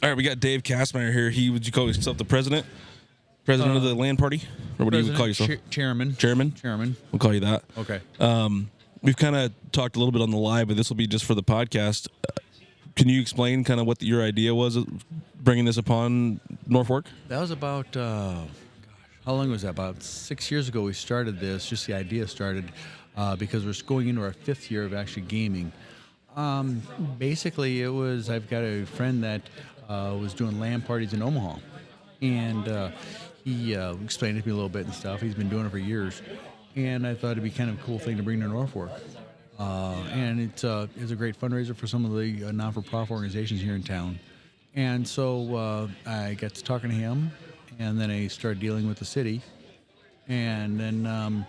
All right, we got Dave Kastmeyer here. Would you call yourself the president? President of the LAN Party? Or what do you call yourself? Chairman. Chairman? We'll call you that. Okay. We've kind of talked a little bit on the live, but this will be just for the podcast. Can you explain kind of what your idea was of bringing this upon Norfolk? That was about, how long was that? About 6 years ago we started this. Just the idea started because we're going into our 5th year of actually gaming. Basically, I've got a friend that was doing LAN parties in Omaha. And he explained it to me a little bit and stuff. He's been doing it for years. And I thought it'd be kind of a cool thing to bring to Norfolk. And it's a great fundraiser for some of the non-for-profit organizations here in town. And so I got to talking to him, and then I started dealing with the city. And then the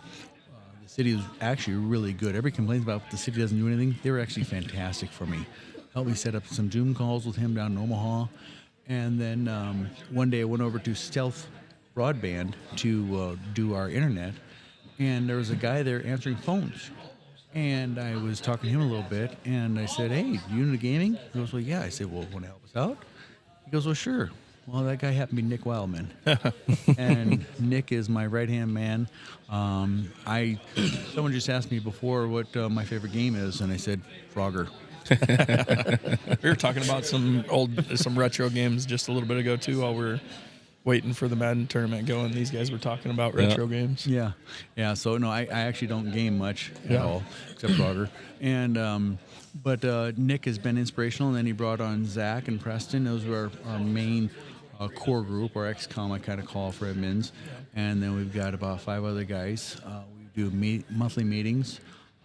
city was actually really good. Everybody complains about the city doesn't do anything. They were actually fantastic for me. Helped me set up some Zoom calls with him down in Omaha. And then one day I went over to Stealth Broadband to do our internet. And there was a guy there answering phones. And I was talking to him a little bit, and I said, "Hey, you into gaming?" He goes, "Well, yeah." I said, "Well, want to help us out?" He goes, "Well, sure." Well, that guy happened to be Nick Wildman. And Nick is my right-hand man. Someone just asked me before what my favorite game is, and I said, Frogger. We were talking about some retro games just a little bit ago, too, while we were waiting for the Madden tournament going. These guys were talking about retro games. Yeah. So, no, I actually don't game much at all, except Frogger. And but Nick has been inspirational, and then he brought on Zach and Preston. Those were our main core group, or XCOM, I kind of call for admins. And then we've got about 5 other guys. We do monthly meetings.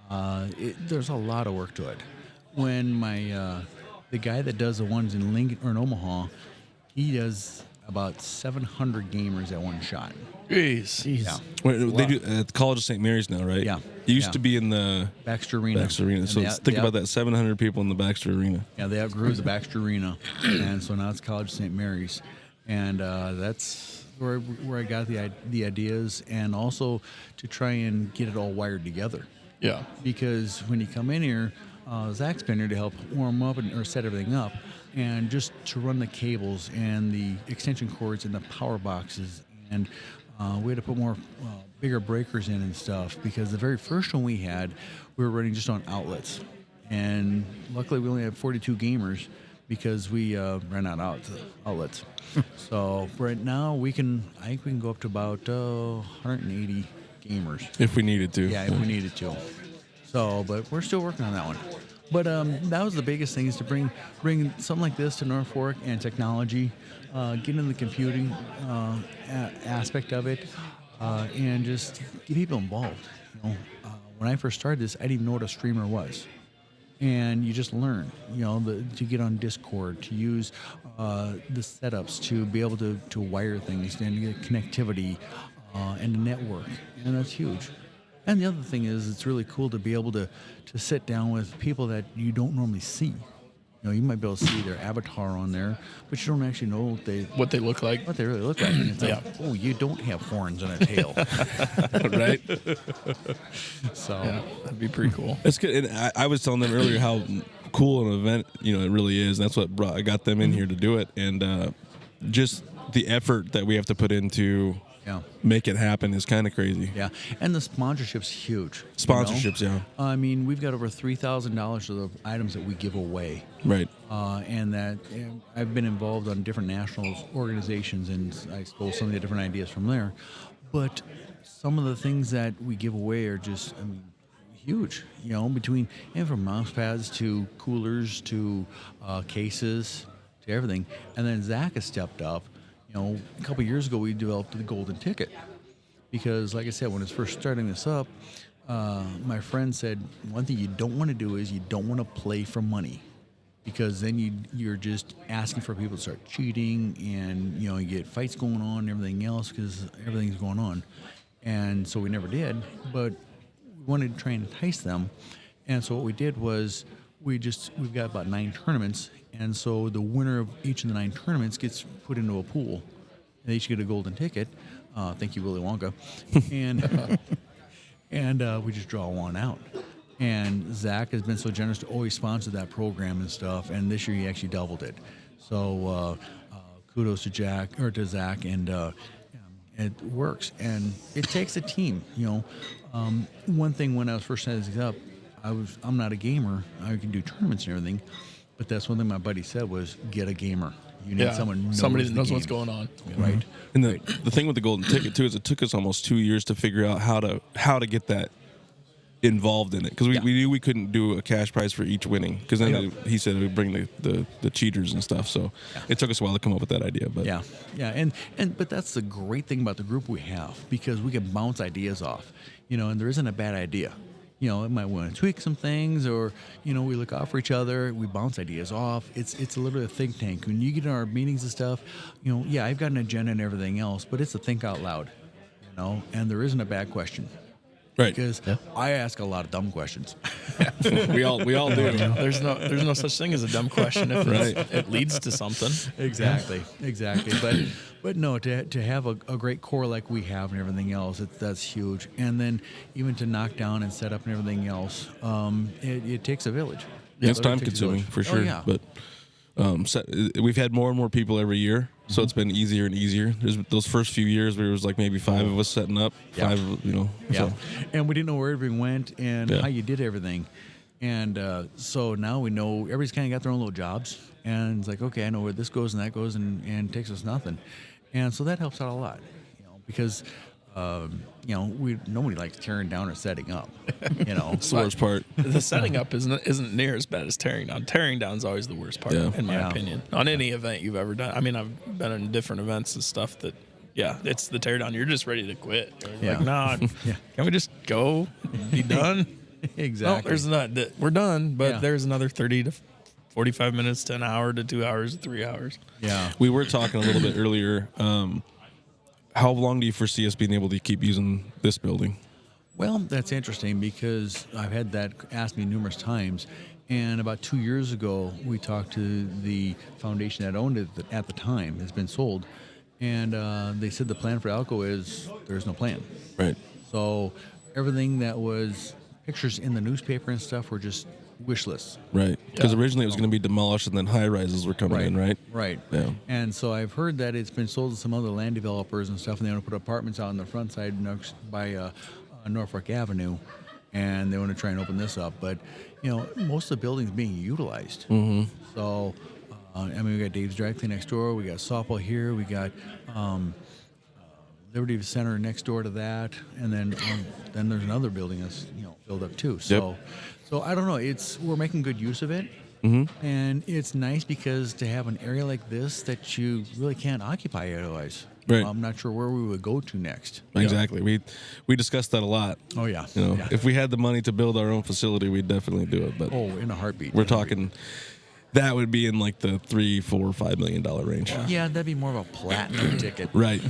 There's a lot of work to it. When the guy that does the ones in Lincoln or in Omaha, he does about 700 gamers at one shot. Jeez. Yeah. They do at the College of St. Mary's now, right? Yeah. It used to be in the Baxter Arena. So think about that, 700 people in the Baxter Arena. Yeah, they outgrew the Baxter Arena, and so now it's College of St. Mary's. And that's where I got the ideas, and also to try and get it all wired together. Yeah. Because when you come in here, Zach's been here to help warm up or set everything up, and just to run the cables and the extension cords and the power boxes. And we had to put more bigger breakers in and stuff, because the very first one we had, we were running just on outlets. And luckily we only had 42 gamers because we ran out of outlets. So right now I think we can go up to about 180 gamers. If we needed to. Yeah, if we needed to. So, but we're still working on that one. But that was the biggest thing, is to bring something like this to Norfolk, and technology, get into the computing aspect of it, and just get people involved. When I first started this, I didn't even know what a streamer was. And you just learn, to get on Discord, to use the setups, to be able to wire things, and to get connectivity, and the network. And that's huge. And the other thing is, it's really cool to be able to sit down with people that you don't normally see. You might be able to see their avatar on there, but you don't actually know what they look like. What they really look like. And it's like, oh, you don't have horns and a tail. Right? So yeah, that'd be pretty cool. That's good. And I was telling them earlier how cool an event, it really is. And that's what I got them in here to do it. And just the effort that we have to put into make it happen is kind of crazy. Yeah, and the sponsorship's huge. Sponsorships, yeah. I mean, we've got over $3,000 of the items that we give away. Right. And I've been involved on different national organizations, and I stole some of the different ideas from there. But some of the things that we give away are just, huge. Between from mouse pads to coolers to cases to everything. And then Zach has stepped up. A couple of years ago, we developed the golden ticket, because, like I said, when it's first starting this up, my friend said one thing you don't want to do is you don't want to play for money, because then you're just asking for people to start cheating, and you get fights going on and everything else, because everything's going on. And so we never did, but we wanted to try and entice them. And so what we did was we've got about 9 tournaments. And so the winner of each of the 9 tournaments gets put into a pool. And they each get a golden ticket. Thank you, Willy Wonka. And we just draw one out. And Zach has been so generous to always sponsor that program and stuff. And this year he actually doubled it. So kudos to Zach, and it works. And it takes a team. One thing when I was first setting this up, I'm not a gamer. I can do tournaments and everything, but that's one thing my buddy said was get a gamer. You need somebody that knows what's going on, right? And the thing with the golden ticket too is it took us almost 2 years to figure out how to get that involved in it, because we knew we couldn't do a cash prize for each winning, because then he said it would bring the cheaters and stuff, so it took us a while to come up with that idea. But but that's the great thing about the group we have, because we can bounce ideas off, and there isn't a bad idea. It might want to tweak some things, or we look out for each other, we bounce ideas off. It's literally a think tank. When you get in our meetings and stuff, I've got an agenda and everything else, but it's a think out loud, and there isn't a bad question. Right. Because I ask a lot of dumb questions. we all do. There's no such thing as a dumb question if it leads to something. Exactly. But no, to have a great core like we have and everything else, that's huge. And then even to knock down and set up and everything else, it takes a village. Yeah, it's time consuming for sure. But we've had more and more people every year, so it's been easier and easier. There's those first few years where it was like maybe 5 of us setting up, So. And we didn't know where everything went and how you did everything. And so now we know everybody's kind of got their own little jobs, and it's like, okay, I know where this goes and that goes, and it takes us nothing. And so that helps out a lot, because nobody likes tearing down or setting up. It's the worst part. The setting up isn't near as bad as tearing down. Tearing down is always the worst part, in my opinion, on any event you've ever done. I mean, I've been in different events and stuff that, it's the tear down. You're just ready to quit. Like, nah, can we just go, be done? Exactly. No, we're done, but there's another 30 to 45 minutes to an hour to 2 hours to 3 hours. Yeah. We were talking a little bit earlier. How long do you foresee us being able to keep using this building? Well, that's interesting, because I've had that asked me numerous times. And about 2 years ago, we talked to the foundation that owned it at the time. It's been sold. And they said the plan for Alco is there's no plan. Right. So everything that was pictures in the newspaper and stuff were just wish lists. Right. Because originally it was going to be demolished, and then high rises were coming in, right? Right. Yeah. And so I've heard that it's been sold to some other land developers and stuff, and they want to put apartments out on the front side by Norfolk Avenue, and they want to try and open this up. But, most of the building's being utilized. Mm-hmm. So, we got Dave's Dry Clean next door. We got softball here. We got Liberty Center next door to that, and then there's another building that's filled up too. So, so I don't know. We're making good use of it, and it's nice because to have an area like this that you really can't occupy otherwise. Right. I'm not sure where we would go to next. Exactly. We discussed that a lot. Oh yeah. If we had the money to build our own facility, we'd definitely do it. But in a heartbeat. We're talking. That would be in like the $3, $4, $5 million range. Yeah, that'd be more of a platinum ticket. Right.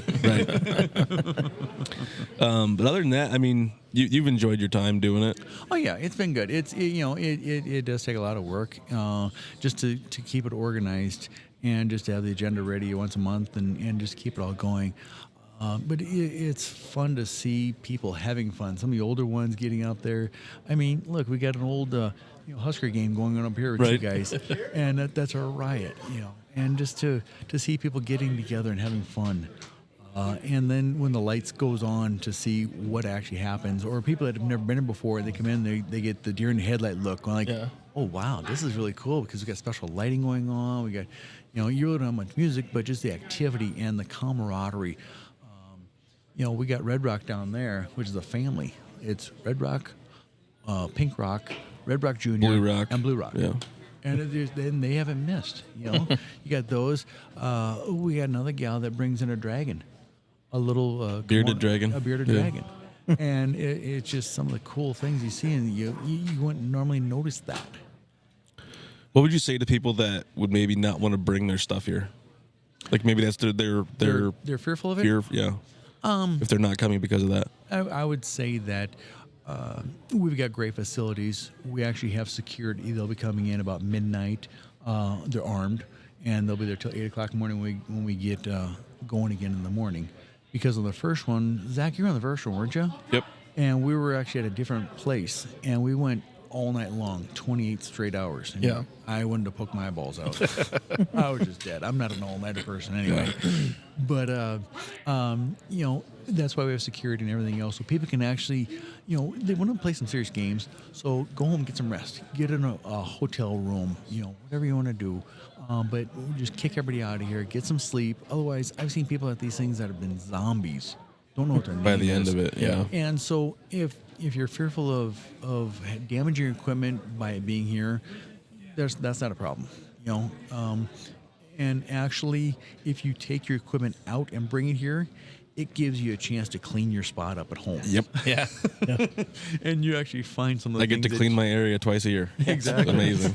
But other than that, I mean, you've enjoyed your time doing it. Oh yeah, it's been good. It does take a lot of work just to keep it organized and just to have the agenda ready once a month and just keep it all going. But it's fun to see people having fun. Some of the older ones getting out there. I mean, look, we got an old Husker game going on up here with you guys, and that's a riot. And just to see people getting together and having fun. And then when the lights goes on to see what actually happens, or people that have never been here before, they come in, they get the deer in the headlight look, going like, oh wow, this is really cool because we got special lighting going on. We got, you really don't have much music, but just the activity and the camaraderie. We got Red Rock down there, which is a family. It's Red Rock, Pink Rock, Red Rock Junior, Blue Rock, and Blue Rock. Yeah. And they haven't missed. You got those. We got another gal that brings in a dragon, a little bearded dragon. A bearded dragon. And it's just some of the cool things you see, and you wouldn't normally notice that. What would you say to people that would maybe not want to bring their stuff here? Like maybe that's they're fearful of it. If they're not coming because of that, I would say that we've got great facilities. We actually have security. They'll be coming in about midnight. They're armed, and they'll be there till 8 o'clock in the morning when we get going again in the morning. Because on the first one, Zach, you were on the first one, weren't you? Yep. And we were actually at a different place, and we went all night long, 28 straight hours. And Yeah. I wouldn't have poked my eyeballs out. I was just dead. I'm not an all-nighter person anyway. But, that's why we have security and everything else. So people can actually, they want to play some serious games. So go home, get some rest. Get in a hotel room, whatever you want to do. But just kick everybody out of here. Get some sleep. Otherwise, I've seen people at these things that have been zombies. Don't know what their name is. By the end of it, yeah. And so if you're fearful of damaging your equipment by it being here, that's not a problem. And actually, if you take your equipment out and bring it here, it gives you a chance to clean your spot up at home. Yep. Yeah. And you actually find some of the I get to things clean my area twice a year. Exactly. Amazing.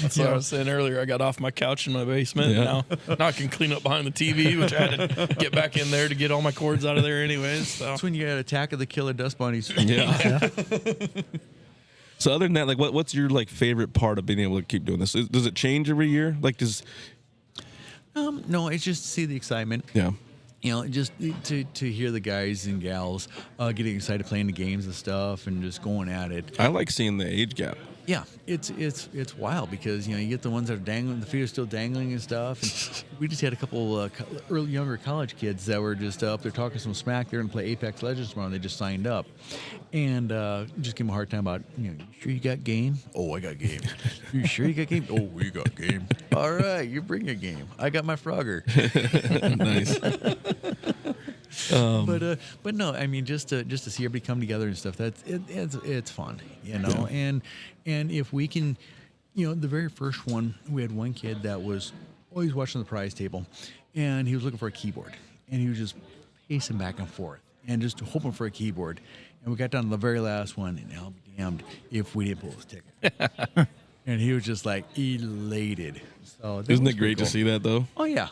That's what I was saying earlier. I got off my couch in my basement. Yeah. Now I can clean up behind the TV, which I had to get back in there to get all my cords out of there anyways. So. That's when you got Attack of the Killer Dust Bunnies. Yeah. So other than that, like, what's your favorite part of being able to keep doing this? Does it change every year? No, it's just to see the excitement. Yeah. Just to hear the guys and gals getting excited playing the games and stuff and just going at it. I like seeing the age gap. Yeah, it's wild because you get the ones that are dangling, the feet are still dangling and stuff. And we just had a couple younger college kids that were just up there talking some smack. They're going to play Apex Legends tomorrow. And they just signed up, and just give them a hard time about, you sure you got game? Oh, I got game. You sure you got game? Oh, we got game. All right, you bring your game. I got my Frogger. Nice. But no, I mean just to see everybody come together and stuff. It's fun, Yeah. And if we can, the very first one, we had one kid that was always watching the prize table, and he was looking for a keyboard, and he was just pacing back and forth and just hoping for a keyboard. And we got down to the very last one, and I'll be damned if we didn't pull his ticket. And he was just like elated. So isn't it great to see that though? Oh yeah.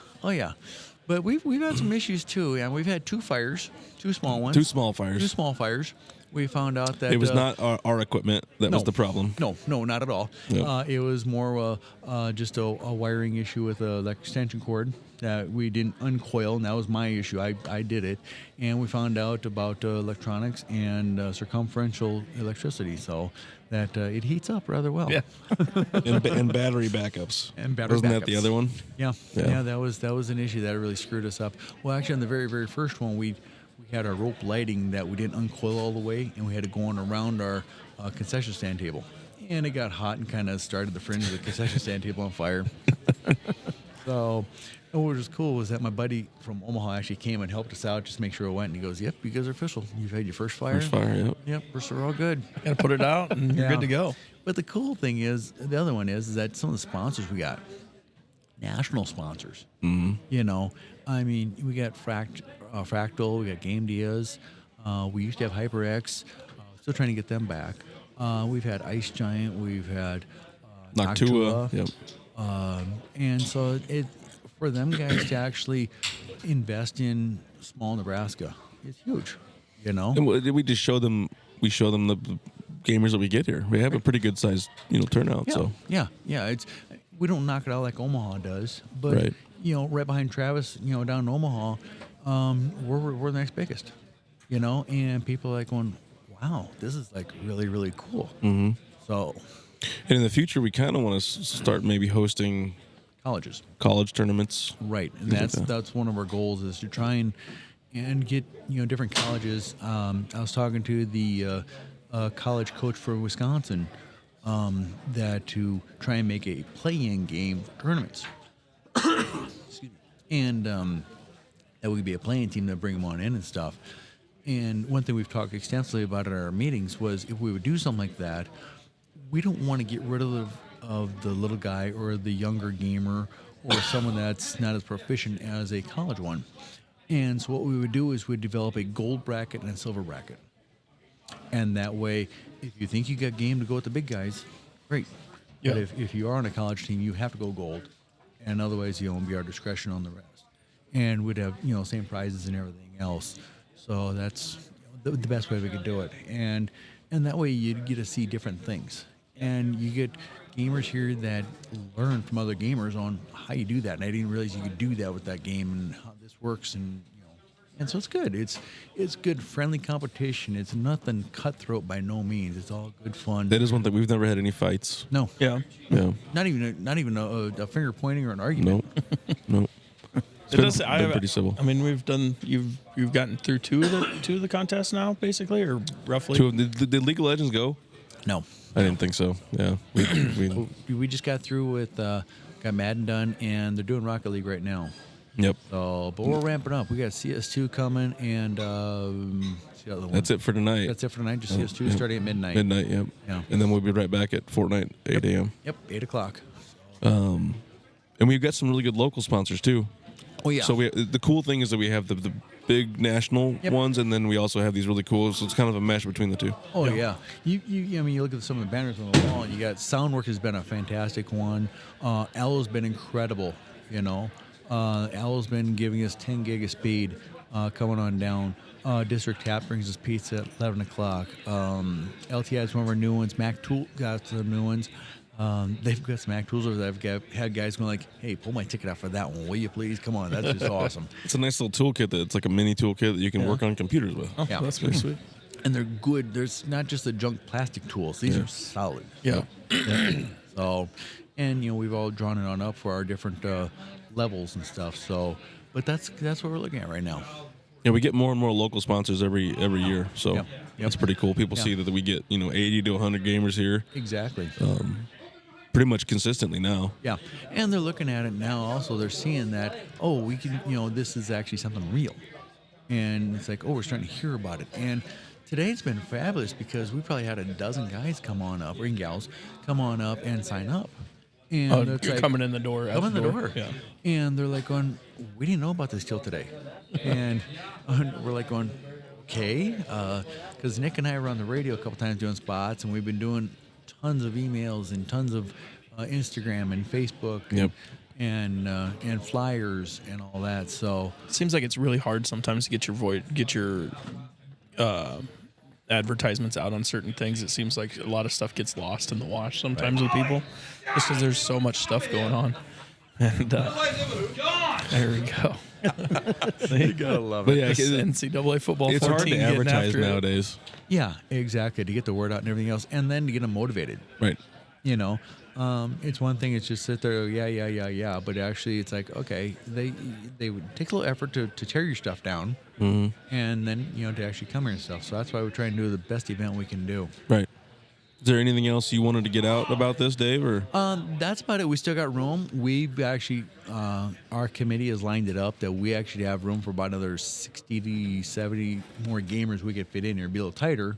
But we've had some issues too, and we've had two fires, two small ones. Two small fires. We found out that it was not our equipment that was the problem. No, not at all. Yep. It was more just a wiring issue with the extension cord that we didn't uncoil, and that was my issue. I did it, and we found out about electronics and circumferential electricity, so that it heats up rather well. Yeah. and battery backups. Wasn't that the other one? Yeah. That was an issue that really screwed us up. Well, actually, on the very, very first one, we had our rope lighting that we didn't uncoil all the way, and we had to go on around our concession stand table. And it got hot and kind of started the fringe of the concession stand table on fire. So, and what was cool was that my buddy from Omaha actually came and helped us out, just make sure it went. And he goes, "Yep, you guys are official. You've had your first fire. Yep, we're all good. Got to put it out, and you're good to go." But the cool thing is, the other one is that some of the sponsors we got, national sponsors. Mm-hmm. I mean, we got Fractal, we got Game Diaz. We used to have HyperX. Still trying to get them back. We've had Ice Giant. We've had Noctua. Yep. And so for them guys to actually invest in small Nebraska is huge. And we just show them. We show them the gamers that we get here. We have a pretty good sized turnout. Yeah. So Yeah. We don't knock it out like Omaha does, but right. Right behind Travis, down in Omaha, we're the next biggest, and people are like going, wow, this is like really, really cool. Mm-hmm. So, and in the future, we kind of want to start maybe hosting college tournaments, right? And that's one of our goals is to try and get different colleges. I was talking to the college coach for Wisconsin. That to try and make a play-in game for tournaments. Excuse me. And that would be a playing team that bring them on in and stuff. And one thing we've talked extensively about at our meetings was if we would do something like that, we don't want to get rid of the little guy or the younger gamer or someone that's not as proficient as a college one. And so what we would do is we'd develop a gold bracket and a silver bracket. And that way, if you think you got game to go with the big guys, great. Yeah. But if you are on a college team, you have to go gold. And otherwise, it'll be our discretion on the rest. And we'd have, same prizes and everything else. So that's the best way we could do it. And that way you get to see different things. And you get gamers here that learn from other gamers on how you do that. And I didn't realize you could do that with that game and how this works and, And so it's good. It's good, friendly competition. It's nothing cutthroat by no means. It's all good fun. That is one thing. We've never had any fights. No. Yeah. Yeah. Not even a finger pointing or an argument. No. It does. Been pretty civil. I mean, we've done. You've gotten through two of the contests now, basically, or roughly. Did League of Legends go? No. I didn't think so. Yeah. We just got through with got Madden done, and they're doing Rocket League right now. Yep. So, but we're ramping up. We got CS2 coming, and what's the other one? That's it for tonight. That's it for tonight. Just CS2 starting at midnight. Midnight. Yep. Yeah. And then we'll be right back at Fortnite 8 a.m. Yep, 8 o'clock. And we've got some really good local sponsors too. Oh yeah. So the cool thing is that we have the big national ones, and then we also have these really cool. So it's kind of a mesh between the two. Oh yeah. You I mean, you look at some of the banners on the wall, and you got Soundwork has been a fantastic one. Alo's been incredible. You know, Alo's been giving us 10 gig of speed coming on down. District Tap brings us pizza at 11 o'clock. LTI is one of our new ones. Mac Tool got some new ones. They've got some Mac Tools over there. I've had guys going like, "Hey, pull my ticket out for that one, will you please? Come on, that's just awesome." It's a nice little toolkit it's like a mini toolkit that you can work on computers with. Oh, Yeah. that's pretty sweet. And they're good. There's not just the junk plastic tools. These are solid. Yeah. So, and we've all drawn it on up for our different levels and stuff. So, but that's what we're looking at right now. Yeah, we get more and more local sponsors every year, so Yep. that's pretty cool. People see that we get 80 to 100 gamers here, Exactly. pretty much consistently now. Yeah, and they're looking at it now. Also, they're seeing that we can. This is actually something real, and it's like we're starting to hear about it. And today's been fabulous because we probably had a dozen guys come on up, or gals, come on up and sign up. And it's like, coming in the door. Come in the door. Yeah. And they're like going, we didn't know about this till today. And we're like going, okay. Because Nick and I were on the radio a couple times doing spots, and we've been doing tons of emails and tons of Instagram and Facebook and flyers and all that. So It seems like it's really hard sometimes to get your advertisements out on certain things. It seems like a lot of stuff gets lost in the wash sometimes with people, just because there's so much stuff going on. And there we go. you gotta love But it. yeah, NCAA football. it's 14 hard to getting advertise after it. nowadays. Yeah, exactly. To get the word out and everything else, and then to get them motivated. Right. It's one thing. It's just sit there, yeah. But actually, it's like, okay, they would take a little effort to tear your stuff down, and then to actually come here and stuff. So that's why we're trying to do the best event we can do. Right. Is there anything else you wanted to get out about this, Dave? Or That's about it. We still got room. We've actually, our committee has lined it up that we actually have room for about another 60 to 70 more gamers we could fit in here. It'd be a little tighter.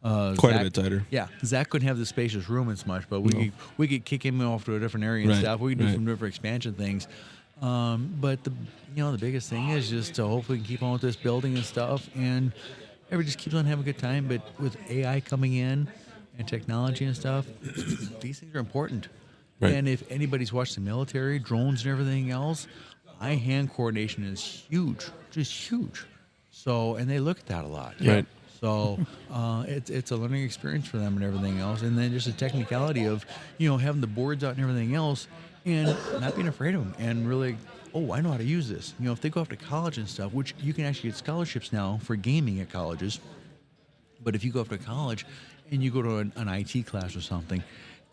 Quite a bit tighter. Yeah, Zach couldn't have the spacious room as much, but we could kick him off to a different area and stuff. We could do some different expansion things. But the biggest thing is just to hopefully keep on with this building and stuff, and everybody just keeps on having a good time. But with AI coming in and technology and stuff, these things are important. Right. And if anybody's watched the military, drones and everything else, eye-hand coordination is huge, just huge. So, and they look at that a lot. Right. So it's a learning experience for them and everything else. And then just the technicality of, having the boards out and everything else and not being afraid of them and really, I know how to use this. If they go off to college and stuff, which you can actually get scholarships now for gaming at colleges. But if you go off to college and you go to an IT class or something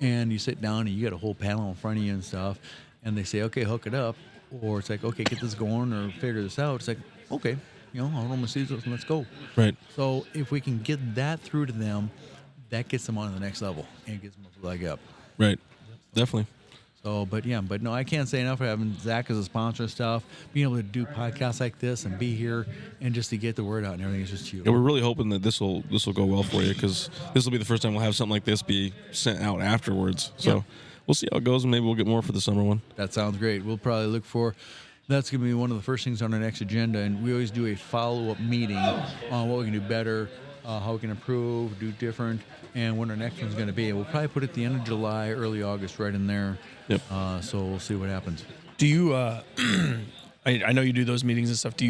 and you sit down and you got a whole panel in front of you and stuff and they say, okay, hook it up. Or it's like, okay, get this going or figure this out. It's like, okay. I'll roll my sleeves up and let's go. Right. So if we can get that through to them, that gets them on to the next level and gets them a leg up. Right. Definitely. So, but no, I can't say enough for having Zach as a sponsor and stuff, being able to do podcasts like this and be here and just to get the word out and everything is just huge. Yeah, we're really hoping that this will go well for you because this will be the first time we'll have something like this be sent out afterwards. So we'll see how it goes and maybe we'll get more for the summer one. That sounds great. We'll probably look for. That's going to be one of the first things on our next agenda, and we always do a follow-up meeting on what we can do better, how we can improve, do different, and when our next one's going to be. And we'll probably put it at the end of July, early August, right in there. Yep. So we'll see what happens. Do you? I know you do those meetings and stuff. Do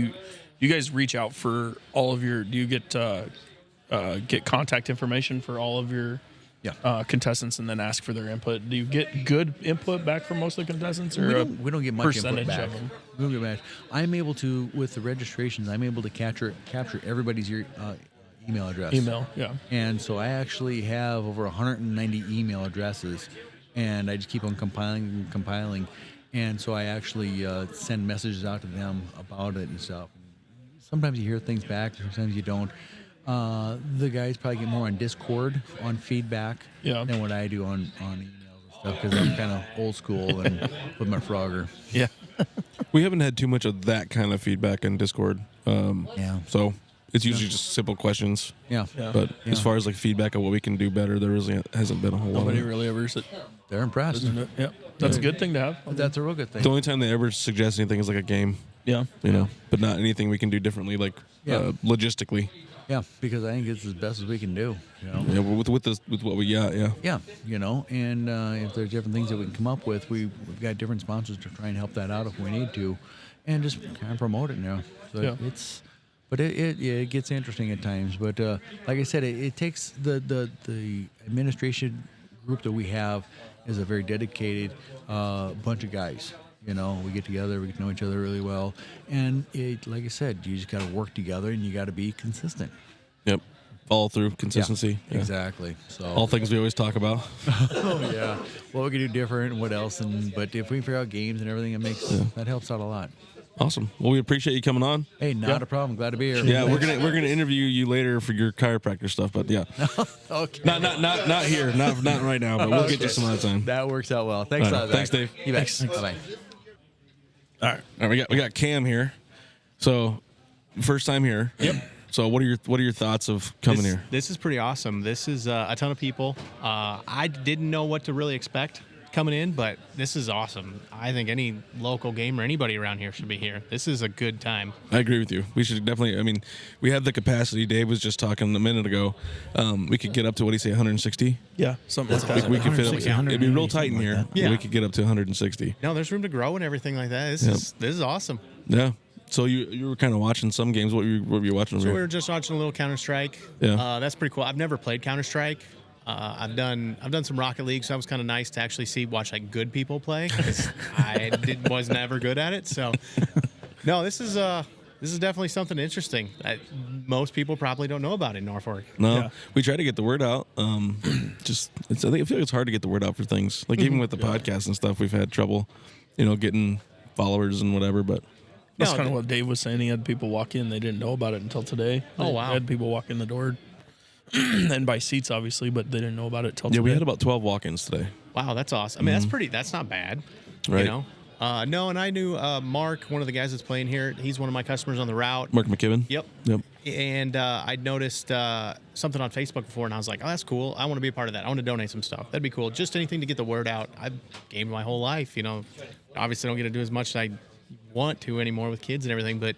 you guys reach out for all of your? Do you get contact information for all of your contestants and then ask for their input. Do you get good input back from most of the contestants, or we don't get much input percentage back. of them? We don't get much. I'm able to, with the registrations, I'm able to capture everybody's email address. Yeah. And so I actually have over 190 email addresses, and I just keep on compiling. And so I actually send messages out to them about it and stuff. Sometimes you hear things back, sometimes you don't. The guys probably get more on Discord on feedback than what I do on emails and stuff, because I'm kind of old school and with my Frogger. Yeah. We haven't had too much of that kind of feedback in Discord. So it's usually just simple questions. Yeah. But as far as like feedback of what we can do better, there really hasn't been a whole lot. Nobody of it. really ever They're impressed. Yeah. That's a good thing to have. That's a real good thing. The only time they ever suggest anything is like a game. Yeah. But not anything we can do differently, like logistically. Yeah, because I think it's as best as we can do. Yeah, with what we got. Yeah. Yeah, and if there's different things that we can come up with, we've got different sponsors to try and help that out if we need to, and just kind of promote it now. So it gets interesting at times. But like I said, it takes the administration group that we have is a very dedicated bunch of guys. We get together, we get to know each other really well, and like I said, you just got to work together, and you got to be consistent. Yep. Follow through, consistency. Yeah. Exactly. So all things we always talk about. Oh yeah. What we can do different and what else, but if we figure out games and everything, that helps out a lot. Awesome. Well, we appreciate you coming on. Hey, not a problem. Glad to be here. Yeah, we're gonna interview you later for your chiropractor stuff, but yeah. Okay. Not here, not right now, but we'll get you some other time. That works out well. Thanks a lot. Thanks, Dave. You bet. Bye. All right, we got Cam here. So, first time here. Yep. So, what are your thoughts of coming here? This is pretty awesome. This is a ton of people. I didn't know what to really expect coming in, but this is awesome. I think any local gamer, anybody around here should be here. This is a good time. I agree with you. We should definitely. I mean, we have the capacity. Dave was just talking a minute ago. We could get up to, what do you say, 160? Yeah, something like that. We could fit up. It'd be real tight in here. Yeah. We could get up to 160. No, there's room to grow and everything like that. This is awesome. Yeah. So you were kind of watching some games. What were you watching? So we were just watching a little Counter-Strike. Yeah. That's pretty cool. I've never played Counter-Strike. I've done some Rocket League, so that was kind of nice to actually watch like good people play, because I was never good at it. So, no, this is definitely something interesting that most people probably don't know about in Norfolk. No, we try to get the word out. I feel like it's hard to get the word out for things. Like even with the podcast and stuff, we've had trouble, getting followers and whatever. But that's kind of what Dave was saying. He had people walk in, they didn't know about it until today. Oh wow! They had people walk in the door. And buy seats, obviously, but they didn't know about it till today. Yeah, we had about 12 walk-ins today. Wow, that's awesome. I mean, that's not bad. Right. No, and I knew Mark, one of the guys that's playing here. He's one of my customers on the route. Mark McKibben? Yep. And I'd noticed something on Facebook before, and I was like, oh, that's cool. I want to be a part of that. I want to donate some stuff. That'd be cool. Just anything to get the word out. I've gamed my whole life, Obviously, I don't get to do as much as I want to anymore with kids and everything, but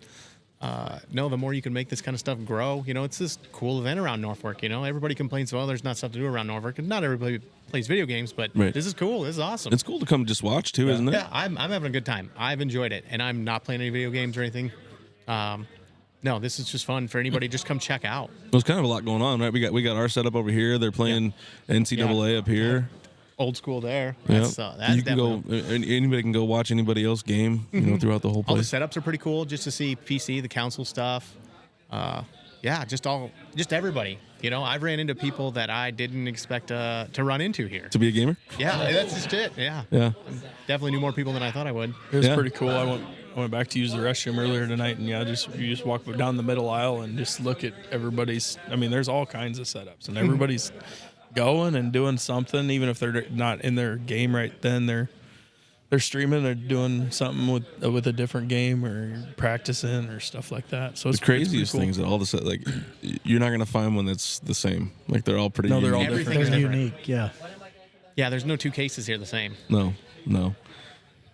no, the more you can make this kind of stuff grow, it's this cool event around Norfolk. Everybody complains, well, there's not stuff to do around Norfolk, and not everybody plays video games, but This is cool. This is awesome. It's cool to come just watch too, isn't it? Yeah, I'm having a good time. I've enjoyed it, and I'm not playing any video games or anything. No, this is just fun for anybody. Just come check out. There's kind of a lot going on, right? We got our setup over here. They're playing NCAA up here. Old school there. That's you can go. Anybody can go watch anybody else game. Throughout the whole place. All the setups are pretty cool. Just to see PC, the council stuff. Just everybody. I've ran into people that I didn't expect to run into here. To be a gamer? Yeah, that's just it. Yeah. Definitely knew more people than I thought I would. It was pretty cool. I went back to use the restroom earlier tonight, and you just walk down the middle aisle and just look at everybody's. I mean, there's all kinds of setups, and everybody's going and doing something, even if they're not in their game right then. They're streaming or doing something with a different game or practicing or stuff like that. So it's the craziest cool. things that all this, like, you're not gonna find one that's the same. Like they're all pretty. No, unique. they're all different. Everything's different. Unique, yeah. Yeah, there's no two cases here the same. No.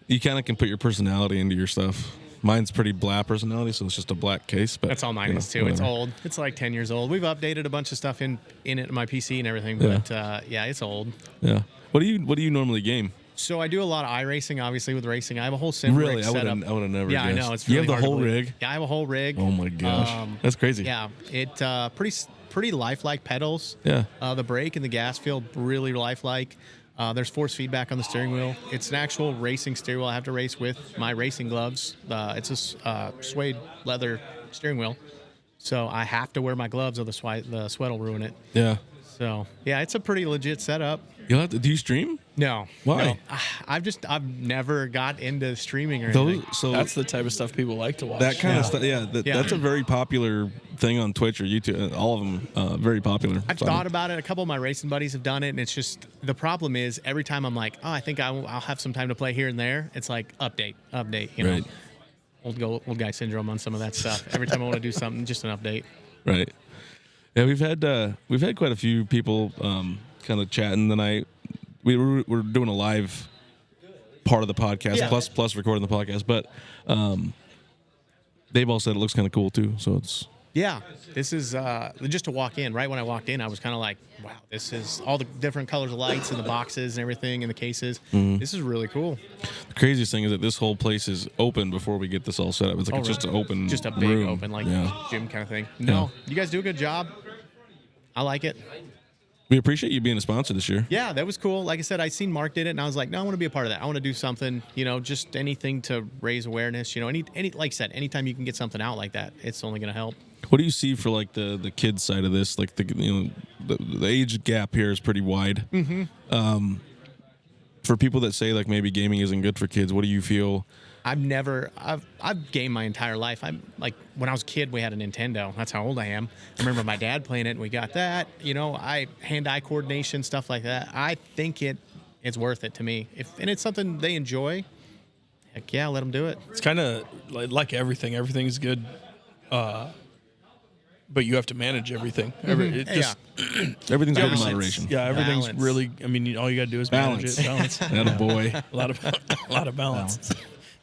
You kind of can put your personality into your stuff. Mine's pretty black personality, so it's just a black case. But that's all mine is too. Whatever. It's old. It's like 10 years old. We've updated a bunch of stuff in it, my PC and everything. But it's old. Yeah. What do you normally game? So I do a lot of iRacing, obviously, with racing. I have a whole sim really? rig set up. I would have never. Yeah, guessed. I know. It's really you have the hard to whole believe. rig. Yeah, I have a whole rig. Oh my gosh, that's crazy. Yeah, pretty lifelike pedals. Yeah. The brake and the gas feel really lifelike. There's force feedback on the steering wheel. It's an actual racing steering wheel. I have to race with my racing gloves. It's a suede leather steering wheel, so I have to wear my gloves or the sweat will ruin it. Yeah. So yeah, it's a pretty legit setup. You'll have to, do you stream? No. Why? No. I've never got into streaming or anything. So That's the type of stuff people like to watch. that kind of stuff. Yeah, that's a very popular thing on Twitch or YouTube. All of them very popular. I've thought about it. A couple of my racing buddies have done it, and it's just the problem is every time I'm like, oh, I think I'll have some time to play here and there. It's like update. You know, Right. old guy syndrome on some of that stuff. Every time I want to do something, just an update. Right. Yeah, we've had quite a few people kind of chatting tonight. We're doing a live part of the podcast plus recording the podcast, but they've all said it looks kind of cool too. So it's this is just to walk in. Right when I walked in, I was kind of like, wow, this is all the different colors of lights and the boxes and everything in the cases. This is really cool. the craziest thing is that this whole place is open before we get this all set up. It's like it's just an open, just a big room. open like gym kind of thing. Yeah. No, you guys do a good job. I like it. We appreciate you being a sponsor this year. Yeah, that was cool. Like I said, I seen Mark did it, and I was like, no, I want to be a part of that. I want to do something, just anything to raise awareness. Any like I said, anytime you can get something out like that, it's only going to help. What do you see for like the kids side of this? Like the age gap here is pretty wide. Mm-hmm. For people that say like maybe gaming isn't good for kids, what do you feel? I've gamed my entire life. I'm like, when I was a kid, we had a Nintendo. That's how old I am. I remember my dad playing it, and we got that. Hand-eye coordination, stuff like that. I think it's worth it to me. And it's something they enjoy, heck yeah, let them do it. It's kind of like everything. Everything's good, but you have to manage everything. Everything's good in moderation. Yeah, everything's Balance. really. I mean, all you got to do is Balance. manage it. Balance. That a boy. a lot of balance.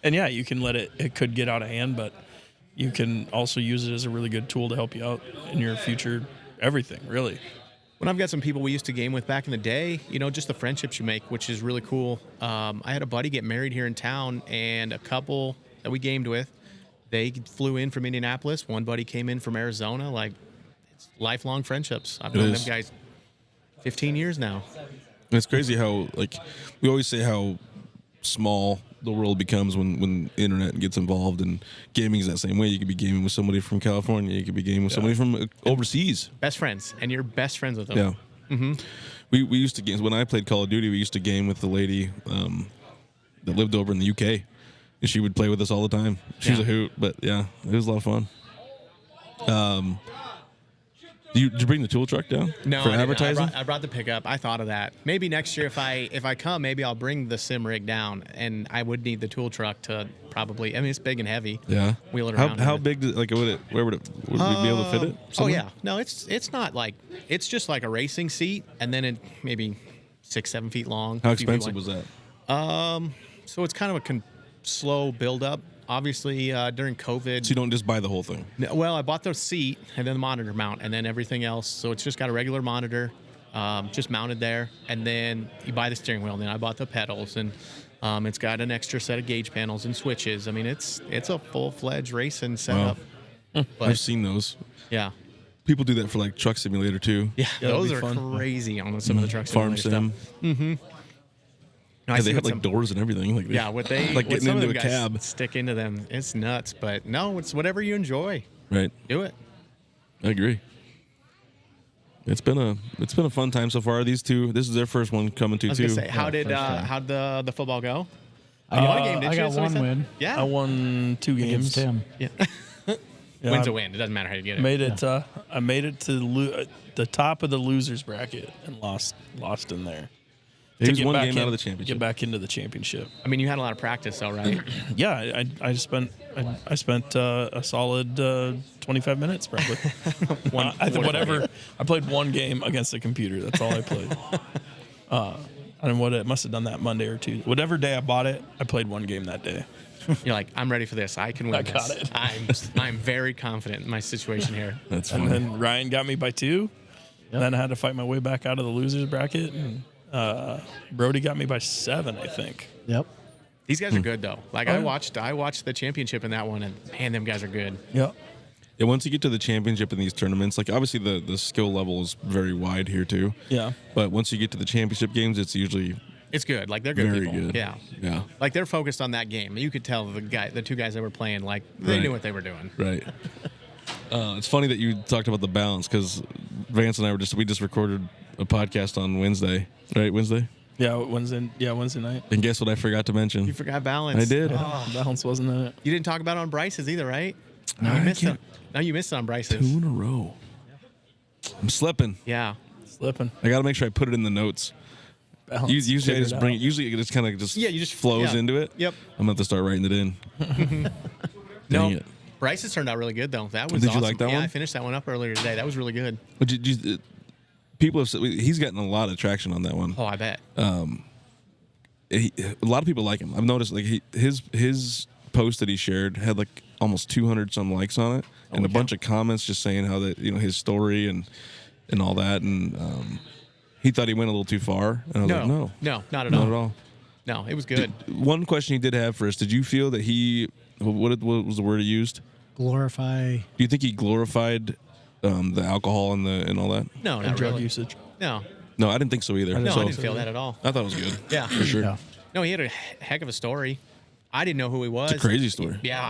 And yeah, you can let it could get out of hand, but you can also use it as a really good tool to help you out in your future everything, really. When I've got some people we used to game with back in the day, just the friendships you make, which is really cool. I had a buddy get married here in town, and a couple that we gamed with, they flew in from Indianapolis. One buddy came in from Arizona. Like, it's lifelong friendships. I've known them guys 15 years now. And it's crazy how, like, we always say how small the world becomes when the internet gets involved, and gaming is that same way. You could be gaming with somebody from California. You could be gaming with somebody from overseas. Best friends, and you're best friends with them. Yeah. Mm-hmm. We used to game. When I played Call of Duty, we used to game with the lady that lived over in the UK. And she would play with us all the time. She's a hoot, but yeah, it was a lot of fun. Did you bring the tool truck down? No, for I didn't. advertising? I brought the pickup. I thought of that. Maybe next year, if I come, maybe I'll bring the sim rig down, and I would need the tool truck to probably. I mean, it's big and heavy. Yeah. Wheel it around. How big? Would we be able to fit it? Somewhere? Oh yeah. No, it's not like it's just like a racing seat, and then it maybe 6-7 feet long. How expensive was that? So it's kind of a slow build up. Obviously, during COVID. So you don't just buy the whole thing? Well, I bought the seat and then the monitor mount and then everything else. So it's just got a regular monitor, just mounted there. And then you buy the steering wheel. And then I bought the pedals, and it's got an extra set of gauge panels and switches. I mean, it's a full-fledged racing setup. Wow. But, I've seen those. Yeah. People do that for like Truck Simulator too. Yeah, those that'd be are fun. crazy on some of the trucks. Farm sim. Mm-hmm. No, Yeah, they have like doors and everything. Like what like getting some of into them a guys cab. stick into them. It's nuts, but no, it's whatever you enjoy. Right. Do it. I agree. It's been a fun time so far. These two, this is their first one coming to I was too. gonna say, how'd the football go? You won a game, didn't I you? got Somebody one said? win Yeah. I won 2 games. against Tim. Yeah. Yeah, Win's I a win. It doesn't matter how you get it. Made it. I made it to the top of the losers bracket and lost in there. It was get one back game in- out of the championship. Get back into the championship. I mean, you had a lot of practice, though, right? Yeah, I spent a solid 25 minutes probably. Whatever. I played one game against the computer. That's all I played. And what it must have done that Monday or Tuesday. Whatever day I bought it, I played one game that day. You're like, I'm ready for this. I can win I got this. it. I'm very confident in my situation here. That's And funny. then Ryan got me by 2. And then I had to fight my way back out of the losers bracket. And Brody got me by 7, I think. Yep. These guys are good, though. Like, Oh, I yeah. watched the championship in that one, and man, them guys are good. Yep. Yeah, once you get to the championship in these tournaments, like obviously the skill level is very wide here too. Yeah. But once you get to the championship games, it's usually It's good. Like they're good very people. good. Yeah. Yeah. Like they're focused on that game. You could tell the two guys that were playing, like they Right. knew what they were doing. Right. It's funny that you talked about the balance because Vance and I we just recorded a podcast on Wednesday, right? Wednesday. Yeah, Wednesday night. And guess what I forgot to mention? You forgot balance. I did. Balance wasn't in it. You didn't talk about it on Bryce's either, right? No, I you missed it. can't- No, you missed it on Bryce's. 2 in a row. I'm slipping. Yeah. Slipping. I got to make sure I put it in the notes. Balance. Usually I Figure just it bring out. it. Usually it just kind of Yeah, you just flows yeah. into it. Yep. I'm gonna have to start writing it in. Dang No, it. Bryce's turned out really good though. That was Did you awesome. like that yeah, one? I finished that one up earlier today. That was really good. But people have said he's gotten a lot of traction on that one. Oh, I bet. A lot of people like him. I've noticed like his post that he shared had like almost 200 some likes on it, and a bunch of comments just saying how that his story and all that, and he thought he went a little too far, and I was like, no, not at not all. at all. No, it was good. One question he did have for us: did you feel that what was the word he used? Glorify. Do you think he glorified the alcohol and all that? No, And not drug really. usage. No, No, I didn't think so either. no, So I didn't feel that at all. I thought it was good. Yeah, for sure. Yeah. No, he had a heck of a story. I didn't know who he was. It's a crazy story. Yeah,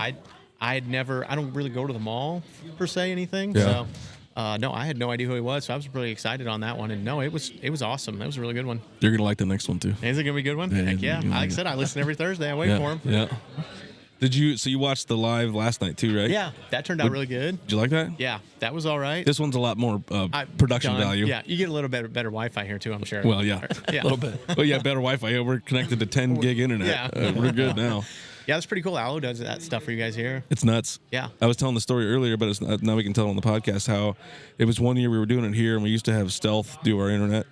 I had never. I don't really go to the mall per se anything. Yeah. So, no, I had no idea who he was. So I was really excited on that one. And no, it was awesome. That was a really good one. You're gonna like the next one too. Is it gonna be a good one? Yeah, Heck yeah! you're gonna Like I like it. said, I listen every Thursday. I wait Yeah, for him. yeah. Did you? So you watched the live last night too, right? Yeah, that turned out really good. Did you like that? Yeah, that was all right. This one's a lot more production Done. value. Yeah, you get a little bit better Wi-Fi here too. I'm sure. Well, yeah. Yeah. A little bit. Well, yeah, better Wi-Fi. Yeah, we're connected to 10 gig internet. Yeah. We're good now. Yeah, that's pretty cool. Allo does that stuff for you guys here. It's nuts. Yeah. I was telling the story earlier, but it's now we can tell on the podcast how it was one year we were doing it here, and we used to have Stealth do our internet,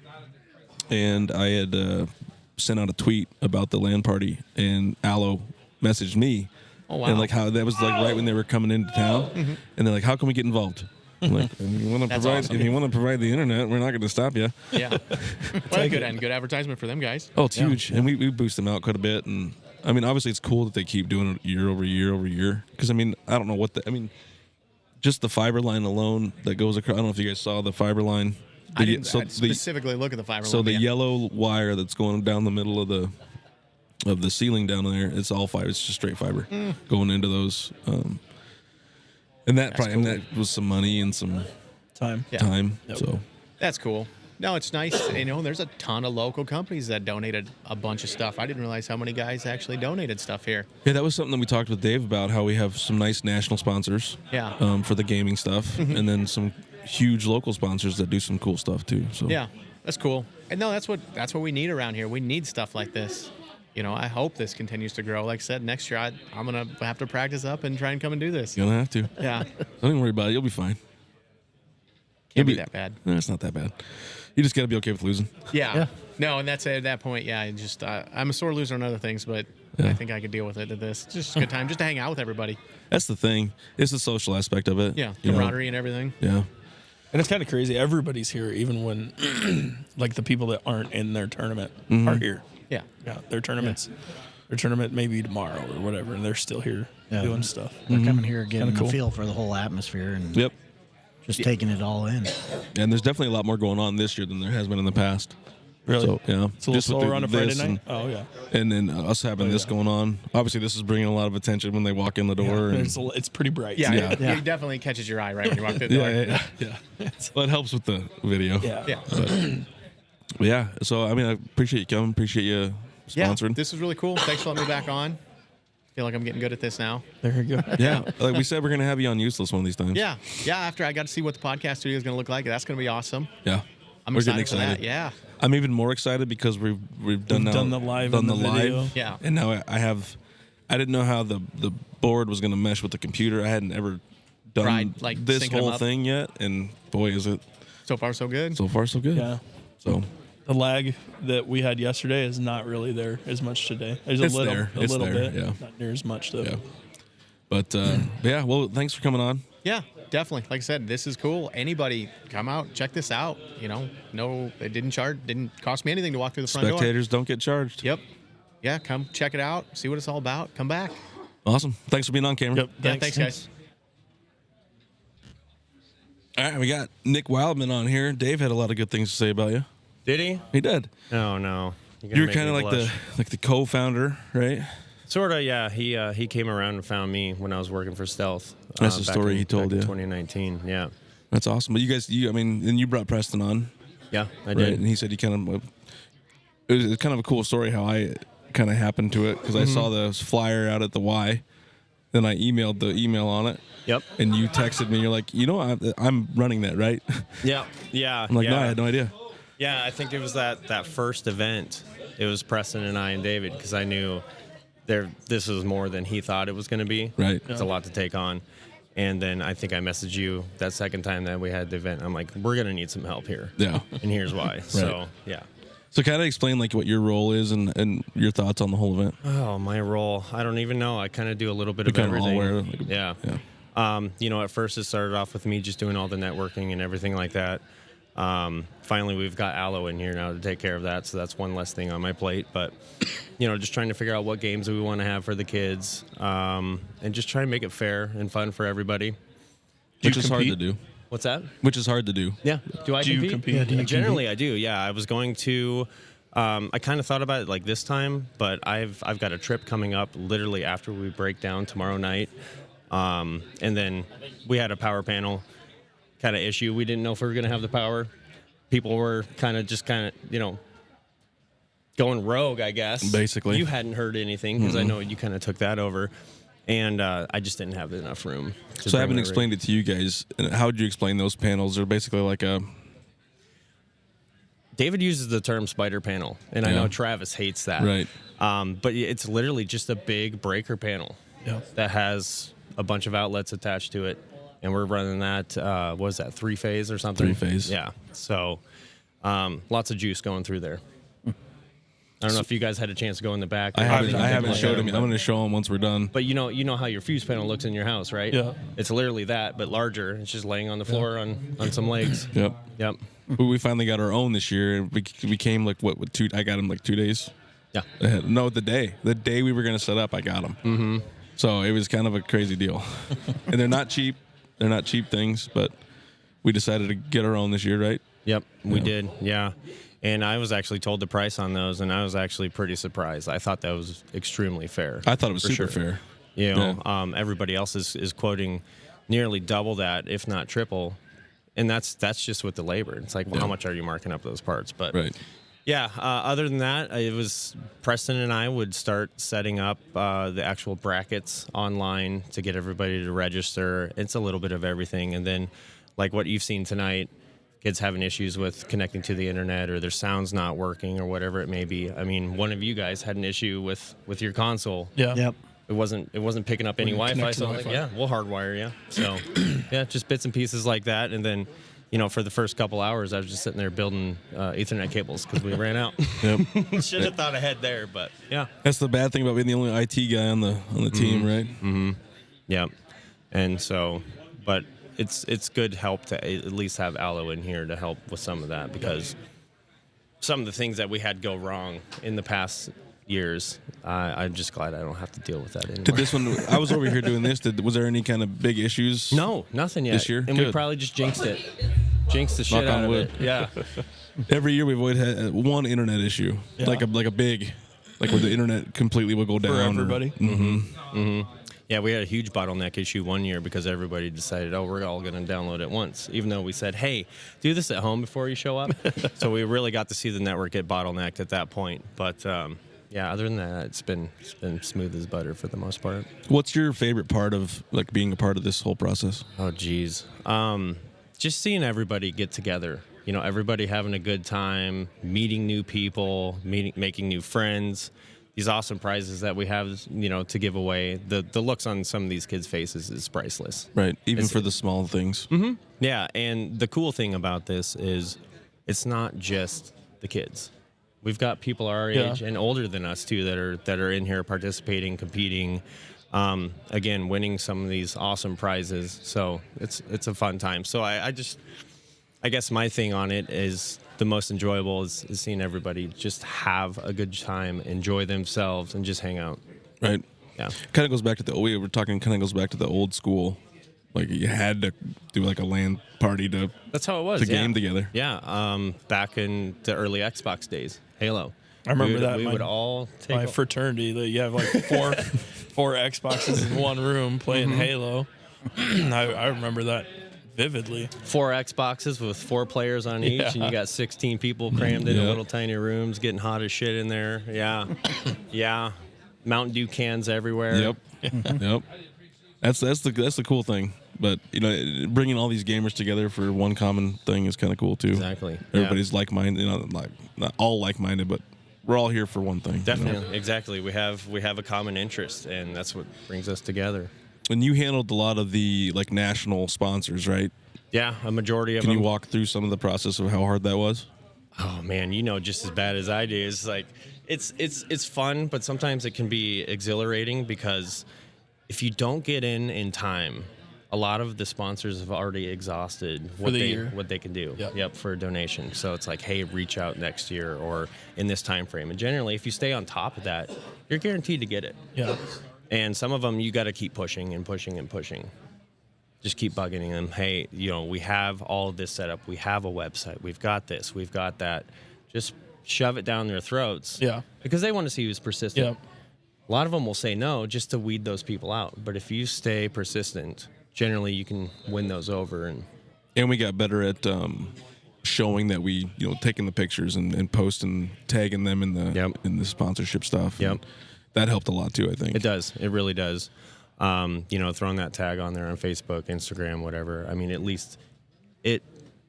and I had sent out a tweet about the LAN party, and Allo messaged me. Oh, wow. And like how that was like right when they were coming into town, and they're like, "How can we get involved?" I'm like, "If you want to That's provide, awesome. if you want to provide the internet, we're not going to stop you." Yeah. Well, good advertisement for them guys. Oh, it's huge, and we boost them out quite a bit. And I mean, obviously, it's cool that they keep doing it year over year over year. Because I mean, I don't know just the fiber line alone that goes across. I don't know if you guys saw the fiber line. I didn't specifically look at the fiber. So line, the yeah. yellow wire that's going down the middle of the ceiling down there, it's all fiber. It's just straight fiber going into those. And that probably that was some money and some Time. Yeah. time. Yep. So That's cool. No, it's nice. There's a ton of local companies that donated a bunch of stuff. I didn't realize how many guys actually donated stuff here. yeah, that was something that we talked with Dave about. How we have some nice national sponsors. Yeah. For the gaming stuff, and then some huge local sponsors that do some cool stuff too. So Yeah, that's cool. And no, that's what we need around here. We need stuff like this. I hope this continues to grow. Like I said, next year I'm gonna have to practice up and try and come and do this. you're gonna have to. Yeah, Don't even worry about it. You'll be fine. can't be that bad. No, it's not that bad. You just got to be okay with losing. Yeah. No, and that's at that point. Yeah, I'm a sore loser on other things, but Yeah. I think I could deal with it at this. It's just a good time just to hang out with everybody. That's the thing. It's the social aspect of it. Yeah, you know? camaraderie and everything. Yeah. And it's kind of crazy. Everybody's here, even when, like, the people that aren't in their tournament are here. Yeah. Yeah, their tournaments. Their tournament may be tomorrow or whatever, and they're still here Yeah. doing stuff. They're coming here getting Kinda cool. a feel for the whole atmosphere and Yep. just taking it all in. And there's definitely a lot more going on this year than there has been in the past. Really? So, yeah. It's a little Just with slower on a Friday this night. Oh yeah. And then us having this going on. Obviously, this is bringing a lot of attention when they walk in the door. And, It's pretty bright. Yeah, Yeah. It definitely catches your eye right when you walk through the door. yeah. Well, it helps with the video. Yeah. Yeah. But yeah. So, I mean, I appreciate you coming. Appreciate you sponsoring. This was really cool. Thanks for letting me back on. Feel like I'm getting good at this now. There you go. Yeah. Like we said, we're going to have you on Useless one of these times. Yeah. After I got to see what the podcast studio is going to look like, that's going to be awesome. Yeah. I'm We're excited, getting for that. excited. Yeah. I'm even more excited because we've done the live and the video. Yeah. And now I didn't know how the board was going to mesh with the computer. I hadn't ever done Tried, like, this syncing them whole up. thing yet, and boy, is it So far, so good. so far so good. Yeah. So The lag that we had yesterday is not really there as much today. There's It's a little, there. a It's little there, bit, yeah. not near as much though. yeah. But yeah. Well, thanks for coming on. Yeah, definitely. Like I said, this is cool. Anybody come out, check this out. No, it didn't cost me anything to walk through the front door. Spectators don't get charged. Yep. Yeah, come check it out. See what it's all about. Come back. Awesome. Thanks for being on, Cameron. Yep. Yeah, thanks guys. All right, we got Nick Wildman on here. Dave had a lot of good things to say about you. Did he? He did. Oh no. You're kind of like the co-founder, right? Sort of, yeah. He came around and found me when I was working for Stealth. That's the story he told you. 2019, yeah. That's awesome. But and you brought Preston on. Yeah, I right? did. And he said it was kind of a cool story how I kind of happened to it because I saw the flyer out at the Y. Then I emailed the email on it. Yep. And you texted me. You're like, I'm running that, right? Yeah. I'm like, yeah. no, I had no idea. Yeah, I think it was that first event. It was Preston and I and David because I knew this was more than he thought it was going to be. Right. It's a lot to take on. And then I think I messaged you that second time that we had the event. I'm like, we're going to need some help here. Yeah. And here's why. So, yeah. So kind of explain like what your role is and your thoughts on the whole event. Oh, my role. I don't even know. I kind of do a little bit of everything. Yeah. At first it started off with me just doing all the networking and everything like that. Finally, we've got Aloe in here now to take care of that, so that's one less thing on my plate. But, just trying to figure out what games we want to have for the kids, and just try and make it fair and fun for everybody. Which is hard to do. What's that? Which is hard to do. Yeah. Do you compete? Yeah, Generally, I do. Yeah, I was going to. I kind of thought about it like this time, but I've got a trip coming up literally after we break down tomorrow night, and then we had a power panel kind of issue. We didn't know if we were going to have the power. People were kind of going rogue, I guess. Basically. You hadn't heard anything because I know you kind of took that over. And I just didn't have enough room. So I haven't explained it to you guys. How would you explain those panels? They're basically like a... David uses the term spider panel, and I know Travis hates that. Right. But it's literally just a big breaker panel that has a bunch of outlets attached to it. And we're running that, what is that, 3-phase or something? 3-phase. Yeah. So lots of juice going through there. I don't know if you guys had a chance to go in the back. I haven't showed him. I'm going to show him once we're done. But you know how your fuse panel looks in your house, right? Yeah. It's literally that, but larger. It's just laying on the floor on some legs. Yep. We finally got our own this year. We came like what, with 2? I got them like 2 days. Yeah. Ahead. No, the day we were going to set up, I got them. Mm-hmm. So it was kind of a crazy deal, and they're not cheap. They're not cheap things, but we decided to get our own this year, right? Yep, we did. Yeah. And I was actually told the price on those, and I was actually pretty surprised. I thought that was extremely fair. I thought it was super fair. Everybody else is quoting nearly double that, if not triple, and that's just with the labor. It's like, well, how much are you marking up those parts? But yeah, other than that, it was Preston and I would start setting up the actual brackets online to get everybody to register. It's a little bit of everything, and then like what you've seen tonight. Kids having issues with connecting to the internet or their sound's not working or whatever it may be. I mean, one of you guys had an issue with your console. Yeah. Yep. It wasn't picking up any Wi-Fi. So I'm like, yeah, we'll hardwire you. So yeah, just bits and pieces like that. And then, for the first couple hours, I was just sitting there building Ethernet cables because we ran out. Yep. Should have thought ahead there, but yeah. That's the bad thing about being the only IT guy on the team, right? Mm-hmm. Yeah. And so, but it's good help to at least have Aloe in here to help with some of that because some of the things that we had go wrong in the past years, I'm just glad I don't have to deal with that anymore. Did this one? I was over here doing this. Was there any kind of big issues? No, nothing yet. This year, and we probably just jinxed the shit Knock out on of wood. it. Yeah. Every year we've always had one internet issue, like a big, like where the internet completely will go down. For everybody. Yeah, we had a huge bottleneck issue one year because everybody decided, we're all going to download at once, even though we said, hey, do this at home before you show up. So we really got to see the network get bottlenecked at that point. But yeah, other than that, it's been smooth as butter for the most part. What's your favorite part of like being a part of this whole process? Oh, geez. Just seeing everybody get together. Everybody having a good time, meeting new people, making new friends. These awesome prizes that we have, to give away. The looks on some of these kids' faces is priceless. Right, even for the small things. Mm-hmm. Yeah, and the cool thing about this is it's not just the kids. We've got people our age and older than us too that are in here participating, competing, again, winning some of these awesome prizes. So it's a fun time. So I guess my thing on it is the most enjoyable is seeing everybody just have a good time, enjoy themselves, and just hang out. Right. Yeah. Kind of goes back to we were talking. Kind of goes back to the old school Like you had to do like a LAN party to That's how it was. game together. Yeah. Back in the early Xbox days, Halo. I remember that. We would all take my fraternity. That you have like four Xboxes in one room playing Halo. I remember that vividly. 4 Xboxes with 4 players on each, and you got 16 people crammed in little tiny rooms, getting hot as shit in there. Yeah, yeah. Mountain Dew cans everywhere. Yep. That's the cool thing. But bringing all these gamers together for one common thing is kind of cool too. Exactly. Everybody's like-minded. Like not all like-minded, but we're all here for one thing. Definitely. Exactly. We have a common interest, and that's what brings us together. And you handled a lot of the like national sponsors, right? Yeah, a majority of them. them. Can you walk through some of the process of how hard that was? Oh man, just as bad as I do. It's like it's fun, but sometimes it can be exhilarating because if you don't get in time, a lot of the sponsors have already exhausted what they can do. Yep, for a donation. So it's like, hey, reach out next year or in this time frame. And generally, if you stay on top of that, you're guaranteed to get it. Yeah. And some of them you got to keep pushing and pushing and pushing. Just keep bugging them. Hey, we have all of this set up. We have a website. We've got this. We've got that. Just shove it down their throats. Yeah. Because they want to see who's persistent. Yep. A lot of them will say no just to weed those people out. But if you stay persistent, generally you can win those over. And we got better at showing that we, taking the pictures and posting, tagging them in the sponsorship stuff. Yep. And that helped a lot too, I think. It does. It really does. Throwing that tag on there on Facebook, Instagram, whatever. I mean, at least it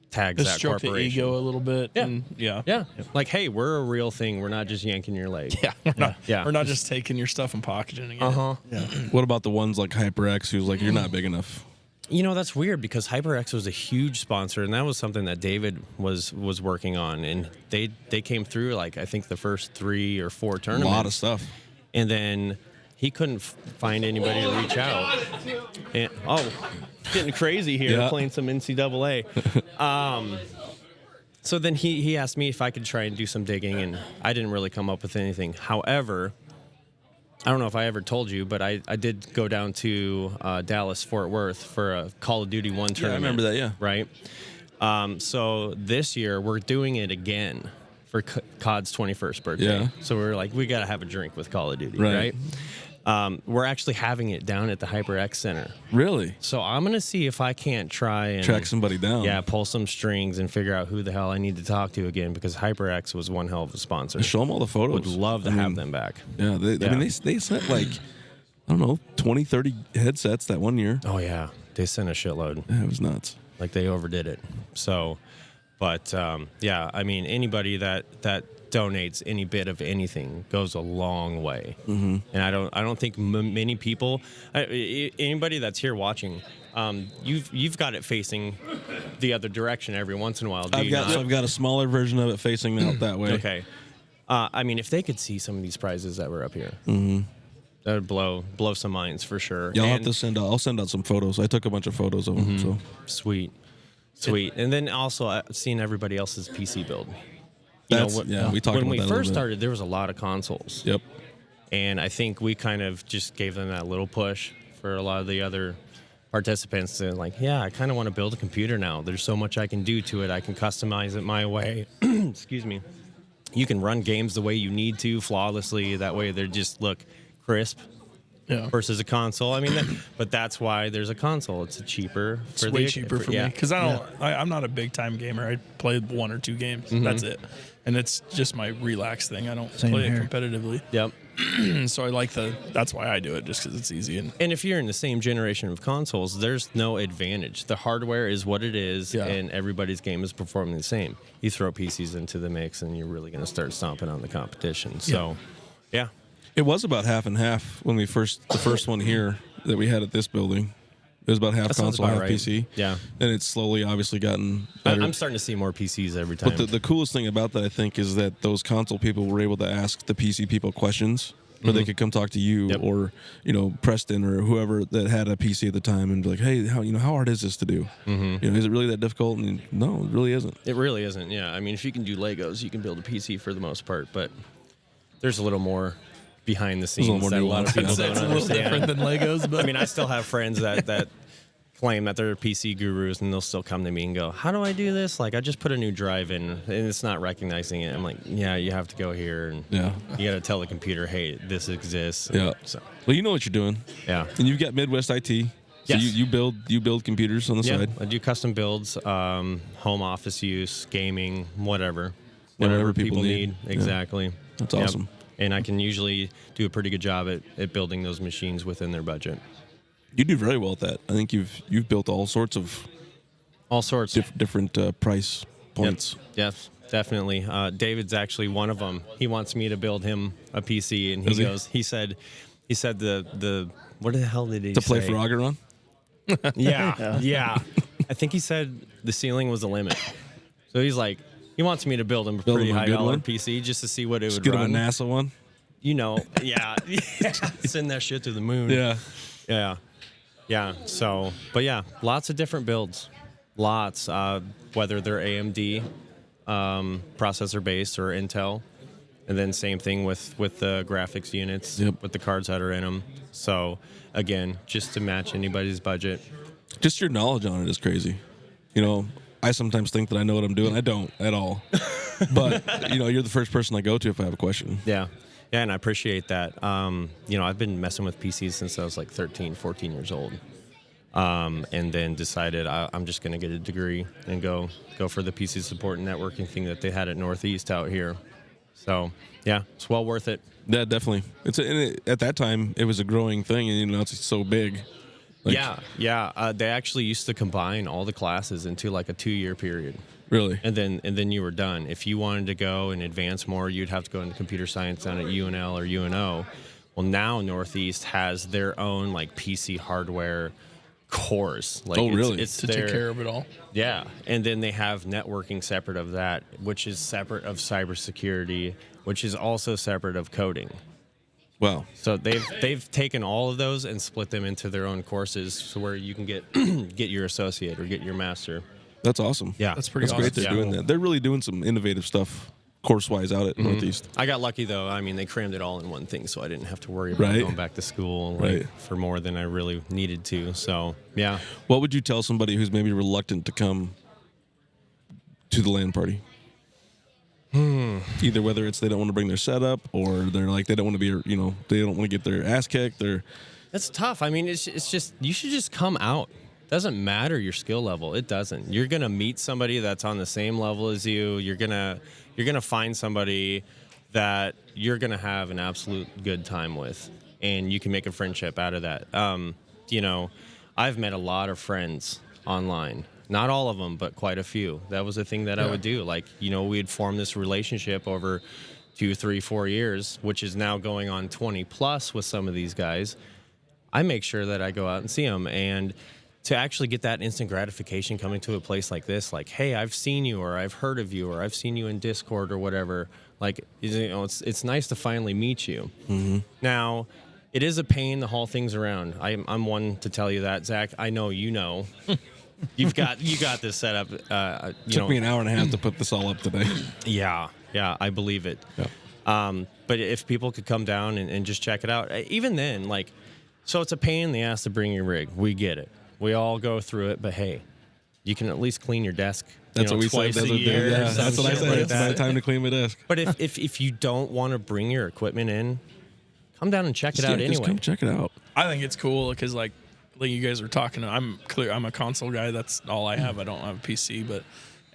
tags Just that stroke the corporation. ego a little bit. Yeah. And Yeah. Like, hey, we're a real thing. We're not just yanking your leg. Yeah. We're not just taking your stuff and pocketing it. Yeah. What about the ones like HyperX who's like, you're not big enough? That's weird because HyperX was a huge sponsor, and that was something that David was working on, and they came through like I think the first 3 or 4 tournaments. A lot of stuff. And then he couldn't find anybody to reach out. And getting crazy here, playing some NCAA. So then he asked me if I could try and do some digging, and I didn't really come up with anything. However, I don't know if I ever told you, but I did go down to Dallas, Fort Worth for a Call of Duty 1 tournament. Yeah, I remember that, yeah. Right? So this year, we're doing it again for COD's 21st birthday. Yeah. So we're like, we got to have a drink with Call of Duty, right? We're actually having it down at the HyperX Center. Really? So I'm going to see if I can't try and track somebody down. Yeah, pull some strings and figure out who the hell I need to talk to again because HyperX was one hell of a sponsor. Show them all the photos. Would love to have them back. Yeah, I mean, they sent like, I don't know, 20, 30 headsets that one year. Oh, yeah. They sent a shitload. Yeah, it was nuts. Like they overdid it. So, but yeah, I mean, anybody that donates any bit of anything goes a long way. Mm-hmm. And I don't think many people, anybody that's here watching, you've got it facing the other direction every once in a while. I've got a smaller version of it facing out that way. Okay. I mean, if they could see some of these prizes that were up here, that would blow some minds for sure. Yeah, I'll send out some photos. I took a bunch of photos of them. So sweet. And then also seeing everybody else's PC build. We talked about that when we a first little started, there was a lot of consoles. Yep. And I think we kind of just gave them that little push for a lot of the other participants to like, yeah, I kind of want to build a computer now. There's so much I can do to it. I can customize it my way. Excuse me. You can run games the way you need to flawlessly. That way they just look crisp. Yeah. Versus a console. I mean, but that's why there's a console. It's cheaper. It's way cheaper for me because I'm not a big time gamer. I play 1 or 2 games. That's it, and it's just my relax thing. I don't play it competitively. Yep. So I like that's why I do it, just because it's easy. And if you're in the same generation of consoles, there's no advantage. The hardware is what it is, and everybody's game is performing the same. You throw PCs into the mix, and you're really going to start stomping on the competition. So, yeah. It was about half and half when the first one here that we had at this building. It was about half console, half PC. Yeah. And it's slowly, obviously, gotten better. I'm starting to see more PCs every time. But the coolest thing about that, I think, is that those console people were able to ask the PC people questions, where they could come talk to you or Preston or whoever that had a PC at the time and be like, hey, how hard is this to do? Is it really that difficult? And no, it really isn't. It really isn't. Yeah. I mean, if you can do Legos, you can build a PC for the most part, but there's a little more behind the scenes that a lot of people don't understand. It's a little different than Legos, but I mean, I still have friends that claim that they're PC gurus, and they'll still come to me and go, "How do I do this? Like, I just put a new drive in, and it's not recognizing it." I'm like, "Yeah, you have to go here, and you got to tell the computer, hey, this exists." Yeah. So, well, you know what you're doing. Yeah. And you've got Midwest IT. So Yes. you build computers on the side. I do custom builds, home office use, gaming, whatever people need. Exactly. Yeah. That's awesome. And I can usually do a pretty good job at building those machines within their budget. You do very well at that. I think you've built all sorts different price points. Yes, definitely. David's actually one of them. He wants me to build him a PC, and he said the what the hell did he to say? play Frogger on? Yeah. I think he said the ceiling was the limit. So he's like, he wants me to build him a pretty high dollar PC just to see what it would get run. Him a NASA one. You know, yeah. Send that shit to the moon. Yeah. So, but yeah, lots of different builds. Lots. Whether they're AMD processor based or Intel. And then same thing with the graphics units, with the cards that are in them. So again, just to match anybody's budget. Just your knowledge on it is crazy. You know, I sometimes think that I know what I'm doing. I don't at all. But, you're the first person I go to if I have a question. Yeah. Yeah, and I appreciate that. I've been messing with PCs since I was like 13, 14 years old. And then decided I'm just going to get a degree and go for the PC support and networking thing that they had at Northeast out here. So, yeah, it's well worth it. Yeah, definitely. At that time, it was a growing thing, and it's so big. Yeah. They actually used to combine all the classes into like a 2-year period. Really? And then you were done. If you wanted to go and advance more, you'd have to go into computer science down at UNL or UNO. Well, now Northeast has their own like PC hardware course. Like, really? It's to take care of it all. Yeah, and then they have networking separate of that, which is separate of cybersecurity, which is also separate of coding. Wow. So they've taken all of those and split them into their own courses, so where you can get your associate or get your master. That's awesome. Yeah, that's pretty awesome. Great they're doing that. They're really doing some innovative stuff course-wise out at Northeast. I got lucky, though. I mean, they crammed it all in one thing, so I didn't have to worry about going back to school for more than I really needed to. So, yeah. What would you tell somebody who's maybe reluctant to come to the LAN party? Either whether it's they don't want to bring their setup or they're like they don't want to be, they don't want to get their ass kicked. That's tough. I mean, it's just you should just come out. Doesn't matter your skill level. It doesn't. You're gonna meet somebody that's on the same level as you. You're gonna find somebody that you're gonna have an absolute good time with, and you can make a friendship out of that. I've met a lot of friends online. Not all of them, but quite a few. That was the thing that I would do. Like, we'd form this relationship over 2, 3, 4 years, which is now going on 20 plus with some of these guys. I make sure that I go out and see them, and to actually get that instant gratification coming to a place like this, like, hey, I've seen you, or I've heard of you, or I've seen you in Discord or whatever. Like, it's nice to finally meet you. Mm-hmm. Now, it is a pain to haul things around. I'm one to tell you that, Zach. I know you know. You got this set up. Took me an hour and a half to put this all up today. Yeah, I believe it. Yeah. But if people could come down and just check it out, even then, like, so it's a pain in the ass to bring your rig. We get it. We all go through it, but hey, you can at least clean your desk. That's what we said. That's what I said. It's my time to clean my desk. But if you don't want to bring your equipment in, come down and check it out anyway. Just come check it out. I think it's cool because like you guys are talking. I'm a console guy. That's all I have. I don't have a PC,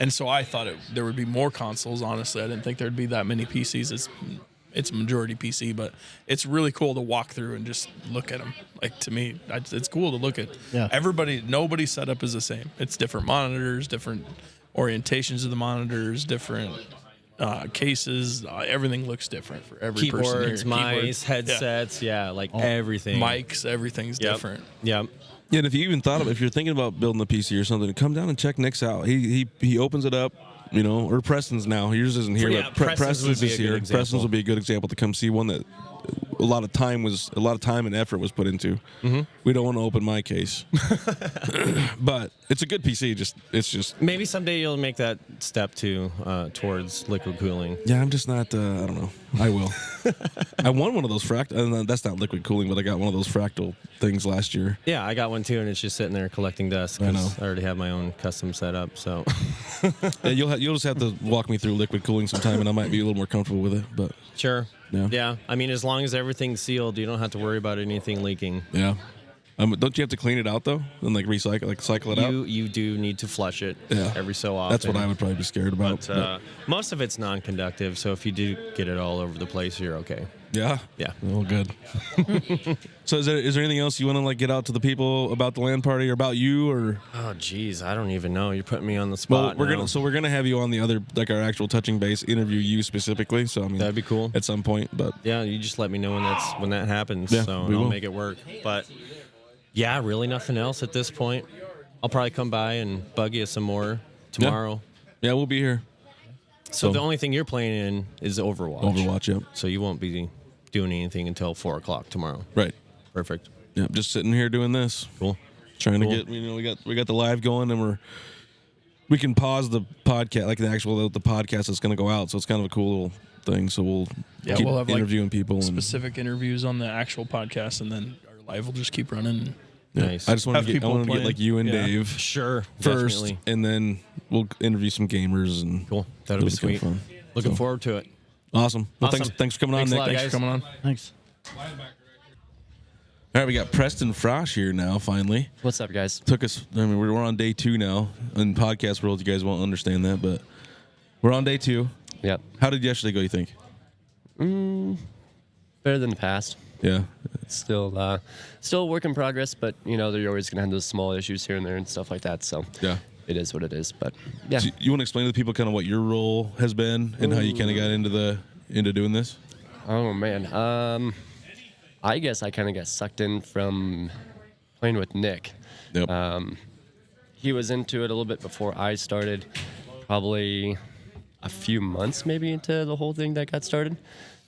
and so I thought there would be more consoles. Honestly, I didn't think there'd be that many PCs. It's majority PC, but it's really cool to walk through and just look at them. Like, to me, it's cool to look at. Yeah. Nobody's setup is the same. It's different monitors, different orientations of the monitors, different cases. Everything looks different for every person here. Keyboards, mice, headsets, everything. Mics, everything's different. Yep. Yeah, and if you even if you're thinking about building a PC or something, come down and check Nick's out. He opens it up. Or Preston's now. Yours isn't here, but Preston's is here. Preston's will be a good example to come see one that a lot of time and effort was put into. We don't want to open my case, but it's a good PC. It's just Maybe someday you'll make that step towards liquid cooling. yeah. I'm just not. I don't know. I will. I won one of those fractal. That's not liquid cooling, but I got one of those fractal things last year. Yeah, I got one too, and it's just sitting there collecting dust. I know. I already have my own custom setup, so. Yeah, you'll just have to walk me through liquid cooling sometime, and I might be a little more comfortable with it. But Sure. Yeah. I mean, as long as everything's sealed, you don't have to worry about anything leaking. yeah. Don't you have to clean it out though, and cycle it out? You do need to flush it Yeah. every so often. That's what I would probably be scared about. But most of it's non-conductive, so if you do get it all over the place, you're okay. Yeah. Yeah. Oh, good. So is there anything else you want to get out to the people about the LAN party or about you or? Oh, geez, I don't even know. You're putting me on the Well, spot. we're gonna have you on the other our actual touching base interview you specifically. So I mean That'd be cool. at some point. But Yeah, you just let me know when that happens. Yeah, so we I'll will. make it work. But yeah, really nothing else at this point. I'll probably come by and bug you some more tomorrow. yeah, we'll be here. So the only thing you're playing in is Overwatch. Overwatch, yep. So you won't be doing anything until 4:00 tomorrow. Right. Perfect. Yeah, just sitting here doing this. Cool. Trying Cool. to get we got the live going and we can pause the podcast the podcast that's going to go out. So it's kind of a cool little thing. So we'll keep we'll have interviewing people and specific interviews on the actual podcast, and then our live will just keep running. yeah. Nice. I just want Have to get people get like you and playing. Yeah. Dave Sure. first, Definitely. and then we'll interview some gamers and Cool. That'll be it'll kinda sweet. fun. Looking So, forward to it. Awesome. Well, Awesome. thanks for coming Thanks a on, Nick. lot, Thanks guys. for coming on. Thanks. All right, we got Preston Frosch here now. Finally, What's up, guys? took us. I mean, we're on day 2 now. In podcast world, you guys won't understand that, but we're on day 2. Yep. How did yesterday go? You think? Better than the past. Yeah. Still a work in progress, but they're always gonna have those small issues here and there and stuff like that. So Yeah. it is what it is. But yeah, So you want to explain to the people kind of what your role has been and how you kind of got into doing this? oh man. I guess I kind of got sucked in from playing with Nick. Yep. He was into it a little bit before I started, probably a few months maybe into the whole thing that got started.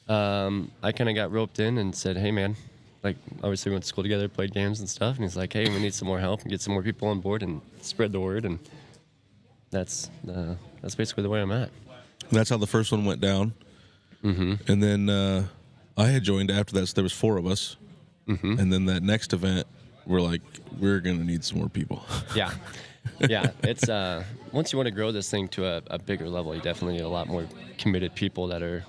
I kind of got roped in and said, hey man, like obviously we went to school together, played games and stuff, and he's like, hey, we need some more help and get some more people on board and spread the word, and that's basically the way I'm at. That's how the first one went down. Mm-hmm. And then I had joined after that, so there was 4 of us. Mm-hmm. And then that next event, we're like, we're going to need some more people. Yeah. Yeah, it's once you want to grow this thing to a bigger level, you definitely need a lot more committed people that are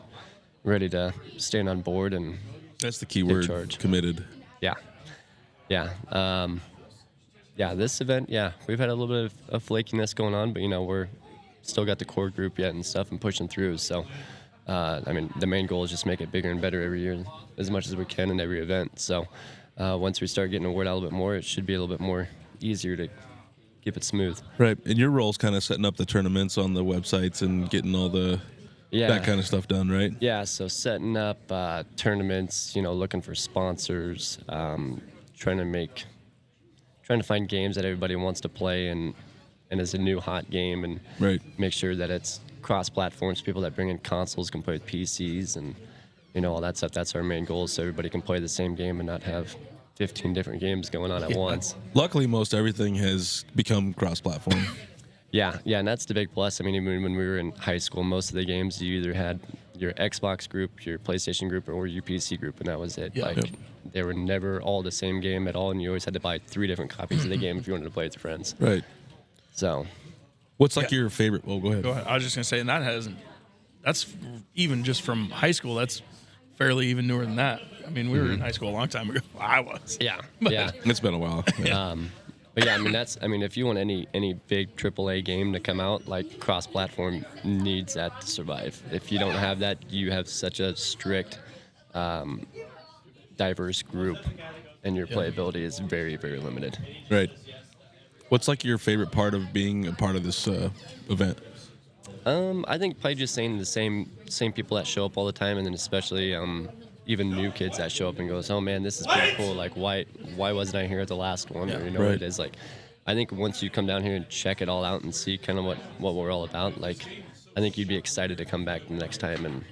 ready to stand on board and That's the key Take word, charge. committed. yeah. This event, we've had a little bit of flakiness going on, but we're still got the core group yet and stuff and pushing through. So, the main goal is just make it bigger and better every year, as much as we can in every event. So, once we start getting the word out a little bit more, it should be a little bit more easier to keep it smooth. Right. And your role's kind of setting up the tournaments on the websites and getting all that kind of stuff done, right? Yeah, so setting up tournaments, looking for sponsors, trying to find games that everybody wants to play and is a new hot game, and Right. make sure that it's cross-platforms. People that bring in consoles can play with PCs and all that stuff. That's our main goal, so everybody can play the same game and not have 15 different games going on at once. Luckily, most everything has become cross-platform. Yeah, and that's the big plus. I mean, even when we were in high school, most of the games you either had your Xbox group, your PlayStation group, or your PC group, and that was it. Yeah. Like, they were never all the same game at all, and you always had to buy 3 different copies of the game if you wanted to play with your friends. Right. So, What's your favorite? Oh, go ahead. Go ahead. I was just gonna say, and that's even just from high school. That's fairly even newer than that. I mean, we were in high school a long time ago. I was. yeah. It's been a while. Yeah. But yeah, if you want any big AAA game to come out, like cross-platform needs that to survive. If you don't have that, you have such a strict, diverse group, and your playability is very, very limited. Right. What's your favorite part of being a part of this event? I think probably just saying the same people that show up all the time, and then especially even new kids that show up and goes, oh man, this is pretty cool. Like, why wasn't I here at the last one? Or what it is. Like, I think once you come down here and check it all out and see kind of what we're all about, like, I think you'd be excited to come back the next time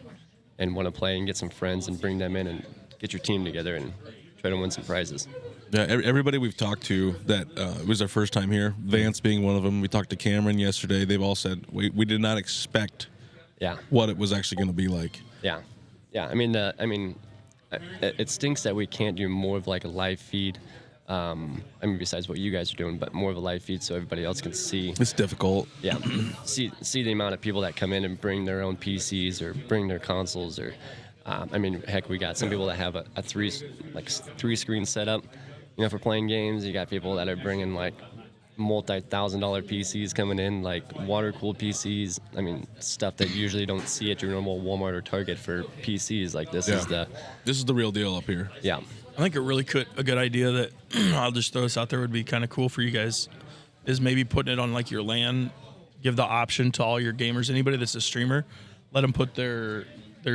and want to play and get some friends and bring them in and get your team together and try to win some prizes. Yeah, everybody we've talked to that it was their first time here, Vance being one of them. We talked to Cameron yesterday. They've all said we did not expect what it was actually going to be like. Yeah. I mean, it stinks that we can't do more of like a live feed. I mean, besides what you guys are doing, but more of a live feed so everybody else can see. It's difficult. Yeah, see the amount of people that come in and bring their own PCs or bring their consoles or, I mean, heck, we got some people that have a three screen setup, for playing games. You got people that are bringing like multi-$1,000 PCs coming in, like water-cooled PCs. I mean, stuff that you usually don't see at your normal Walmart or Target for PCs. Like this is the real deal up here. Yeah. I think a good idea that I'll just throw this out there would be kind of cool for you guys is maybe putting it on like your LAN, give the option to all your gamers, anybody that's a streamer, let them put their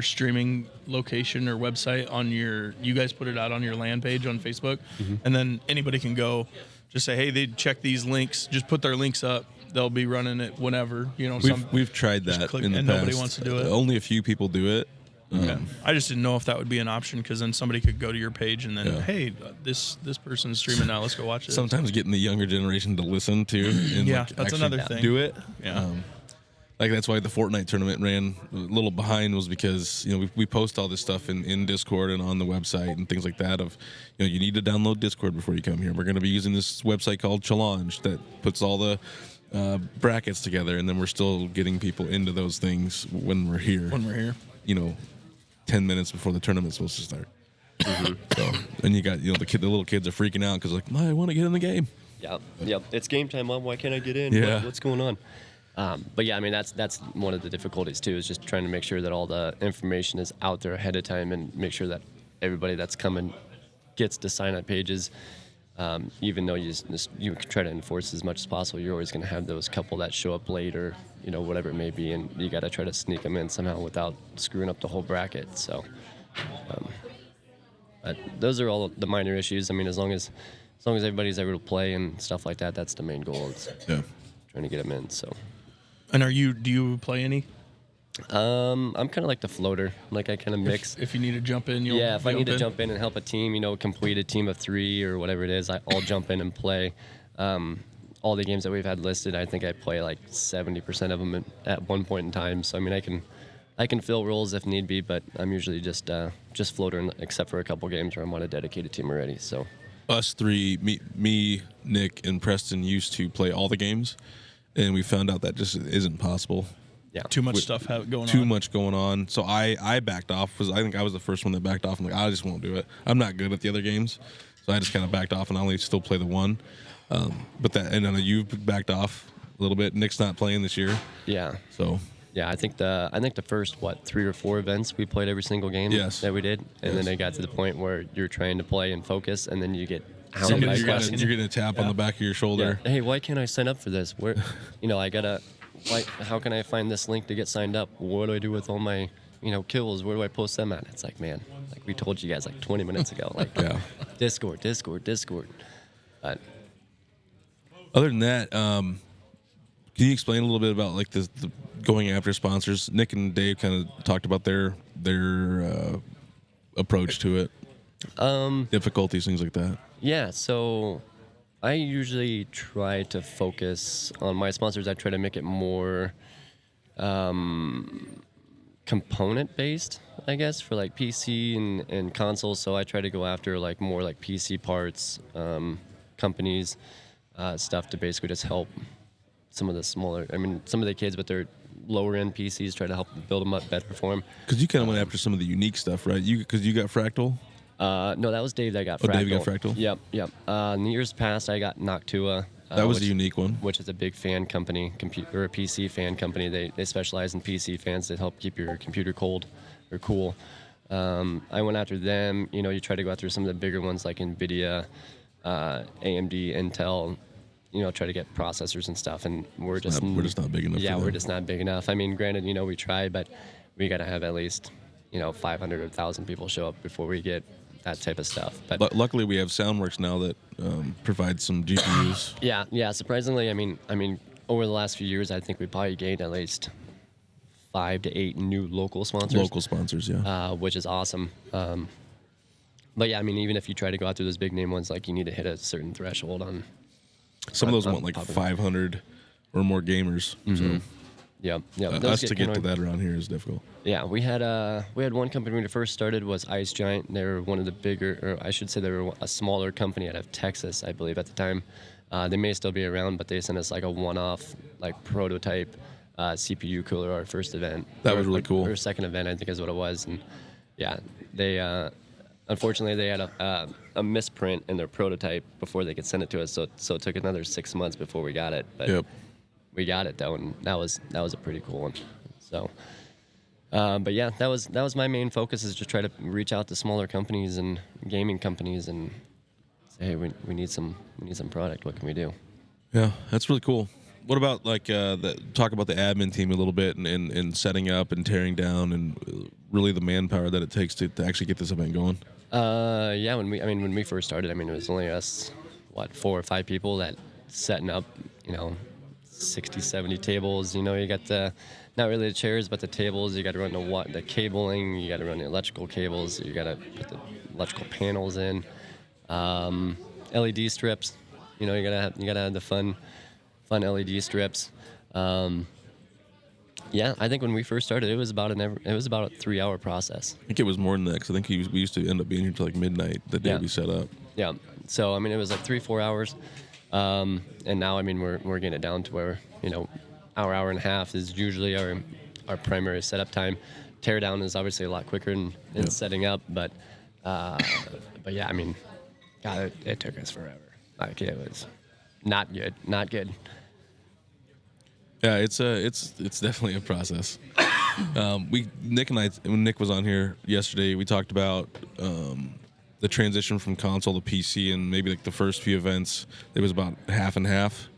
streaming location or website on you guys put it out on your LAN page on Facebook, and then anybody can go just say, hey, they check these links, just put their links up. They'll be running it whenever, We've tried that in the past. Nobody wants to do it. Only a few people do it. I just didn't know if that would be an option because then somebody could go to your page and then, hey, this person's streaming now. Let's go watch it. Sometimes getting the younger generation to listen to and that's another thing. Do it. Yeah. Like that's why the Fortnite tournament ran a little behind was because we post all this stuff in Discord and on the website and things like that. Of you need to download Discord before you come here. We're going to be using this website called Challenge that puts all the brackets together, and then we're still getting people into those things when we're here. 10 minutes before the tournament's supposed to start. So, and you got the little kids are freaking out because like, I want to get in the game. Yep. It's game time, Mom. Why can't I get in? Yeah. What's going on? But yeah, I mean that's one of the difficulties too, is just trying to make sure that all the information is out there ahead of time and make sure that everybody that's coming gets to sign up pages. Even though you try to enforce as much as possible, you're always going to have those couple that show up late or whatever it may be, and you got to try to sneak them in somehow without screwing up the whole bracket. So, but those are all the minor issues. I mean, as long as everybody's able to play and stuff like that, that's the main goal. It's trying to get them in. So. And do you play any? I'm kind of like the floater. Like I kind of mix. If you need to jump in, if I need to jump in and help a team, complete a team of 3 or whatever it is, I'll jump in and play. All the games that we've had listed, I think I play like 70% of them at one point in time. So I mean, I can fill roles if need be, but I'm usually just floater, except for a couple games where I'm on a dedicated team already. So us three, me, Nick, and Preston used to play all the games, and we found out that just isn't possible. Yeah, too much stuff going on. Too much going on. So I backed off. I think I was the first one that backed off. I'm like, I just won't do it. I'm not good at the other games, so I just kind of backed off, and I only still play the one. But I know you've backed off a little bit. Nick's not playing this year. Yeah. So. Yeah, I think the first 3 or 4 events we played every single game that we did, and then it got to the point where you're trying to play and focus, and then you get hounded by questions. You're getting a tap on the back of your shoulder. Yeah. Hey, why can't I sign up for this? Where, how can I find this link to get signed up? What do I do with all my, kills? Where do I post them at? It's like, man, like we told you guys like 20 minutes ago, like Discord. But other than that, can you explain a little bit about like the going after sponsors? Nick and Dave kind of talked about their approach to it, difficulties, things like that. Yeah, so I usually try to focus on my sponsors. I try to make it more component based, I guess, for like PC and consoles. So I try to go after like more like PC parts, companies, stuff to basically just help some of the kids with their lower end PCs, try to help build them up better for them. Because you kind of went after some of the unique stuff, right? Because you got Fractal? No, that was Dave that got Fractal. Dave got Fractal? Yep. In the years past, I got Noctua. That was a unique one. Which is a big fan company, or a PC fan company. They specialize in PC fans that help keep your computer cold or cool. I went after them. You try to go after some of the bigger ones like NVIDIA, AMD, Intel. Try to get processors and stuff, and we're just not big enough. Yeah, we're just not big enough. I mean, granted, we try, but we got to have at least 500 or 1,000 people show up before we get that type of stuff. But luckily, we have SoundWorks now that provides some GPUs. Yeah. Surprisingly, I mean, over the last few years, I think we probably gained at least 5 to 8 new local sponsors. Local sponsors, yeah. Which is awesome. But yeah, I mean, even if you try to go out through those big name ones, like you need to hit a certain threshold on. Some of those want like 500 or more gamers. So Yeah. us to get to that around here is difficult. Yeah, we had one company when we first started was Ice Giant. They were one of the bigger, or I should say they were a smaller company out of Texas, I believe, at the time. They may still be around, but they sent us like a one-off, like prototype CPU cooler our first event. That was really cool. Or second event, I think is what it was. And yeah, they unfortunately they had a misprint in their prototype before they could send it to us. So it took another 6 months before we got it. But we got it though, and that was a pretty cool one. So. But yeah, that was my main focus, is just try to reach out to smaller companies and gaming companies and say, hey, we need some product. What can we do? Yeah, that's really cool. What about like talk about the admin team a little bit and setting up and tearing down and really the manpower that it takes to actually get this event going? Yeah, when we first started, it was only us, 4 or 5 people that setting up, 60, 70 tables. You got the not really the chairs, but the tables. You got to run the cabling. You got to run the electrical cables. You got to put the electrical panels in. LED strips. You gotta have the fun LED strips. Yeah, I think when we first started, it was about a 3-hour process. I think it was more than that, because I think we used to end up being here till like midnight the day we set up. Yeah, so it was like 3-4 hours, and now we're getting it down to where hour and a half is usually our primary setup time. Tear down is obviously a lot quicker in setting up, but yeah, God, it took us forever. Like, it was not good. Yeah, it's definitely a process. Nick and I, when Nick was on here yesterday, we talked about the transition from console to PC, and maybe like the first few events, it was about half and half.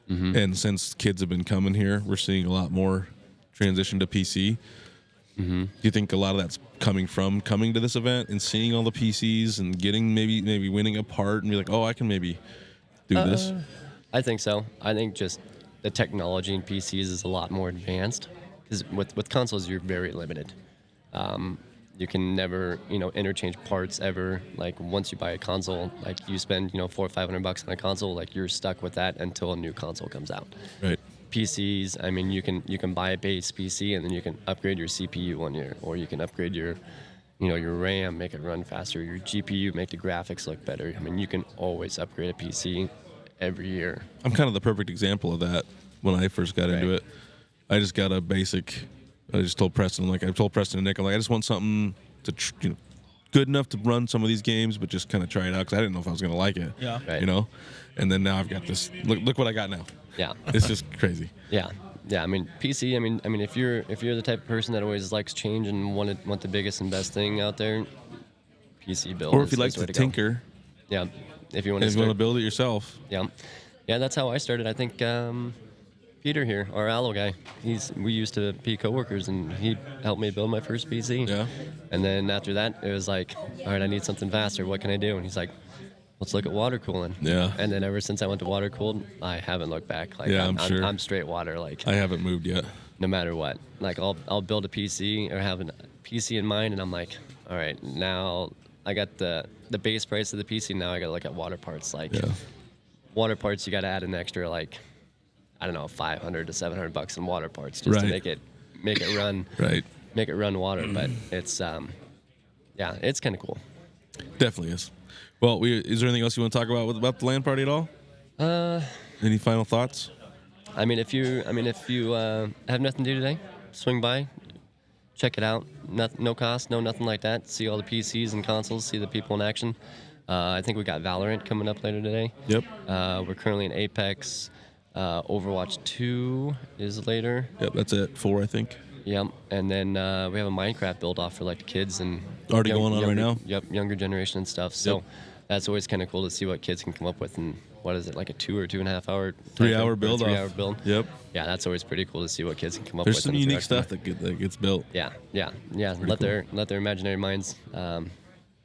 Mm-hmm. And since kids have been coming here, we're seeing a lot more transition to PC. Mm-hmm. Do you think a lot of that's coming to this event and seeing all the PCs and getting maybe winning a part and be like, oh, I can maybe do this? I think so. I think just the technology in PCs is a lot more advanced, because with consoles you're very limited. You can never interchange parts ever. Like, once you buy a console, like you spend $400 or $500 on a console, like you're stuck with that until a new console comes out. Right. PCs, you can buy a base PC and then you can upgrade your CPU one year, or you can upgrade your RAM, make it run faster, your GPU, make the graphics look better. You can always upgrade a PC every year. I'm kind of the perfect example of that. When I first got into it, I just got a basic. I just told Preston, I told Preston and Nick, I just want something to, good enough to run some of these games, but just kind of try it out, because I didn't know if I was going to like it. Yeah. Right. And then now I've got this. Look what I got now. Yeah. It's just crazy. Yeah. PC. If you're the type of person that always likes change and want the biggest and best thing out there, PC build. Or if you like to tinker. Yeah. If you want to build it yourself. Yeah. Yeah, that's how I started. I think Peter here, our Allo guy, we used to be coworkers, and he helped me build my first PC. Yeah. And then after that, it was like, all right, I need something faster. What can I do? And he's like, let's look at water cooling. Yeah. And then ever since I went to water cooled, I haven't looked back. I'm sure. I'm straight water. I haven't moved yet. No matter what. I'll build a PC or have a PC in mind, and I'm like, all right, now I got the base price of the PC. Now I got to look at water parts. Water parts, you got to add an extra $500 to $700 in water parts just to make it run. Right. Make it run water, but it's it's kind of cool. Definitely is. Well, is there anything else you want to talk about the LAN party at all? Any final thoughts? If you have nothing to do today, swing by, check it out. No cost, nothing like that. See all the PCs and consoles. See the people in action. I think we got Valorant coming up later today. Yep. We're currently in Apex. Overwatch 2 is later. Yep, that's it. 4, I think. Yep. And then we have a Minecraft build off for the kids and already going on right now. Yep, younger generation and stuff. So that's always kind of cool to see what kids can come up with. And what is it, like a 2 or 2.5 hour? 3 hour build. 3 hour build. Yep. Yeah, that's always pretty cool to see what kids can come up with. There's some unique stuff that gets built. Yeah. Let their imaginary minds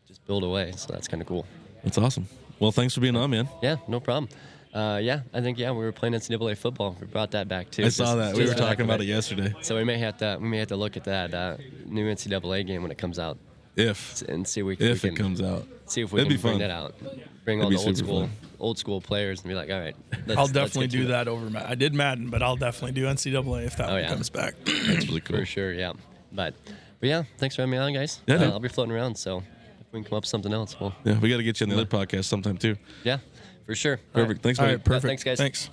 just build away. So that's kind of cool. That's awesome. Well, thanks for being on, man. Yeah, no problem. I think we were playing NCAA football. We brought that back too. I saw that. We were talking about it yesterday. So we may have to look at that new NCAA game when it comes out. and see if if we it can comes out. see if we It'd can be bring fun. that out. Bring It'd all be the super old school players and be like, all right, I'll definitely do that over Madden. I did Madden, but I'll definitely do NCAA if that one comes back. That's really cool. For sure, yeah. But yeah, thanks for having me on, guys. Yeah, dude. I'll be floating around, so if we can come up with something else, well, Yeah, we got to get you on the other podcast sometime too. yeah, for sure. Perfect. Thanks, All man. right, perfect. thanks, guys. Thanks.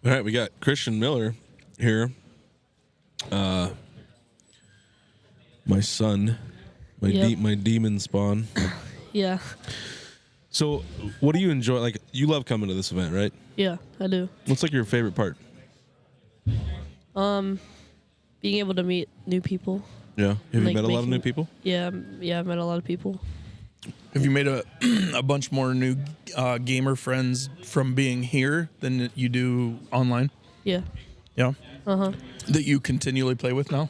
All right, we got Christian Miller here. My son, my demon spawn. Yeah. So, what do you enjoy? Like, you love coming to this event, right? Yeah, I do. What's like your favorite part? Being able to meet new people. Yeah. Have you Like met a lot of new making- people? Yeah, I've met a lot of people. Have you made a bunch more new gamer friends from being here than you do online? Yeah. Yeah. Uh-huh. That you continually play with now?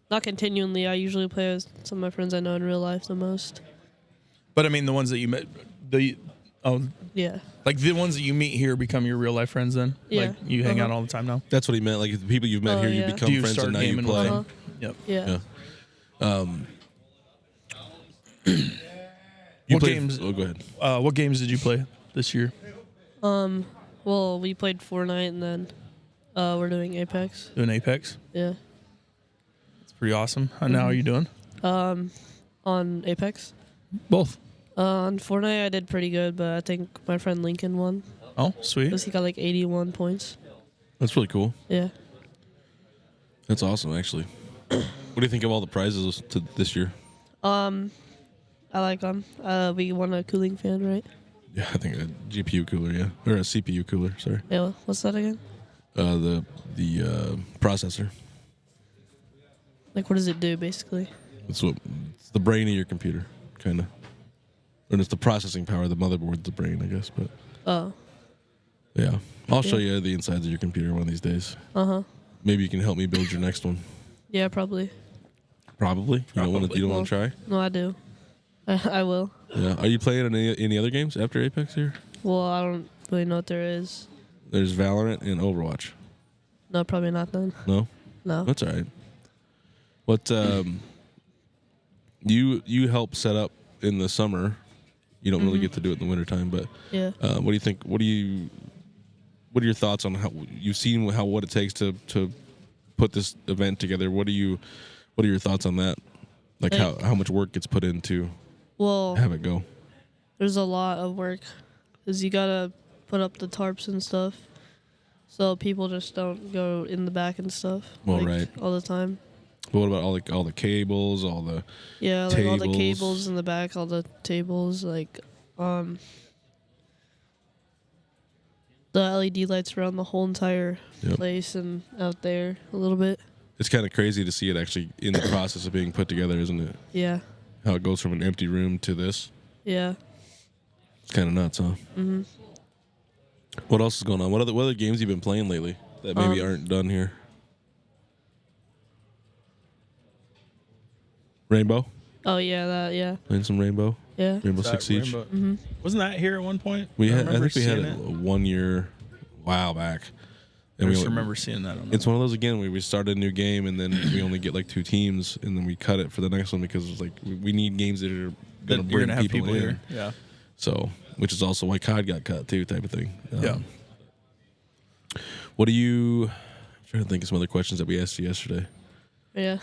Not continually. I usually play with some of my friends I know in real life the most. But I mean, the ones that you met, Yeah. like the ones that you meet here become your real life friends. Then, Yeah. like you hang out Uh-huh. all the time now. That's what he meant. Like the people you've met Oh, here, you yeah. become Do you friends, start and now you gaming with play. them? Uh-huh. Yep. Yeah. Yeah. You What played- games? Oh, go ahead. What games did you play this year? Well, we played Fortnite and then we're doing Apex. Doing Apex. Yeah. It's pretty awesome. How now are you doing? On Apex. Both. On Fortnite, I did pretty good, but I think my friend Lincoln won Oh, sweet. because he got like 81 points. That's really cool. Yeah. That's awesome, actually. What do you think of all the prizes to this year? I like them. We won a cooling fan, right? Yeah, I think a GPU cooler, yeah, or a CPU cooler. Sorry, Yeah. What's that again? the processor. Like, what does it do, basically? It's the brain of your computer, kind of. And it's the processing power. The motherboard's the brain, I guess. But Oh. yeah, I'll show you the insides of your computer one of these days. Maybe you can help me build your next one. Yeah, probably. Probably. You don't want to try? No, I do. I will. Yeah. Are you playing any other games after Apex here? Well, I don't really know what there is. There's Valorant and Overwatch. No, probably not then. No. No. That's all right. What you help set up in the summer. You don't really get to do it in the wintertime, but Yeah. what do you think? What are your thoughts on how you've seen what it takes to put this event together? What are your thoughts on that? Like how much work gets put into Well, have it go? there's a lot of work because you gotta put up the tarps and stuff, so people just don't go in the back and stuff. Well, like, right. all the time. But what about all the cables, all the Yeah, like all the tables? cables in the back, all the tables, like the LED lights around the whole entire Yep. place and out there a little bit. It's kind of crazy to see it actually in the process of being put together, isn't it? Yeah, How it goes from an empty room to this. yeah. It's kind of nuts, huh? Mm-hmm. What else is going on? What other games you been playing lately that maybe aren't done here? Rainbow? Oh yeah, yeah, Playing some Rainbow? yeah. Rainbow Six Siege? Wasn't that here at one point? I remember think we had seeing it 1 year, while back. I And just we remember seeing that on It's one of those again where we start a new game and then we only get like 2 teams and then we cut it for the next one because it's like we need games that are going to you're bring gonna have people in. here. Yeah. So, which is also why COD got cut too, type of thing. Yeah. What do you? I'm trying to think of some other questions that we asked you yesterday. Yeah.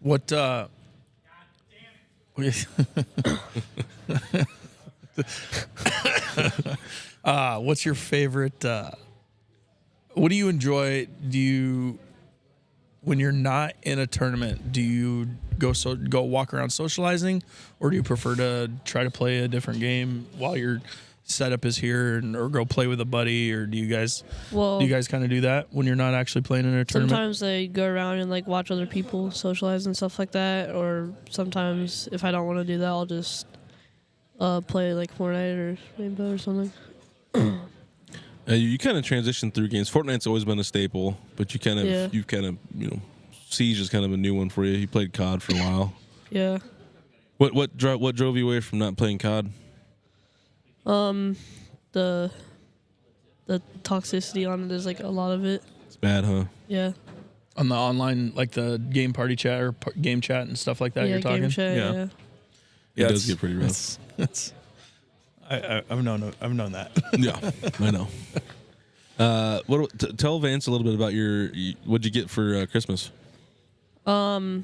What what's your favorite what do you enjoy? When you're not in a tournament, do you go walk around socializing, or do you prefer to try to play a different game while your setup is here, or go play with a buddy, or do you guys kind of do that when you're not actually playing in a tournament? Sometimes I go around and like watch other people socialize and stuff like that, or sometimes if I don't want to do that, I'll just play like Fortnite or Rainbow or something. You kind of transition through games. Fortnite's always been a staple, but you've kind of Siege is kind of a new one for you. You played COD for a while. Yeah. What drove you away from not playing COD? The toxicity on it is like a lot of it. It's bad, huh? Yeah. On the online, like the game party chat or game chat and stuff like that. Yeah, you're talking. game chat. Yeah. It does get pretty rough. I've known that. Yeah, I know. Tell Vance a little bit about what'd you get for Christmas? I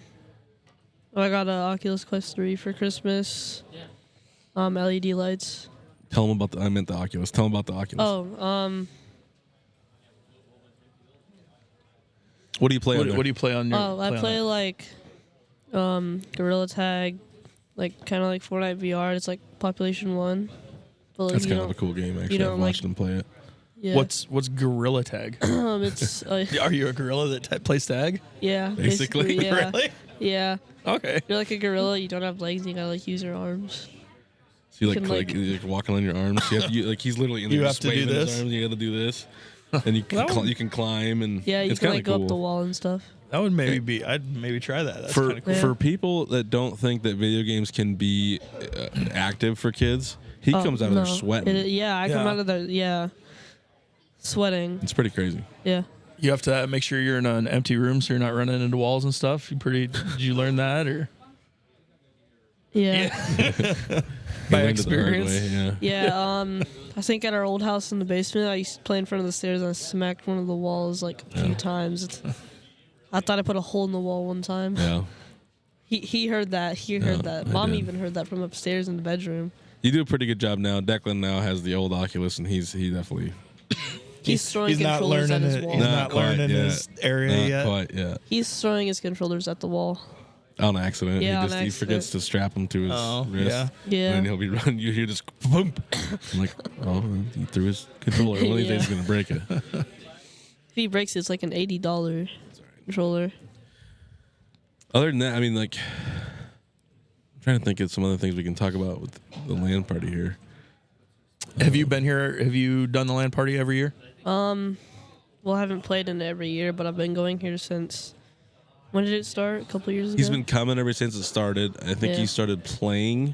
got an Oculus Quest 3 for Christmas. LED lights. Tell him about I meant the Oculus. Tell him about the Oculus. Oh, what do you play on there? What do you play on your? I play like Gorilla Tag, like kind of like Fortnite VR. It's like Population 1. But, like, That's kind of a cool game, actually. I've watched them play it. Yeah. What's Gorilla Tag? It's Are you a gorilla that plays tag? yeah, Basically. yeah. Really? Yeah. Okay. You're like a gorilla. You don't have legs. You gotta like use your arms. So you Can, like walking on your arms. He's literally in there. You just have to do waving his this? arms, you got to do this, and you can climb and Yeah, you it's can kind like of go cool. up the wall and stuff. That would I'd maybe try that. That's for kind of cool. for people that don't think that video games can be active for kids, he comes out of there sweating. I come out of there. Sweating. It's pretty crazy. Yeah. You have to make sure you're in an empty room so you're not running into walls and stuff. Did you learn that or? Yeah. By Learned it the hard experience? way, yeah. Yeah. I think at our old house in the basement, I used to play in front of the stairs and I smacked one of the walls like a few times. I thought I put a hole in the wall one time. Yeah. He heard that. He heard that. I Mom did. even heard that from upstairs in the bedroom. You do a pretty good job now. Declan now has the old Oculus, and he definitely He's throwing He's not controllers at learning his it. wall. He's Not not quite learning yet. his area not yet. quite yet He's throwing his controllers at the wall. on accident. Yeah, he on he forgets accident. to strap them to his wrist. yeah. Yeah. And he'll be running. You hear just boom. I'm like, oh, he threw his controller. One of these days he's gonna break it. If he breaks it, it's like an $80 controller. Other than that, I mean, like, I'm trying to think of some other things we can talk about with the LAN party here. Have you been here? Have you done the LAN party every year? Well, I haven't played in it every year, but I've been going here since. When did it start? A couple years ago? He's been coming ever since it started. I think he started playing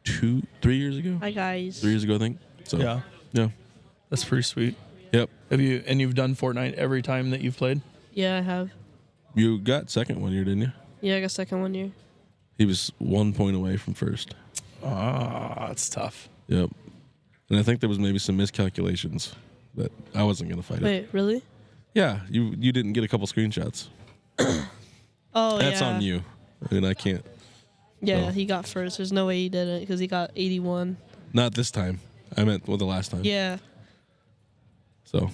3 years ago. Hi, guys. 3 years ago, I think. So yeah. That's pretty sweet. Yep. You've done Fortnite every time that you've played? Yeah, I have. You got second one year, didn't you? Yeah, I got second 1 year. He was 1 point away from first. Ah, that's tough. Yep. And I think there was maybe some miscalculations, but I wasn't gonna fight it. Wait, really? Yeah, you didn't get a couple screenshots. Oh, That's yeah. on you. I mean, I can't. Yeah, Oh. he got first. There's no way he didn't because he got 81. Not this time. I meant the last time. Yeah. So. All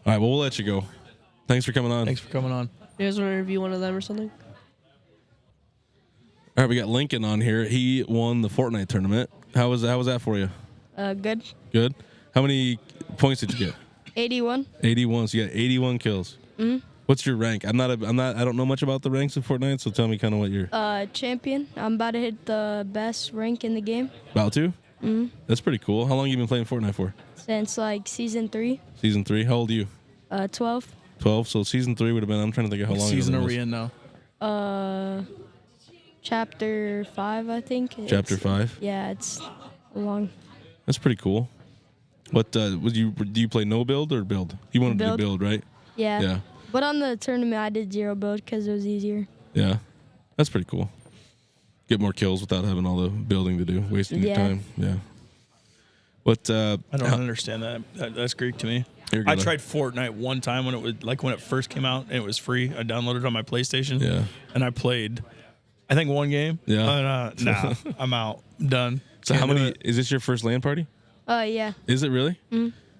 right. Well, we'll let you go. Thanks for coming on. Thanks for coming on. You guys want to review one of them or something? All right, we got Lincoln on here. He won the Fortnite tournament. How was that for you? Good. Good. How many points did you get? 81. 81. So you got 81 kills. What's your rank? I don't know much about the ranks of Fortnite, so tell me kind of what you're Champion. I'm about to hit the best rank in the game about to. That's pretty cool. How long you been playing Fortnite for? since like season 3. Season 3. How old are you? 12. 12. So season 3 would have been. I'm trying to think of how long. Season it are was. we in now? Chapter 5, I think. Chapter It's- 5. Yeah, it's long. That's pretty cool. What do you play no build or build? You wanted to do Build. build, right? Yeah. Yeah. But on the tournament, I did 0 build because it was easier. Yeah. That's pretty cool. Get more kills without having all the building to do, wasting your Yeah. time. Yeah. What? I don't understand that. That's Greek to me. You're I gonna- tried Fortnite one time when it first came out and it was free. I downloaded it on my PlayStation. Yeah. And I played, I think 1 game. Yeah. Nah, I'm out. Done. So Can't how do many? it. Is this your first LAN party? Yeah. Is it really?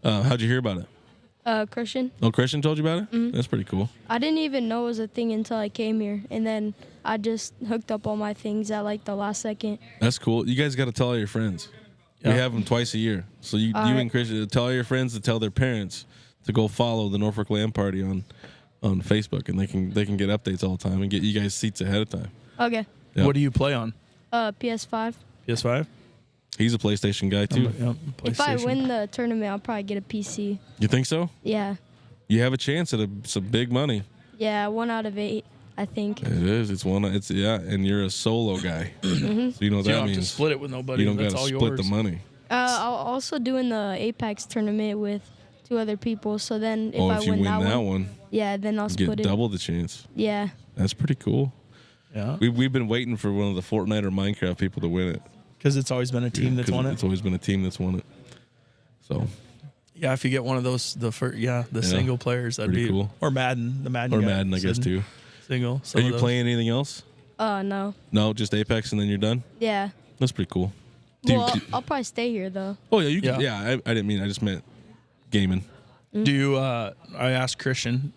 How'd you hear about it? Christian. Oh, Christian told you about it? That's pretty cool. I didn't even know it was a thing until I came here. And then I just hooked up all my things at like the last second. That's cool. You guys got to tell all your friends. We have them twice a year. So you and Christian tell all your friends to tell their parents to go follow the Norfolk LAN Party on Facebook, and they can get updates all the time and get you guys seats ahead of time. Okay. Yep. What do you play on? PS5. PS5? He's a PlayStation guy too. Yep, If I PlayStation. win the tournament, I'll probably get a PC. You think so? Yeah. You have a chance at some big money. Yeah, 1 out of 8, I think. It is. It's yeah, and you're a solo guy, so you know what You that don't have to means. split it with nobody. You don't got That's to all split yours. the money. I'll also doing the Apex tournament with 2 other people. So then if I if you win that one, one, yeah, then I'll you split get it. double the chance. Yeah. That's pretty cool. Yeah. We've been waiting for one of the Fortnite or Minecraft people to win it. Because it's always been a team that's won it. It's always been a team that's won it. So. Yeah, if you get one of those, the single players, that'd Pretty be cool. Or Madden, Madden, I guess too. Single. Are you playing anything else? No. No, just Apex, and then you're done. Yeah. That's pretty cool. Well, I'll probably stay here though. Oh yeah, you can. Yeah, I didn't mean. I just meant gaming. Do you? I asked Christian,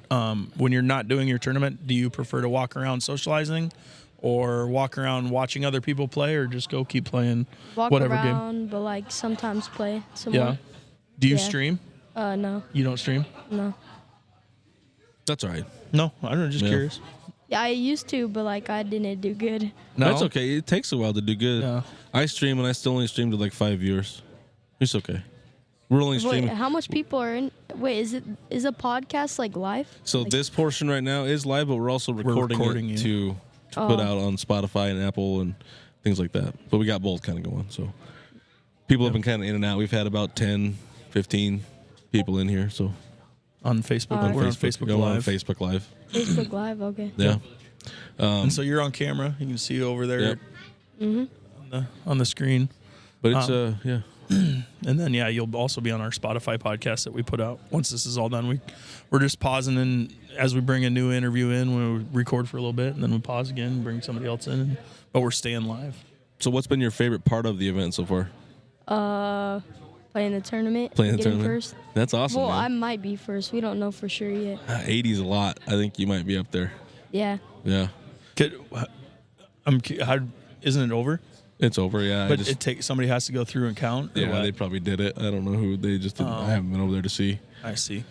when you're not doing your tournament, do you prefer to walk around socializing, or walk around watching other people play, or just go keep playing Walk whatever around, game? but like sometimes play some Yeah. more. Do you Yeah. stream? No. You don't stream? No. That's all right. No, I'm just curious. Yeah, I used to, but like I didn't do good. No, That's okay. It takes a while to do good. Yeah. I stream, and I still only stream to like 5 viewers. It's okay. We're only Wait, streaming. how much people are in? Wait, is a podcast like live? So Like, this portion right now is live, but we're also recording it to put out on Spotify and Apple and things like that. But we got both kind of going. So people have been kind of in and out. We've had about 10, 15 people in here. So on Facebook, we're on Facebook Go Live. on Facebook Live. Facebook Live, okay. Yeah. And so you're on camera. You can see over there Yep. on the screen. But it's yeah. And then you'll also be on our Spotify podcast that we put out. Once this is all done, we're just pausing, and as we bring a new interview in, we record for a little bit, and then we pause again, bring somebody else in, but we're staying live. So what's been your favorite part of the event so far? Playing the tournament. Playing the getting tournament. first. That's awesome. Well, I man. might be first. We don't know for sure yet. 80's a lot. I think you might be up there. Yeah. Yeah. Isn't it over? It's over, yeah. But somebody has to go through and count. or Yeah, what? they probably did it. I don't know who. They just didn't. I haven't been over there to see. I see.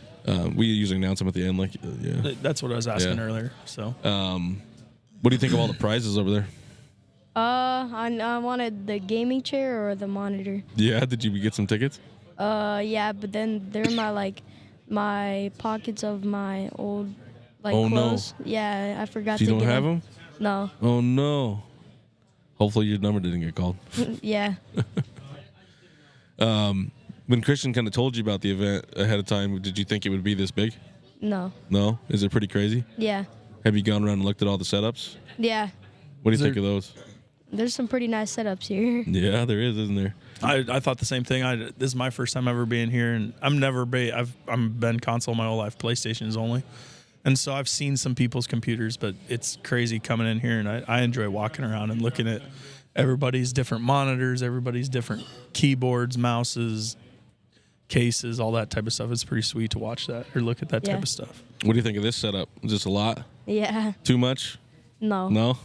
We usually announce them at the end, yeah. That's what I was asking Yeah. earlier. So What do you think of all the prizes over there? I wanted the gaming chair or the monitor. Yeah, did you get some tickets? Yeah, but then they're my pockets of my old Oh, no. clothes. Yeah, I forgot So you to don't get have them? No. Oh no. Hopefully your number didn't get called. Yeah. When Christian kind of told you about the event ahead of time, did you think it would be this big? No. No? Is it pretty crazy? Yeah. Have you gone around and looked at all the setups? Yeah. What do you Is think there- of those? There's some pretty nice setups here. Yeah, there is, isn't there? I thought the same thing. This is my first time ever being here, and I'm been console my whole life, PlayStations only, and so I've seen some people's computers, but it's crazy coming in here, and I enjoy walking around and looking at everybody's different monitors, everybody's different keyboards, mouses, cases, all that type of stuff. It's pretty sweet to watch that or look at that Yeah. type of stuff. What do you think of this setup? Is this a lot? Yeah. Too much? No. No?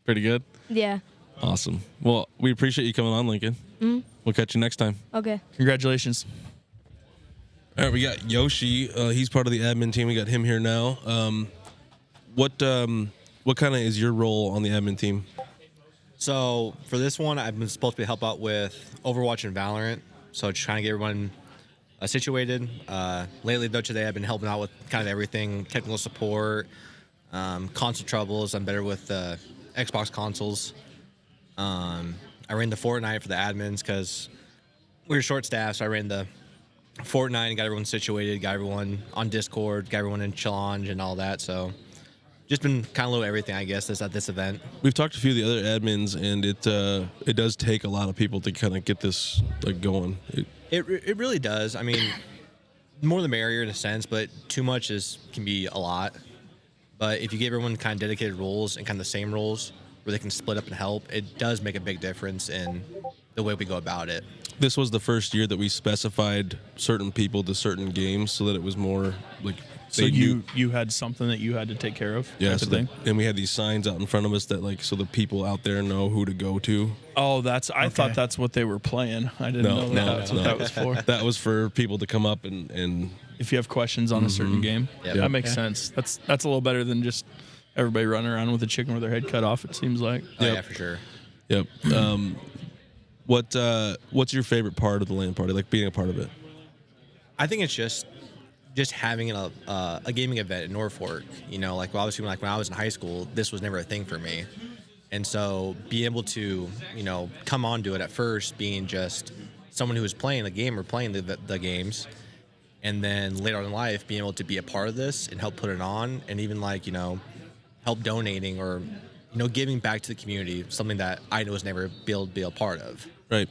Pretty good? Yeah. Awesome. Well, we appreciate you coming on, Lincoln. We'll catch you next time. Okay. Congratulations. All right, we got Yoshi. He's part of the admin team. We got him here now. What kind of is your role on the admin team? So for this one, I've been supposed to help out with Overwatch and Valorant. So just trying to get everyone situated. Lately, though, today I've been helping out with kind of everything, technical support, console troubles. I'm better with Xbox consoles. I ran the Fortnite for the admins because we were short-staffed, so I ran the Fortnite and got everyone situated, got everyone on Discord, got everyone in challenge and all that. So just been kind of a little everything, I guess, at this event. We've talked to a few of the other admins, and it does take a lot of people to kind of get this going. It really does. I mean, more the merrier in a sense, but too much can be a lot. But if you give everyone kind of dedicated roles and kind of the same roles where they can split up and help, it does make a big difference in the way we go about it. This was the first year that we specified certain people to certain games so that it was more like. So you had something that you had to take care of? Yeah, type so of thing? and we had these signs out in front of us that so the people out there know who to go to. Oh, I thought that's what they were playing. I didn't know that's what that was for. That was for people to come up and if you have questions on a certain game, Yep. that makes sense. That's a little better than just everybody running around with a chicken with their head cut off. It seems like. Oh, yeah, for sure. Yep. What's your favorite part of the LAN party? Like being a part of it? I think it's just having a gaming event in Norfolk. You know, like obviously when I was in high school, this was never a thing for me. And so being able to, come onto it at first, being just someone who was playing a game or playing the games, and then later on in life being able to be a part of this and help put it on, and even like help donating or giving back to the community, something that I was never able to be a part of. Right.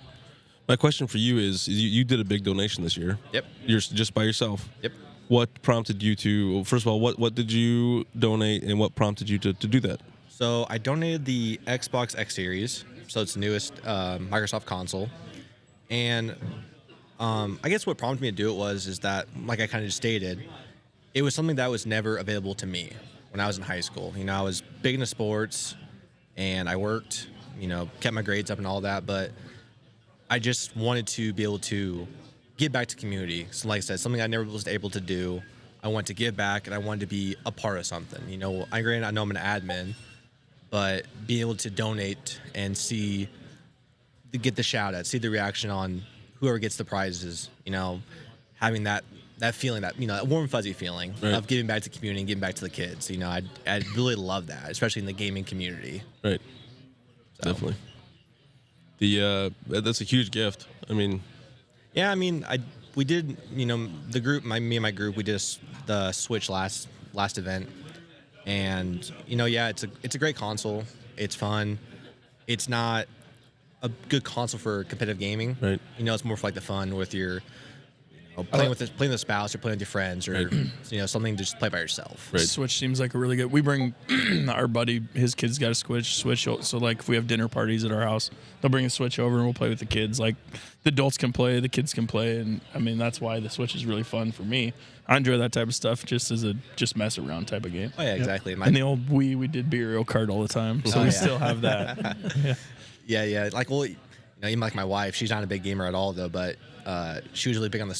My question for you is, you did a big donation this year. Yep. You're just by yourself. Yep. What prompted you to? Well, first of all, what did you donate, and what prompted you to do that? So I donated the Xbox X Series, so it's the newest Microsoft console, and I guess what prompted me to do it is that, like I kind of just stated, it was something that was never available to me when I was in high school. I was big into sports, and I worked, kept my grades up and all that, but I just wanted to be able to give back to community. So like I said, something I never was able to do. I wanted to give back, and I wanted to be a part of something. I know I'm an admin, but being able to donate and get the shout out, see the reaction on whoever gets the prizes, having that feeling, that warm fuzzy feeling of giving back to the community and giving back to the kids. I really love that, especially in the gaming community. Right. So. Definitely. That's a huge gift. I mean, yeah, we did, the group, me and my group, we did the Switch last event, and it's a great console. It's fun. It's not a good console for competitive gaming. Right. It's more for like the fun with your playing with the spouse or playing with your friends, or something to just play by yourself. Right. Switch seems like a really good. We bring our buddy, his kids got a Switch. So like if we have dinner parties at our house, they'll bring a Switch over and we'll play with the kids. Like the adults can play, the kids can play, and that's why the Switch is really fun for me. I enjoy that type of stuff, just as a mess around type of game. Oh yeah, exactly. And the old Wii, we did Burial Card all the time, so we still have that. Yeah. Like, well, even like my wife, she's not a big gamer at all though, but she was really big on the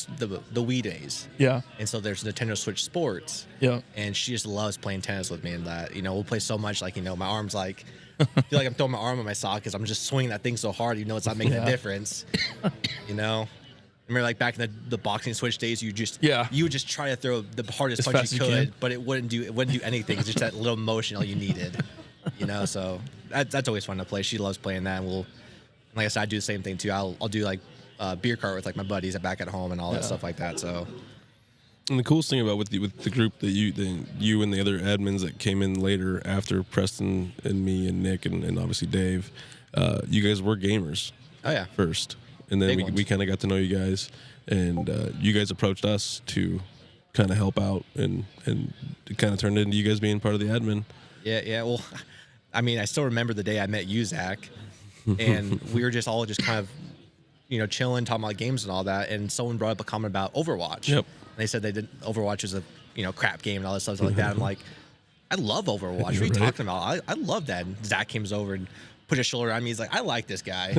Wii days. Yeah. And so there's Nintendo Switch Sports. Yeah. And she just loves playing tennis with me, and that we'll play so much. Like my arms like I feel like I'm throwing my arm on my sock because I'm just swinging that thing so hard. It's not making a difference. Remember, like back in the boxing Switch days, you would just try to throw the hardest punch you could, but it wouldn't do anything. It's just that little motion all you needed. So that's always fun to play. She loves playing that, and like I said, I do the same thing too. I'll do like beer cart with like my buddies back at home and all that stuff like that. So, and the coolest thing about with the group that you and the other admins that came in later after Preston and me and Nick and obviously Dave, you guys were gamers. Oh yeah. First, and then we kind of got to know you guys, and you guys approached us to kind of help out, and it kind of turned into you guys being part of the admin. Yeah. Well, I still remember the day I met you, Zach, and we were just all kind of chilling, talking about games and all that, and someone brought up a comment about Overwatch. Yep. And they said Overwatch is a crap game and all that stuff like that. I'm like, I love Overwatch. What are you talking about? I love that. And Zach comes over and put his shoulder on me. He's like, I like this guy.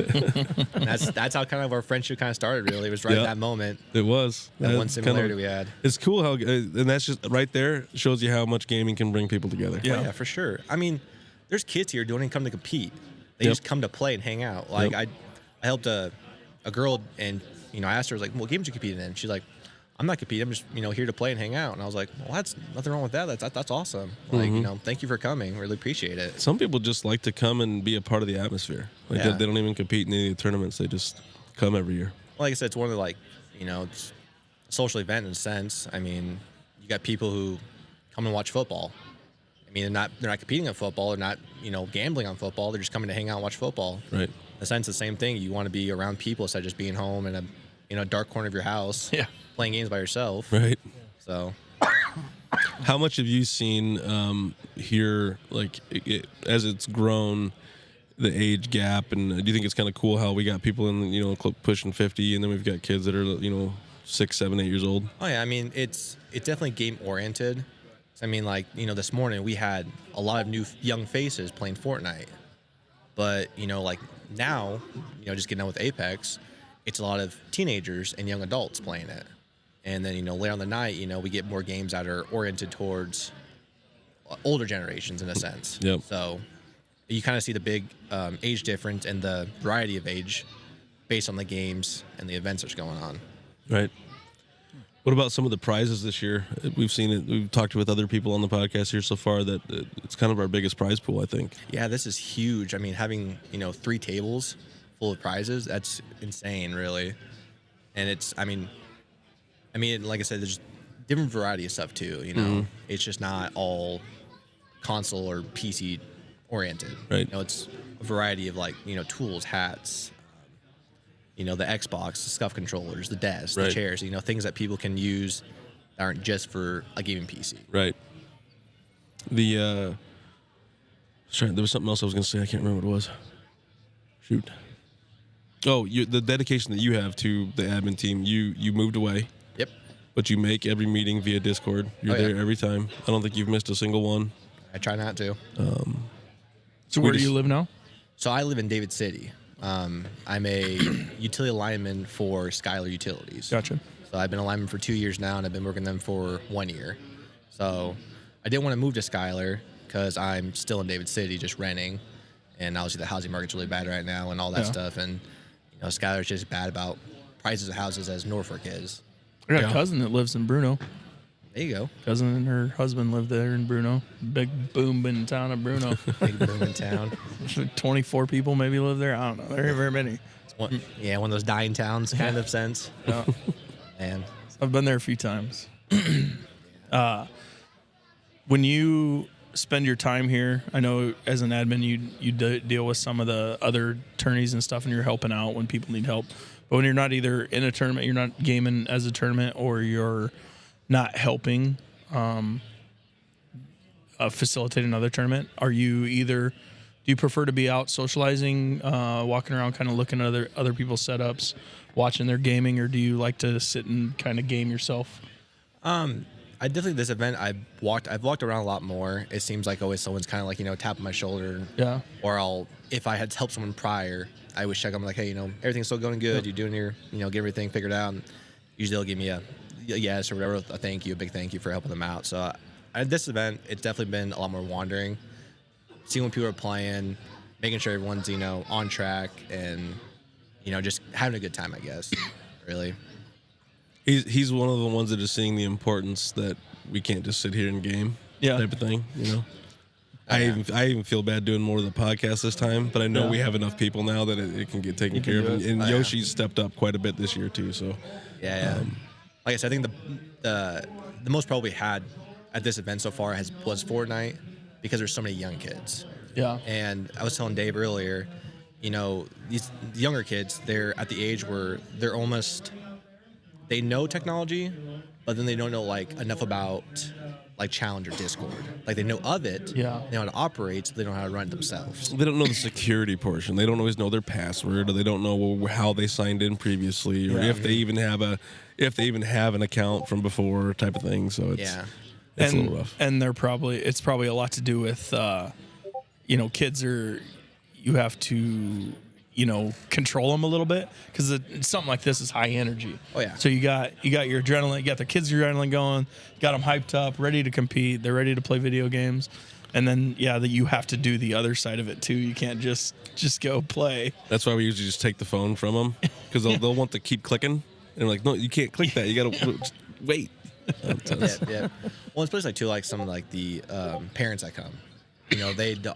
And that's how kind of our friendship kind of started. Really, it was right at that moment. It was that one similarity we had. It's cool how, and that's just right there shows you how much gaming can bring people together. Yeah, yeah, for sure. There's kids here who don't even come to compete. They just come to play and hang out. Like I helped a girl, and I asked her, like, what games you competing in? She's like, I'm not competing. I'm just here to play and hang out. And I was like, well, that's nothing wrong with that. That's awesome. Like thank you for coming. Really appreciate it. Some people just like to come and be a part of the atmosphere. Like they don't even compete in any of the tournaments. They just come every year. Well, like I said, it's one of the it's a social event in a sense. You got people who come and watch football. They're not competing in football. They're not gambling on football. They're just coming to hang out and watch football. Right. In a sense, the same thing. You want to be around people instead of just being home in a dark corner of your house. Yeah. Playing games by yourself. Right. So, how much have you seen here, like as it's grown, the age gap, and do you think it's kind of cool how we got people in pushing 50, and then we've got kids that are 6, 7, 8 years old? Oh yeah, it's definitely game oriented. This morning we had a lot of new young faces playing Fortnite, but now just getting out with Apex, it's a lot of teenagers and young adults playing it. And then later on the night we get more games that are oriented towards older generations in a sense. Yep. So you kind of see the big age difference and the variety of age based on the games and the events that's going on. Right. What about some of the prizes this year? We've seen it. We've talked with other people on the podcast here so far that it's kind of our biggest prize pool, I think. Yeah, this is huge. Having 3 tables full of prizes, that's insane, really. And it's I mean, like I said, there's different variety of stuff too. You know, it's just not all console or PC oriented. Right. You know, it's a variety of like, you know, tools, hats, you know, the Xbox, the SCUF controllers, the desks, the chairs, you know, things that people can use that aren't just for a gaming PC. Right. There was something else I was going to say. I can't remember what it was. Shoot. Oh, the dedication that you have to the admin team. You moved away. Yep. But you make every meeting via Discord. You're there every time. I don't think you've missed a single one. I try not to. So where do you live now? So I live in David City. I'm a utility lineman for Schuyler Utilities. Gotcha. So I've been a lineman for 2 years now, and I've been working them for 1 year. So I didn't want to move to Schuyler because I'm still in David City just renting. And obviously the housing market's really bad right now and all that stuff. And, you know, Schuyler's just bad about prices of houses as Norfolk is. I got a cousin that lives in Bruno. There you go. Cousin and her husband live there in Bruno. Big booming town of Bruno. Big booming town. 24 people maybe live there. I don't know. There ain't very many. One of those dying towns kind of sense. Yeah. And I've been there a few times. When you spend your time here, I know as an admin you deal with some of the other tourneys and stuff, and you're helping out when people need help. But when you're not either in a tournament, you're not gaming as a tournament, or you're not helping facilitate another tournament, do you prefer to be out socializing, walking around, kind of looking at other people's setups, watching their gaming, or do you like to sit and kind of game yourself? I definitely, this event, I've walked around a lot more. It seems like always someone's kind of like, you know, tapping my shoulder. Yeah. Or if I had helped someone prior, I always check. I'm like, hey, you know, everything's still going good. You're doing your, you know, get everything figured out. And usually they'll give me a yes or whatever, a thank you, a big thank you for helping them out. So at this event, it's definitely been a lot more wandering, seeing when people are playing, making sure everyone's, you know, on track, and, you know, just having a good time, I guess, really. He's one of the ones that is seeing the importance that we can't just sit here and game type of thing, you know. I even feel bad doing more of the podcast this time, but I know we have enough people now that it can get taken care of. And Yoshi's stepped up quite a bit this year too. So like I said, I think the most problem we had at this event so far was Fortnite, because there's so many young kids. Yeah. And I was telling Dave earlier, you know, the younger kids, they're at the age where they know technology, but then they don't know like enough about like Challenge or Discord. Like they know of it, they know how to operate, so they don't know how to run it themselves. They don't know the security portion. They don't always know their password, or they don't know how they signed in previously, or if they even have an account from before, type of thing. So it's a little rough. And it's probably a lot to do with you know, kids you have to, you know, control them a little bit, because something like this is high energy. Oh yeah. So you got your adrenaline, you got the kids' adrenaline going, got them hyped up, ready to compete. They're ready to play video games, and then that you have to do the other side of it too. You can't just go play. That's why we usually just take the phone from them, because they'll want to keep clicking, and they're like, no, you can't click that. You gotta wait. Yeah. Well, especially too, like some like the parents that come. You know, they don't.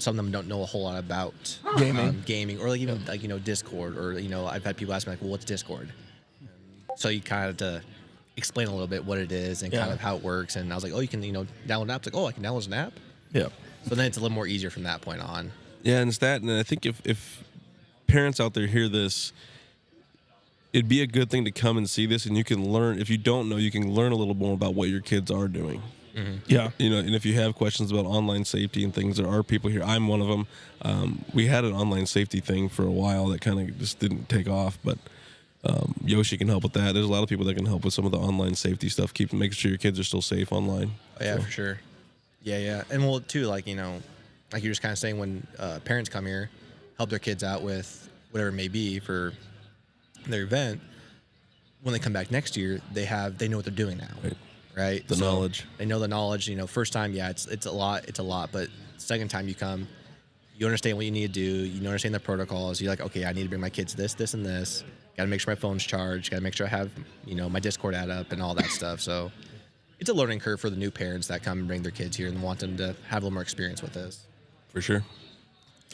Some of them don't know a whole lot about gaming, or like even like, you know, Discord, or, you know, I've had people ask me like, well, what's Discord? So you kind of have to explain a little bit what it is and kind of how it works. And I was like, oh, you can, you know, download an app. It's like, oh, I can download an app. Yeah. So then it's a little more easier from that point on. Yeah, and it's that, and I think if parents out there hear this, it'd be a good thing to come and see this, and you can learn. If you don't know, you can learn a little more about what your kids are doing. Mm-hmm. Yeah, you know, and if you have questions about online safety and things, there are people here. I'm one of them. We had an online safety thing for a while that kind of just didn't take off, but Yoshi can help with that. There's a lot of people that can help with some of the online safety stuff, making sure your kids are still safe online. Oh, yeah, for sure. Yeah, and well, too, like, you know, like you're just kind of saying, when parents come here, help their kids out with whatever it may be for their event. When they come back next year, they know what they're doing now. Right. The knowledge. They know the knowledge. You know, first time, it's a lot. But second time you come, you understand what you need to do. You understand the protocols. You're like, okay, I need to bring my kids this, and this. Got to make sure my phone's charged. Got to make sure I have, you know, my Discord ad up and all that stuff. So it's a learning curve for the new parents that come and bring their kids here and want them to have a little more experience with this. For sure.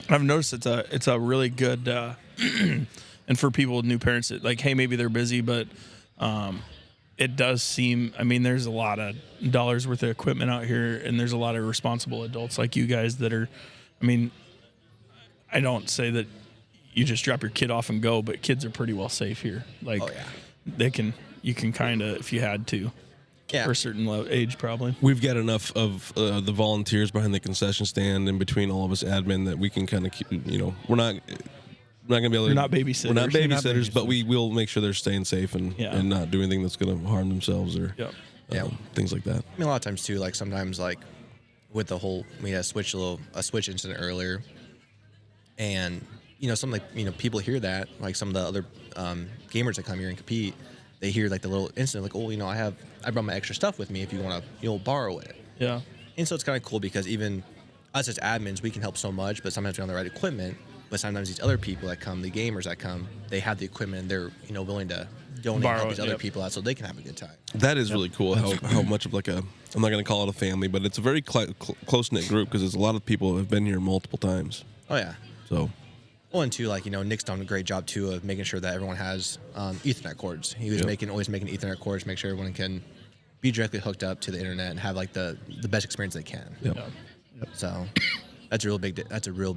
I've noticed it's a really good, and for people with new parents, like, hey, maybe they're busy, but it does seem, I mean, there's a lot of dollars worth of equipment out here, and there's a lot of responsible adults like you guys that are, I mean, I don't say that you just drop your kid off and go, but kids are pretty well safe here. Like, you can kind of, if you had to, for a certain age, probably. We've got enough of the volunteers behind the concession stand and between all of us admin that we can kind of keep, we're not going to be able to. You're not babysitters. We're not babysitters, but we will make sure they're staying safe and not do anything that's going to harm themselves or things like that. I mean, a lot of times too, like sometimes like with the whole, we had a switch incident earlier, and some people hear that, like some of the other gamers that come here and compete, they hear like the little incident, like, I brought my extra stuff with me if you want to borrow it. Yeah. And so it's kind of cool because even us as admins, we can help so much, but sometimes we don't have the right equipment. But sometimes these other people that come, the gamers that come, they have the equipment and they're willing to donate and help these other people out so they can have a good time. That is really cool. How much of like I'm not going to call it a family, but it's a very close knit group because there's a lot of people who have been here multiple times. Oh yeah. So. Well, and too, like Nick's done a great job too of making sure that everyone has Ethernet cords. He was always making Ethernet cords, make sure everyone can be directly hooked up to the internet and have like the best experience they can. Yep. So that's a real big. That's a real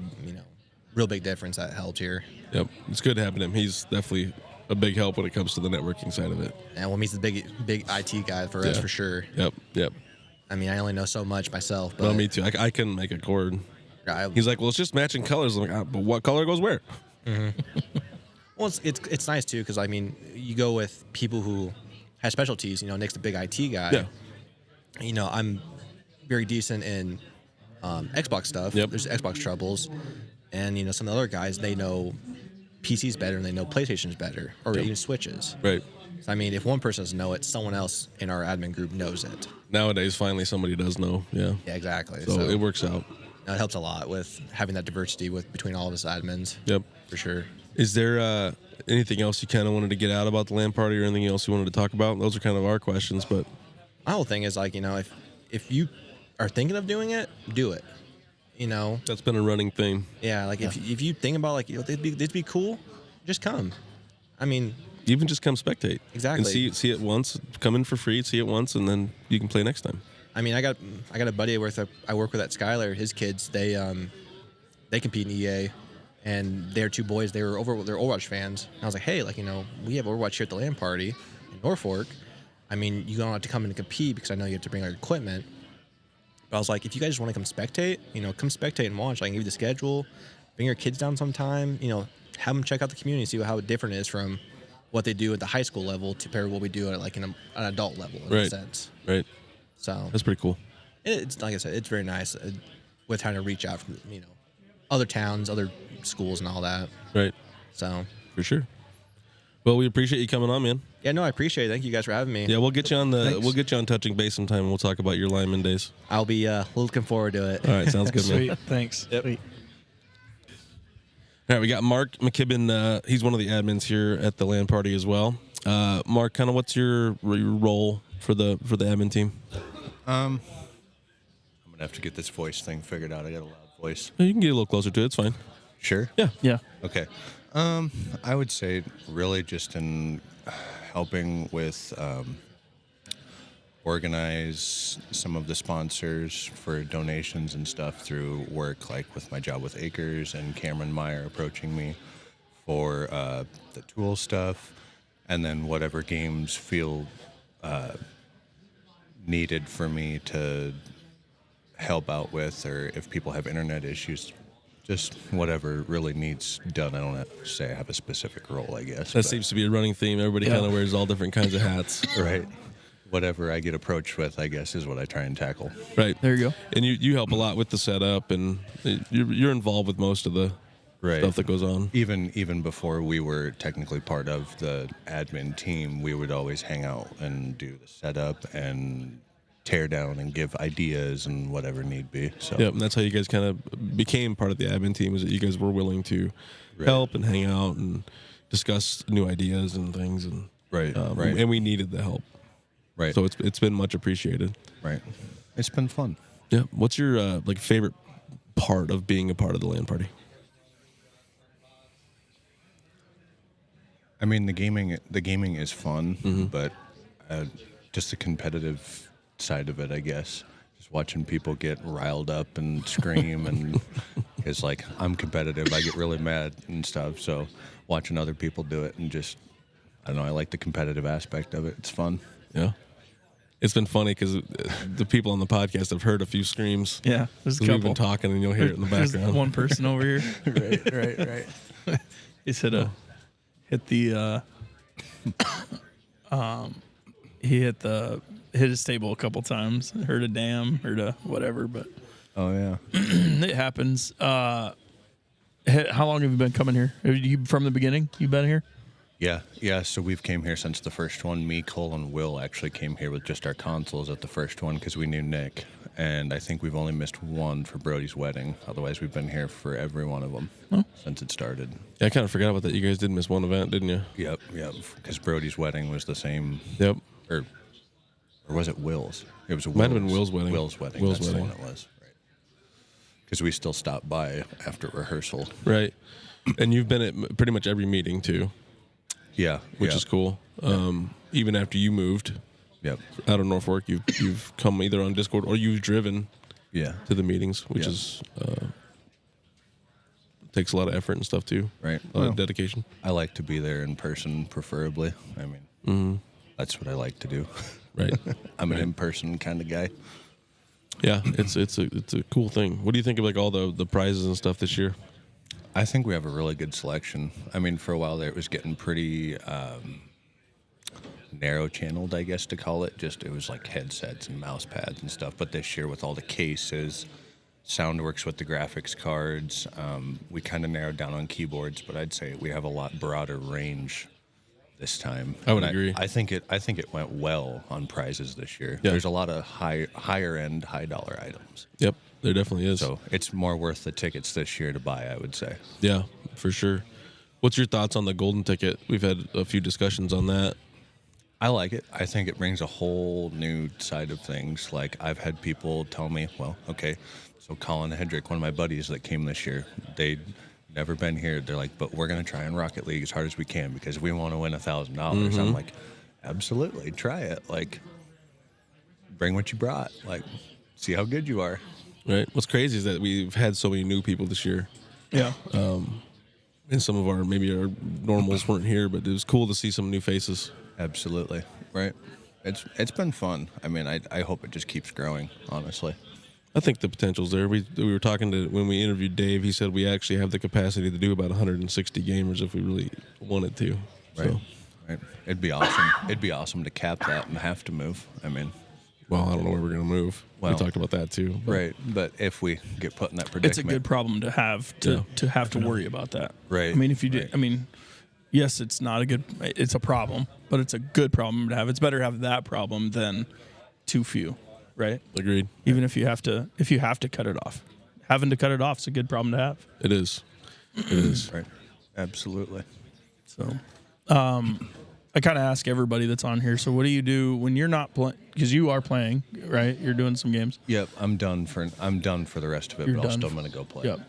real big difference that helped here. Yep, it's good having him. He's definitely a big help when it comes to the networking side of it. And he's the big IT guy for us for sure. Yep. I mean, I only know so much myself. But well, me too. I can make a cord. He's like, well, it's just matching colors. I'm like, but what color goes where? Mm-hmm. Well, it's nice too because I mean, you go with people who have specialties. Nick's the big IT guy. Yeah. I'm very decent in Xbox stuff. Yep. There's Xbox troubles, and some of the other guys, they know PCs better and they know PlayStations better, or even Switches. Right. So, I mean, if one person doesn't know it, someone else in our admin group knows it. Nowadays, finally, somebody does know. Yeah. Yeah, exactly. So it works out. It helps a lot with having that diversity between all of us admins. Yep. For sure. Is there anything else you kind of wanted to get out about the LAN party or anything else you wanted to talk about? Those are kind of our questions, but my whole thing is like, if you are thinking of doing it, do it. That's been a running thing. Yeah, like if you think about like they'd be cool, just come. I mean, even just come spectate. Exactly. And see it once, come in for free, see it once, and then you can play next time. I mean, I got a buddy I work with at Skylar. His kids, they compete in EA, and their two boys, they're Overwatch fans. And I was like, hey, like we have Overwatch here at the LAN party in Norfolk. I mean, you don't have to come in and compete because I know you have to bring our equipment. But I was like, if you guys just want to come spectate, come spectate and watch. I can give you the schedule. Bring your kids down sometime. Have them check out the community, see how different it is from what they do at the high school level compared to what we do at like an adult level in a sense. Right. So that's pretty cool. It's like I said, it's very nice with trying to reach out from other towns, other schools, and all that. Right. So for sure. Well, we appreciate you coming on, man. Yeah, no, I appreciate it. Thank you guys for having me. Yeah, we'll get you on touching base sometime, and we'll talk about your lineman days. I'll be looking forward to it. All right, sounds good, man. Sweet, thanks. Yep. Sweet. All right, we got Mark McKibben. He's one of the admins here at the LAN party as well. Mark, kind of what's your role for the admin team? I'm gonna have to get this voice thing figured out. I got a loud voice. You can get a little closer to it. It's fine. Sure. Yeah. Okay. I would say really just in helping with organize some of the sponsors for donations and stuff through work, like with my job with Acres and Cameron Meyer approaching me for the tool stuff, and then whatever games feel needed for me to help out with, or if people have internet issues, just whatever really needs done. I don't have to say I have a specific role, I guess. That seems to be a running theme. Everybody kind of wears all different kinds of hats. Right. Whatever I get approached with, I guess, is what I try and tackle. Right. There you go. And you help a lot with the setup, and you're involved with most of the stuff that goes on. Even before we were technically part of the admin team, we would always hang out and do the setup and tear down and give ideas and whatever need be. So and that's how you guys kind of became part of the admin team, is that you guys were willing to help and hang out and discuss new ideas and things, and and we needed the help. Right. So it's been much appreciated. Right. It's been fun. Yeah. What's your favorite part of being a part of the LAN party? I mean, the gaming is fun, but just the competitive side of it, I guess. Just watching people get riled up and scream, and it's like, I'm competitive. I get really mad and stuff. So watching other people do it and just, I don't know, I like the competitive aspect of it. It's fun. Yeah. It's been funny because the people on the podcast have heard a few screams. Yeah, there's a couple. We've been talking, and you'll hear it in the background. There's one person over here. Right. He's hit his table a couple times. Heard a damn, heard a whatever, but Oh, yeah. it happens. How long have you been coming here? Have you from the beginning? You've been here? Yeah. So we've came here since the first one. Me, Cole, and Will actually came here with just our consoles at the first one because we knew Nick. And I think we've only missed one for Brody's wedding. Otherwise, we've been here for every one of them since it started. Yeah, I kind of forgot about that. You guys did miss one event, didn't you? Yep. Because Brody's wedding was the same. Yep. Or was it Will's? It was Might have been Will's wedding. Will's wedding. Will's That's wedding. the one it was. Right. Because we still stopped by after rehearsal. Right. And you've been at pretty much every meeting, too. Yeah. Which is cool. Even after you moved out of Norfolk, you've come either on Discord or you've driven to the meetings, which is takes a lot of effort and stuff too. Right. A lot of dedication. I like to be there in person, preferably. I mean, that's what I like to do. Right. I'm an in-person kind of guy. Yeah, it's a cool thing. What do you think of like all the prizes and stuff this year? I think we have a really good selection. I mean, for a while there, it was getting pretty narrow-channeled, I guess to call it. Just it was like headsets and mouse pads and stuff. But this year, with all the cases, SoundWorks with the graphics cards, we kind of narrowed down on keyboards. But I'd say we have a lot broader range this time. I would agree. I think it went well on prizes this year. Yeah. There's a lot of higher-end, high-dollar items. Yep, there definitely is. So it's more worth the tickets this year to buy, I would say. Yeah, for sure. What's your thoughts on the golden ticket? We've had a few discussions on that. I like it. I think it brings a whole new side of things. Like, I've had people tell me, well, okay, so Colin Hedrick, one of my buddies that came this year, they'd never been here. They're like, but we're going to try in Rocket League as hard as we can because we want to win $1,000. I'm like, absolutely, try it. Like, bring what you brought. Like, see how good you are. Right. What's crazy is that we've had so many new people this year. Yeah. And some of our normals weren't here, but it was cool to see some new faces. Absolutely. Right. It's been fun. I mean, I hope it just keeps growing, honestly. I think the potential's there. We were talking to, when we interviewed Dave, he said we actually have the capacity to do about 160 gamers if we really wanted to. Right. So. Right. It'd be awesome. It'd be awesome to cap that and have to move. I mean, well, I don't know where we're going to move. Well, we talked about that too. But. Right. But if we get put in that predicament. It's a good problem to have to have to worry about that. Right. I mean, if you do, I mean, yes, it's a problem, but it's a good problem to have. It's better to have that problem than too few, right? Agreed. Even if you have to cut it off. Having to cut it off is a good problem to have. It is. It is. Right. Absolutely. So, I kind of ask everybody that's on here. So, what do you do when you're not playing? Because you are playing, right? You're doing some games. Yep. I'm done for the rest of it, but I'm still going to go play. Yep.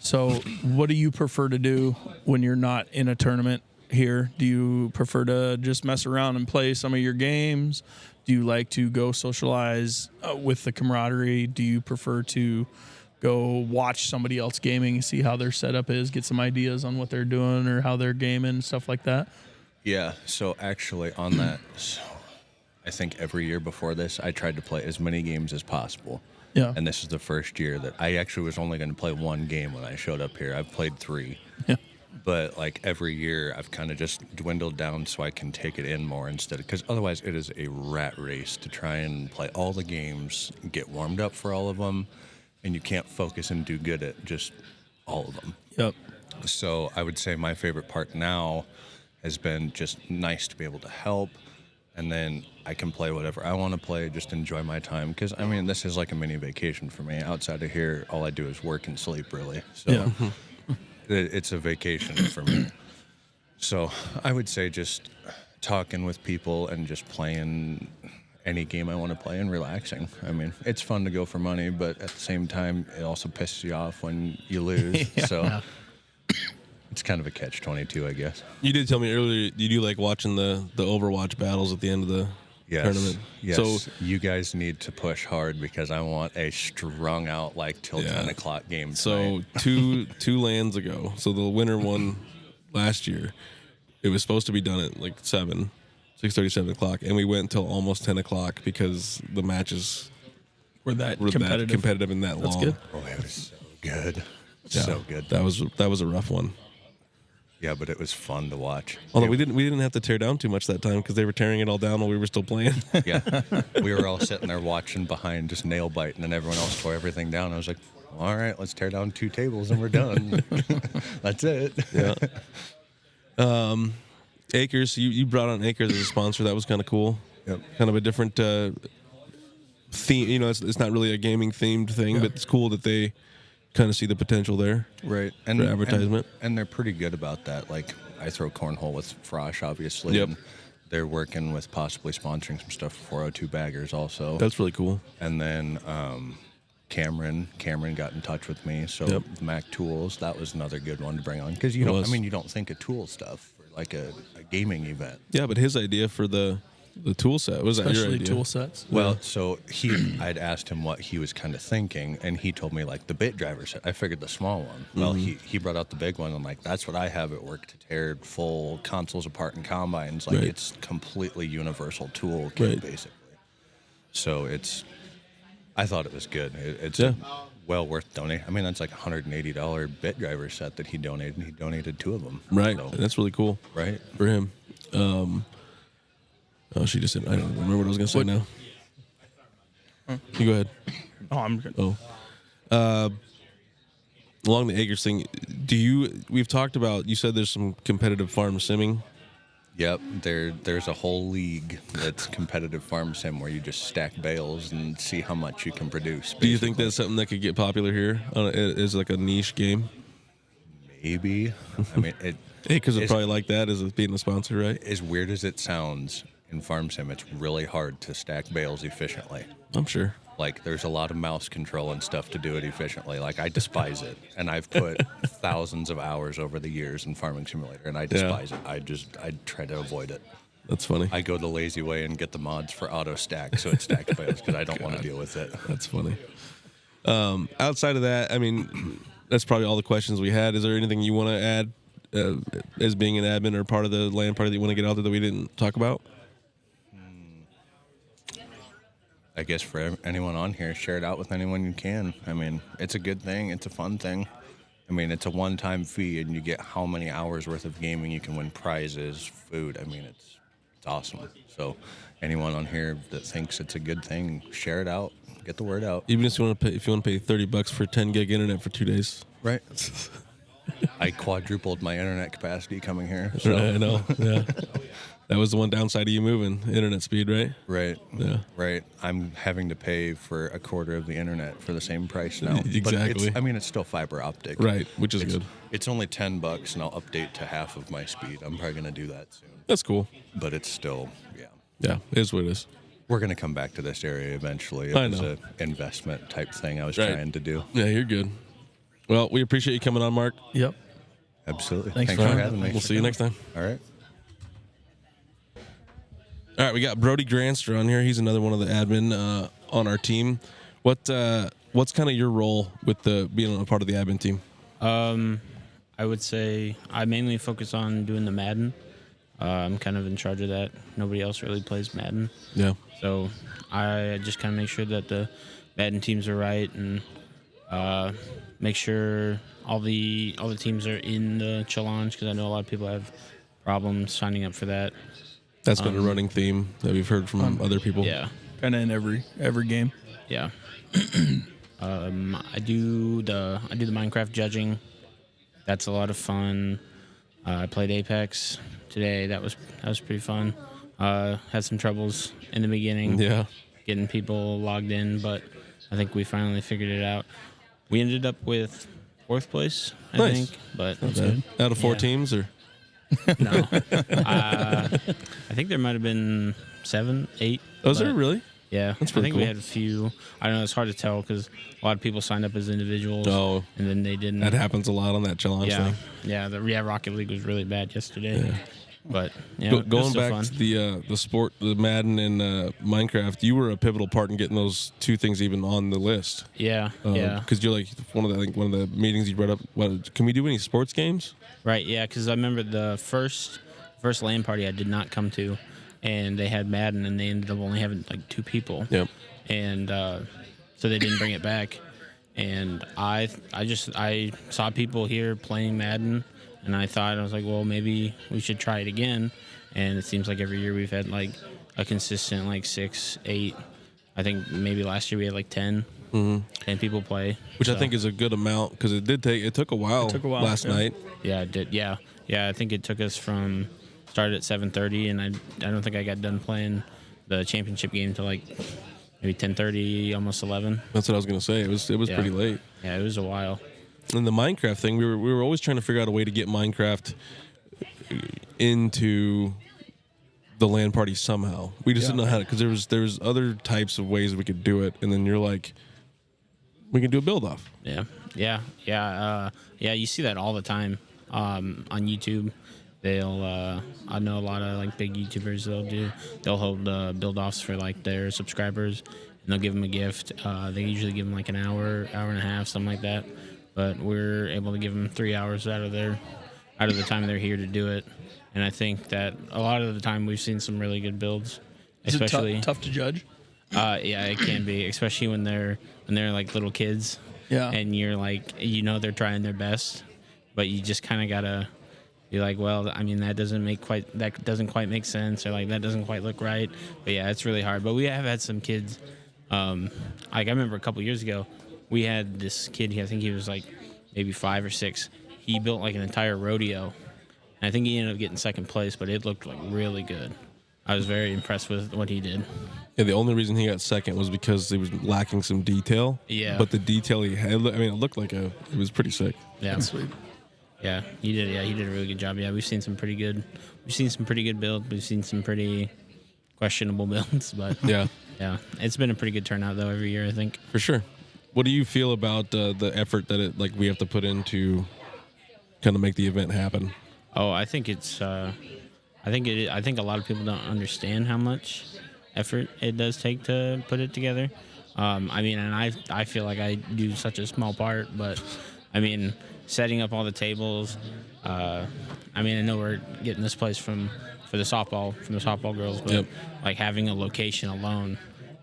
So, what do you prefer to do when you're not in a tournament here? Do you prefer to just mess around and play some of your games? Do you like to go socialize with the camaraderie? Do you prefer to go watch somebody else gaming, see how their setup is, get some ideas on what they're doing or how they're gaming, stuff like that? Yeah. So actually on that, I think every year before this, I tried to play as many games as possible. Yeah. And this is the first year that I actually was only going to play one game when I showed up here. I've played 3. Yeah. But like every year, I've kind of just dwindled down so I can take it in more instead. Because otherwise, it is a rat race to try and play all the games, get warmed up for all of them, and you can't focus and do good at just all of them. Yep. So I would say my favorite part now has been just nice to be able to help. And then I can play whatever I want to play, just enjoy my time. Because, I mean, this is like a mini vacation for me. Outside of here, all I do is work and sleep, really. So it's a vacation for me. So I would say just talking with people and just playing any game I want to play and relaxing. I mean, it's fun to go for money, but at the same time, it also pisses you off when you lose. So it's kind of a catch-22, I guess. You did tell me earlier you do like watching the Overwatch battles at the end of tournament. Yes. So you guys need to push hard because I want a strung out like till 10 o'clock game. So two lands ago. So the winner won last year. It was supposed to be done at like 6:30, 7 o'clock, and we went until almost 10 o'clock because the matches were that competitive and that That's long. good. Oh, it was so good. Yeah, So good. That was a rough one. Yeah, but it was fun to watch. Although we didn't have to tear down too much that time because they were tearing it all down while we were still playing. Yeah, we were all sitting there watching behind, just nail biting, and everyone else tore everything down. I was like, all right, let's tear down 2 tables and we're done. That's it. Yeah. Acres, you brought on Acres as a sponsor. That was kind of cool. Yep. Kind of a different theme. You know, it's not really a gaming themed thing, but it's cool that they kind of see the potential there. Right. For advertisement. And they're pretty good about that. Like, I throw cornhole with Frosh, obviously. Yep. And they're working with possibly sponsoring some stuff for 402 baggers also. That's really cool. And then Cameron got in touch with me. So Mac Tools, that was another good one to bring on. Because, you don't think of tool stuff for like a gaming event. Yeah, but his idea for the tool set, was that your Especially idea? tool sets. Well, so I'd asked him what he was kind of thinking, and he told me like the bit driver set. I figured the small one. Well, he brought out the big one. I'm like, that's what I have at work to tear full consoles apart in combines. Like it's completely universal tool kit basically. So I thought it was good. It's well worth donating. I mean, that's like $180 bit driver set that he donated, and he donated 2 of them. Right, So, that's really cool. right. For him. She just said, I don't remember what I was going to say now. You go ahead. Oh, I'm good. Along the Acres thing, we've talked about, you said there's some competitive farm simming. Yep, there's a whole league that's competitive farm sim where you just stack bales and see how much you can produce. Basically. Do you think that's something that could get popular here? Is like a niche game? Maybe. I mean, because it's probably like that as being a sponsor, right? As weird as it sounds, in farm sim, it's really hard to stack bales efficiently. I'm sure. Like, there's a lot of mouse control and stuff to do it efficiently. Like, I despise it. And I've put thousands of hours over the years in Farming Simulator, and I despise it. I try to avoid it. That's funny. I go the lazy way and get the mods for auto stack, so it stacks bales, because I don't want to deal with it. That's funny. Outside of that, I mean, that's probably all the questions we had. Is there anything you want to add as being an admin or part of the LAN party that you want to get out there that we didn't talk about? I guess for anyone on here, share it out with anyone you can. I mean, it's a good thing. It's a fun thing. I mean, it's a one-time fee, and you get how many hours worth of gaming. You can win prizes, food. I mean, it's awesome. So anyone on here that thinks it's a good thing, share it out. Get the word out. Even if you want to pay $30 for 10 gig internet for 2 days. Right. I quadrupled my internet capacity coming here. So. Right, I know. Yeah. That was the one downside of you moving, internet speed, right? Right. Yeah. Right. I'm having to pay for a quarter of the internet for the same price now. Exactly. But it's still fiber optic. Right, which is good. It's only $10, and I'll update to half of my speed. I'm probably going to do that soon. That's cool. But it's still, Yeah, it is what it is. We're going to come back to this area eventually. I It was know. an investment type thing I was trying to do. Yeah, you're good. Well, we appreciate you coming on, Mark. Yep. Absolutely. Thanks for for having me. We'll see you next time. All right. All right, we got Brody Granster on here. He's another one of the admin on our team. What's kind of your role with being a part of the admin team? I would say I mainly focus on doing the Madden. I'm kind of in charge of that. Nobody else really plays Madden. Yeah. So I just kind of make sure that the Madden teams are right and make sure all the teams are in the challenge, because I know a lot of people have problems signing up for that. That's been a running theme that we've heard from other people. Yeah. Kind of in every game. Yeah. I do the Minecraft judging. That's a lot of fun. I played Apex today. That was pretty fun. Had some troubles in the beginning. Yeah. Getting people logged in, but I think we finally figured it out. We ended up with 4th place, I think. But Not bad. Out of 4 teams, or no? I think there might have been 7, 8. Was there really? Yeah, That's I pretty think cool. we had a few. I don't know, it's hard to tell because a lot of people signed up as individuals. Oh. And then they didn't. That happens a lot on that challenge Yeah, thing. yeah. The Rocket League was really bad yesterday. But going back to the sport, the Madden and Minecraft, you were a pivotal part in getting those two things even on the list. Yeah, Because you're like one of the meetings you brought up. Can we do any sports games? Right. Yeah, because I remember the first LAN party I did not come to, and they had Madden, and they ended up only having like 2 people. Yep. And so they didn't bring it back. And I saw people here playing Madden. And I was like, well, maybe we should try it again. And it seems like every year we've had like a consistent like 6, 8. I think maybe last year we had like 10. 10 people play, which I think is a good amount because it took a while. Last night. Yeah, it did. Yeah. I think it took us started at 7:30, and I don't think I got done playing the championship game till like maybe 10:30, almost 11. That's what I was gonna say. It was pretty late. Yeah, it was a while. And the Minecraft thing, we were always trying to figure out a way to get Minecraft into the LAN party somehow. We just didn't know how to, because there was other types of ways we could do it, and then you're like, we can do a build off. Yeah. You see that all the time on YouTube. I know a lot of like big YouTubers. They'll hold build offs for like their subscribers, and they'll give them a gift. They usually give them like an hour and a half, something like that. But we're able to give them 3 hours out of the time they're here to do it. And I think that a lot of the time we've seen some really good builds. Especially Is it tough to judge? Yeah, it can be, especially when they're like little kids. Yeah. And you're like, they're trying their best, but you just kind of gotta be like, well, I mean, that doesn't quite make sense, or like that doesn't quite look right. But yeah, it's really hard. But we have had some kids. Like I remember a couple years ago, we had this kid. I think he was like maybe 5 or 6. He built like an entire rodeo. And I think he ended up getting second place, but it looked like really good. I was very impressed with what he did. Yeah, the only reason he got second was because he was lacking some detail. Yeah. But the detail he had, it looked like it was pretty sick. Yeah. That's sweet. Yeah, he did. Yeah, he did a really good job. Yeah, we've seen some pretty good builds. We've seen some pretty questionable builds, but yeah, it's been a pretty good turnout though every year, I think. For sure. What do you feel about the effort that we have to put in to kind of make the event happen? Oh, I think it's. I think a lot of people don't understand how much effort it does take to put it together. I mean, and I feel like I do such a small part, but I mean, setting up all the tables. I mean, I know we're getting this place from the softball girls, but like having a location alone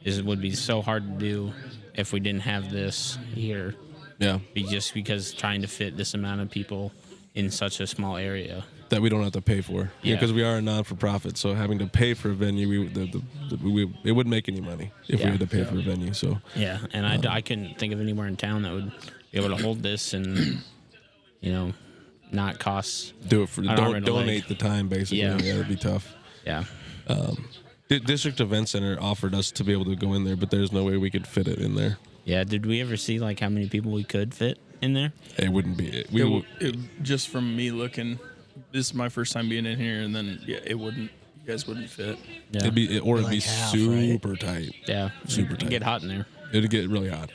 would be so hard to do if we didn't have this here. Yeah. Just because trying to fit this amount of people in such a small area that we don't have to pay for. Yeah. Because we are a non-for-profit, so having to pay for a venue, it wouldn't make any money if we had to pay for a venue. So yeah, and I couldn't think of anywhere in town that would be able to hold this and not cost. Do it for donate the time basically. Yeah, it'd be tough. Yeah. District Event Center offered us to be able to go in there, but there's no way we could fit it in there. Yeah, did we ever see like how many people we could fit in there? It wouldn't be it. Just from me looking, this is my first time being in here, and then it wouldn't. You guys wouldn't fit. Yeah. It'd be super tight. Yeah, super tight. It'd get hot in there. It'd get really hot.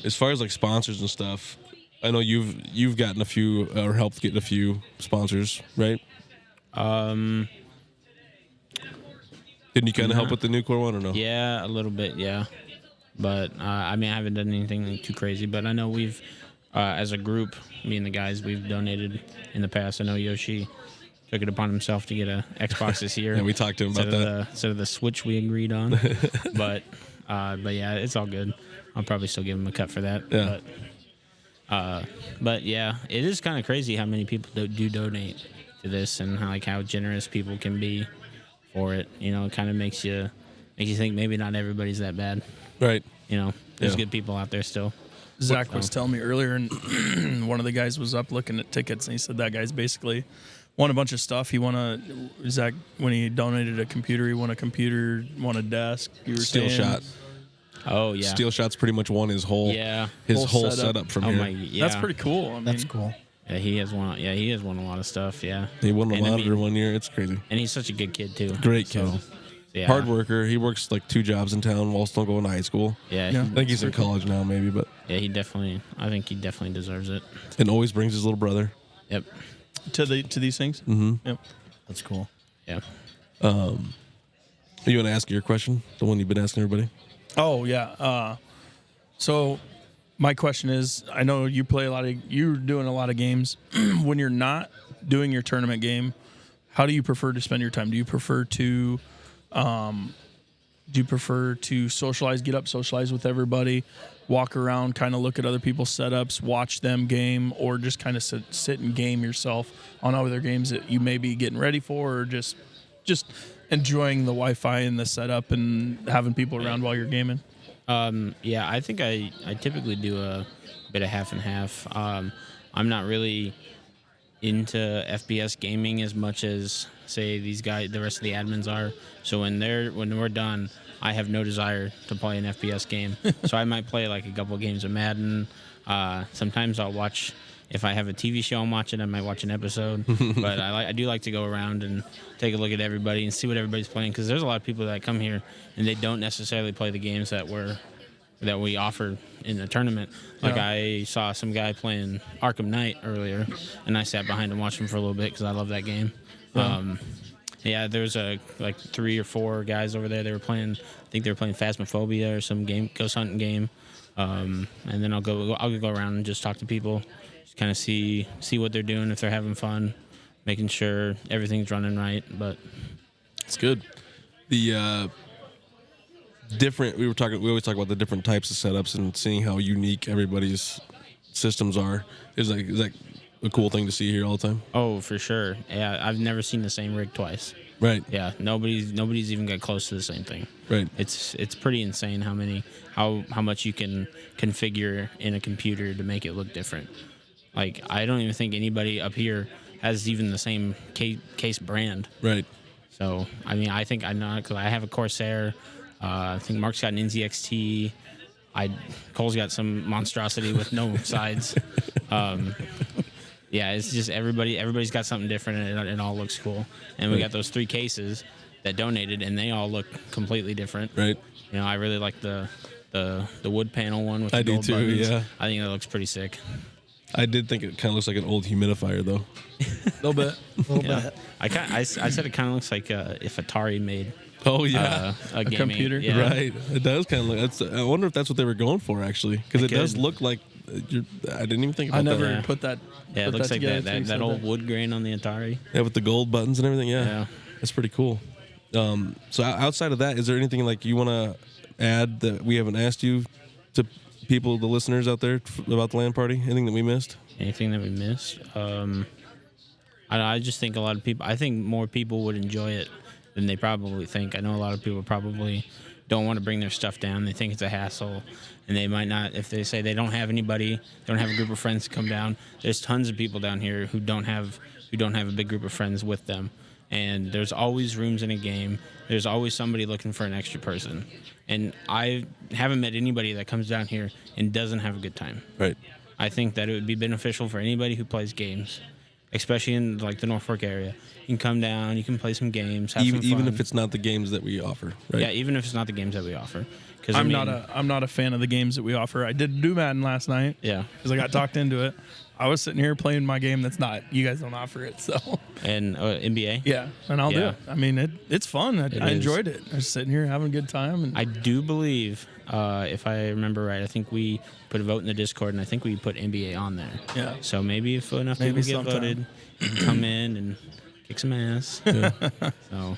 As far as like sponsors and stuff, I know you've gotten a few or helped get a few sponsors, right? Didn't you kind of help with the Nuclear one or no? Yeah, a little bit, yeah. But I mean, I haven't done anything too crazy. But I know we've, as a group, me and the guys, we've donated in the past. I know Yoshi took it upon himself to get a Xbox this year. Yeah, we talked to him about that. Instead of the Switch we agreed on. But yeah, it's all good. I'll probably still give him a cut for that. Yeah. But yeah, it is kind of crazy how many people do donate to this, and how generous people can be for it. It kind of makes you think maybe not everybody's that bad. Right. There's good people out there still. Zach was telling me earlier, and one of the guys was up looking at tickets, and he said that guy's basically won a bunch of stuff. He Zach, when he donated a computer, he won a computer, won a desk. Steel Shot. Oh yeah. Steel Shot's pretty much won his whole setup from here. That's pretty cool. That's cool. Yeah, he has won. Yeah, he has won a lot of stuff. Yeah. He won a monitor 1 year. It's crazy. And he's such a good kid too. Great kid. Yeah. Hard worker. He works like 2 jobs in town while still going to high school. Yeah. I think he's in college now, maybe, but yeah, I think he definitely deserves it. And always brings his little brother. Yep. to these things. Mm-hmm. Yep. That's cool. Yeah. You want to ask your question, the one you've been asking everybody? Oh yeah. So my question is, I know you're doing a lot of games. When you're not doing your tournament game, how do you prefer to spend your time? Do you prefer to socialize, get up, socialize with everybody, walk around, kind of look at other people's setups, watch them game, or just kind of sit and game yourself on other games that you may be getting ready for, or just enjoying the Wi-Fi and the setup and having people around while you're gaming? Yeah, I think I typically do a bit of half and half. I'm not really into FPS gaming as much as, say, these guys, the rest of the admins are. So when we're done, I have no desire to play an FPS game. So I might play like a couple of games of Madden. Sometimes I'll watch, if I have a TV show I'm watching, I might watch an episode. But I do like to go around and take a look at everybody and see what everybody's playing, because there's a lot of people that come here and they don't necessarily play the games that we offer in the tournament. Like I saw some guy playing Arkham Knight earlier, and I sat behind and watched him for a little bit because I love that game. There's like 3 or 4 guys over there. They were playing. I think they were playing Phasmophobia or some game, ghost hunting game. And then I'll go around and just talk to people, just kind of see what they're doing, if they're having fun, making sure everything's running right. But it's good. The we always talk about the different types of setups and seeing how unique everybody's systems are. Is that a cool thing to see here all the time? Oh, for sure. Yeah, I've never seen the same rig twice. Right. Yeah, nobody's even got close to the same thing. Right. It's pretty insane how much you can configure in a computer to make it look different. Like, I don't even think anybody up here has even the same case brand. Right. So, I mean, I think I know, because I have a Corsair. I think Mark's got an NZXT. Cole's got some monstrosity with no sides. Yeah, it's just everybody's got something different, and it all looks cool. And we got those 3 cases that donated, and they all look completely different. Right. You know, I really like the wood panel one with the gold buttons. I do too, yeah. I think that looks pretty sick. I did think it kind of looks like an old humidifier, though. A little bit. I said it kind of looks like if Atari made. Oh yeah, a gaming, computer. Yeah. Right. It does kind of look. I wonder if that's what they were going for, actually, because it does look like. I didn't even think about that. I never put that. Yeah, it looks like that old wood grain on the Atari. Yeah, with the gold buttons and everything. Yeah. That's pretty cool. So outside of that, is there anything like you want to add that we haven't asked you to people, the listeners out there, about the LAN party? Anything that we missed? Anything that we missed? I just think a lot of people. I think more people would enjoy it than they probably think. I know a lot of people probably don't want to bring their stuff down. They think it's a hassle, and they might not. If they say they don't have anybody, they don't have a group of friends to come down. There's tons of people down here who don't have a big group of friends with them, and there's always rooms in a game. There's always somebody looking for an extra person, and I haven't met anybody that comes down here and doesn't have a good time. Right. I think that it would be beneficial for anybody who plays games, especially in like the Norfolk area. You can come down, you can play some games, have some fun. Even if it's not the games that we offer, right? Yeah, even if it's not the games that we offer. Because I'm not a fan of the games that we offer. I did do Madden last night. Yeah, because I got talked into it. I was sitting here playing my game that's not. You guys don't offer it, so. And NBA. Yeah, and I'll do it. I mean, it's fun. I enjoyed it. I was sitting here having a good time. And I do believe, if I remember right, I think we put a vote in the Discord, and I think we put NBA on there. Yeah. So maybe if enough people get voted, you can come in and kick some ass. Yeah. So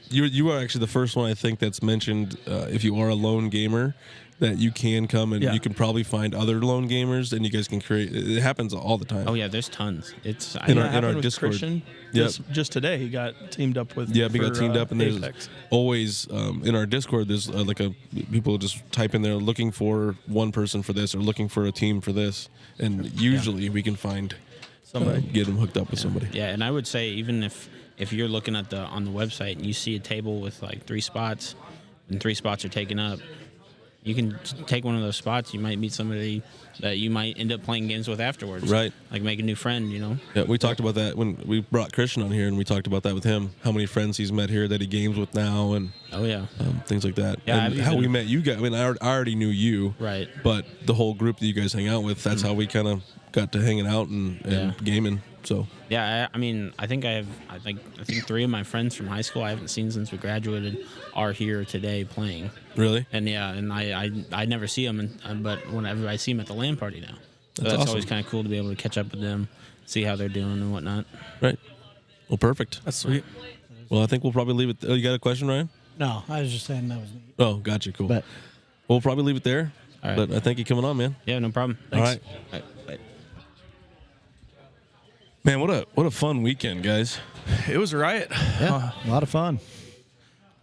you are actually the first one I think that's mentioned. If you are a lone gamer, that you can come and you can probably find other lone gamers and you guys can create. It happens all the time. Oh yeah, there's tons. It's in our Discord. Christian, just today he got teamed up with. Yeah, we got teamed up, and there's Apex. always in our Discord. There's people just type in there looking for one person for this or looking for a team for this, and usually we can find somebody, get them hooked up with somebody. Yeah, and I would say even if you're looking at on the website and you see a table with like 3 spots, and 3 spots are taken up, you can take one of those spots. You might meet somebody that you might end up playing games with afterwards. Right. Like make a new friend, you know? Yeah, we talked about that when we brought Christian on here, and we talked about that with him, how many friends he's met here that he games with now, and things like that. Yeah, and how we met you guys. I mean, I already knew you. Right. But the whole group that you guys hang out with, that's how we kind of got to hanging out and gaming. So Yeah, I mean, I think 3 of my friends from high school I haven't seen since we graduated are here today playing. Really? And yeah, and I never see them, but whenever I see them at the LAN party now, so That's that's awesome. always kind of cool to be able to catch up with them, see how they're doing and whatnot. Right. Well, perfect. That's sweet. Well, I think we'll probably leave it. Oh, you got a question, Ryan? No, I was just saying that was neat. Oh, gotcha. Cool. But we'll probably leave it there. All right. But I thank you coming on, man. Yeah, no problem. All Thanks. right. Bye. Man, what a fun weekend, guys. It was a riot. yeah, a lot of fun.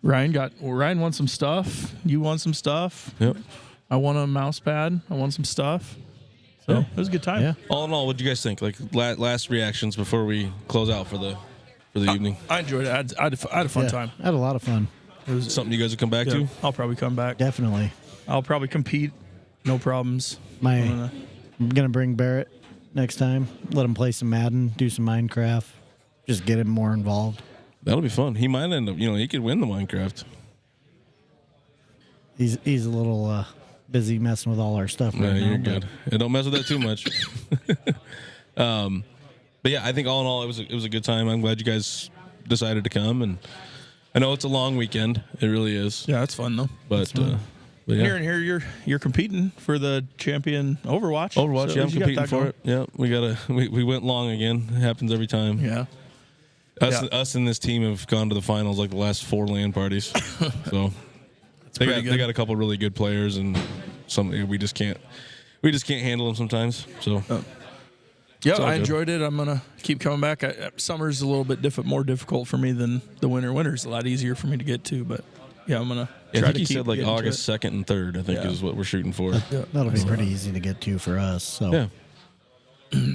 Ryan won some stuff. You won some stuff. Yep. I won a mouse pad. I won some stuff. So Yeah. it was a good time. Yeah. All in all, what do you guys think? Like last reactions before we close out for the evening. I enjoyed it. I had a fun Yeah, time. I had a lot of fun. It was Something you guys would come back yeah, to? I'll probably come back. Definitely. I'll probably compete. No problems. I'm gonna bring Barrett next time. Let him play some Madden, do some Minecraft. Just get him more involved. That'll be fun. He might end up, he could win the Minecraft. He's a little busy messing with all our stuff right No, now. you're but good. Yeah, don't mess with that too much. But yeah, I think all in all, it was a good time. I'm glad you guys decided to come, and I know it's a long weekend. It really is. Yeah, it's fun though. But yeah. Here, you're competing for the champion Overwatch. Overwatch, So yeah, I'm you got competing that for going. it. Yeah, we went long again. It happens every time. Yeah. Us and this team have gone to the finals like the last 4 LAN parties. So they got a couple really good players, and some we just can't handle them sometimes. So Yeah, all I good. enjoyed it. I'm gonna keep coming back. Summer's a little bit more difficult for me than the winter. Winter's a lot easier for me to get to, but yeah, I'm gonna I try think to he keep said like getting to August it. 2nd and 3rd. I think Yeah. is what we're shooting for. That'll be pretty easy to get to for us. So Yeah,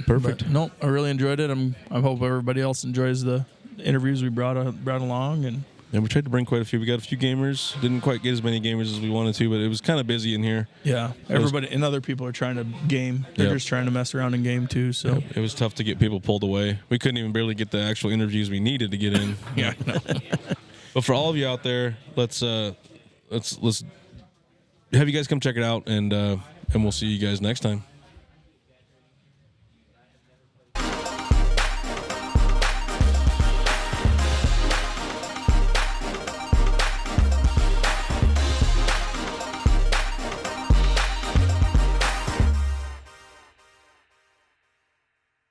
perfect. But, no, I really enjoyed it. I hope everybody else enjoys the interviews we brought along, and we tried to bring quite a few. We got a few gamers. Didn't quite get as many gamers as we wanted to, but it was kind of busy in here. yeah, everybody and other people are trying to game. They're Yep. just trying to mess around and game too. So It was tough to get people pulled away. We couldn't even barely get the actual interviews we needed to get in. yeah, I know. But for all of you out there, let's have you guys come check it out, and we'll see you guys next time.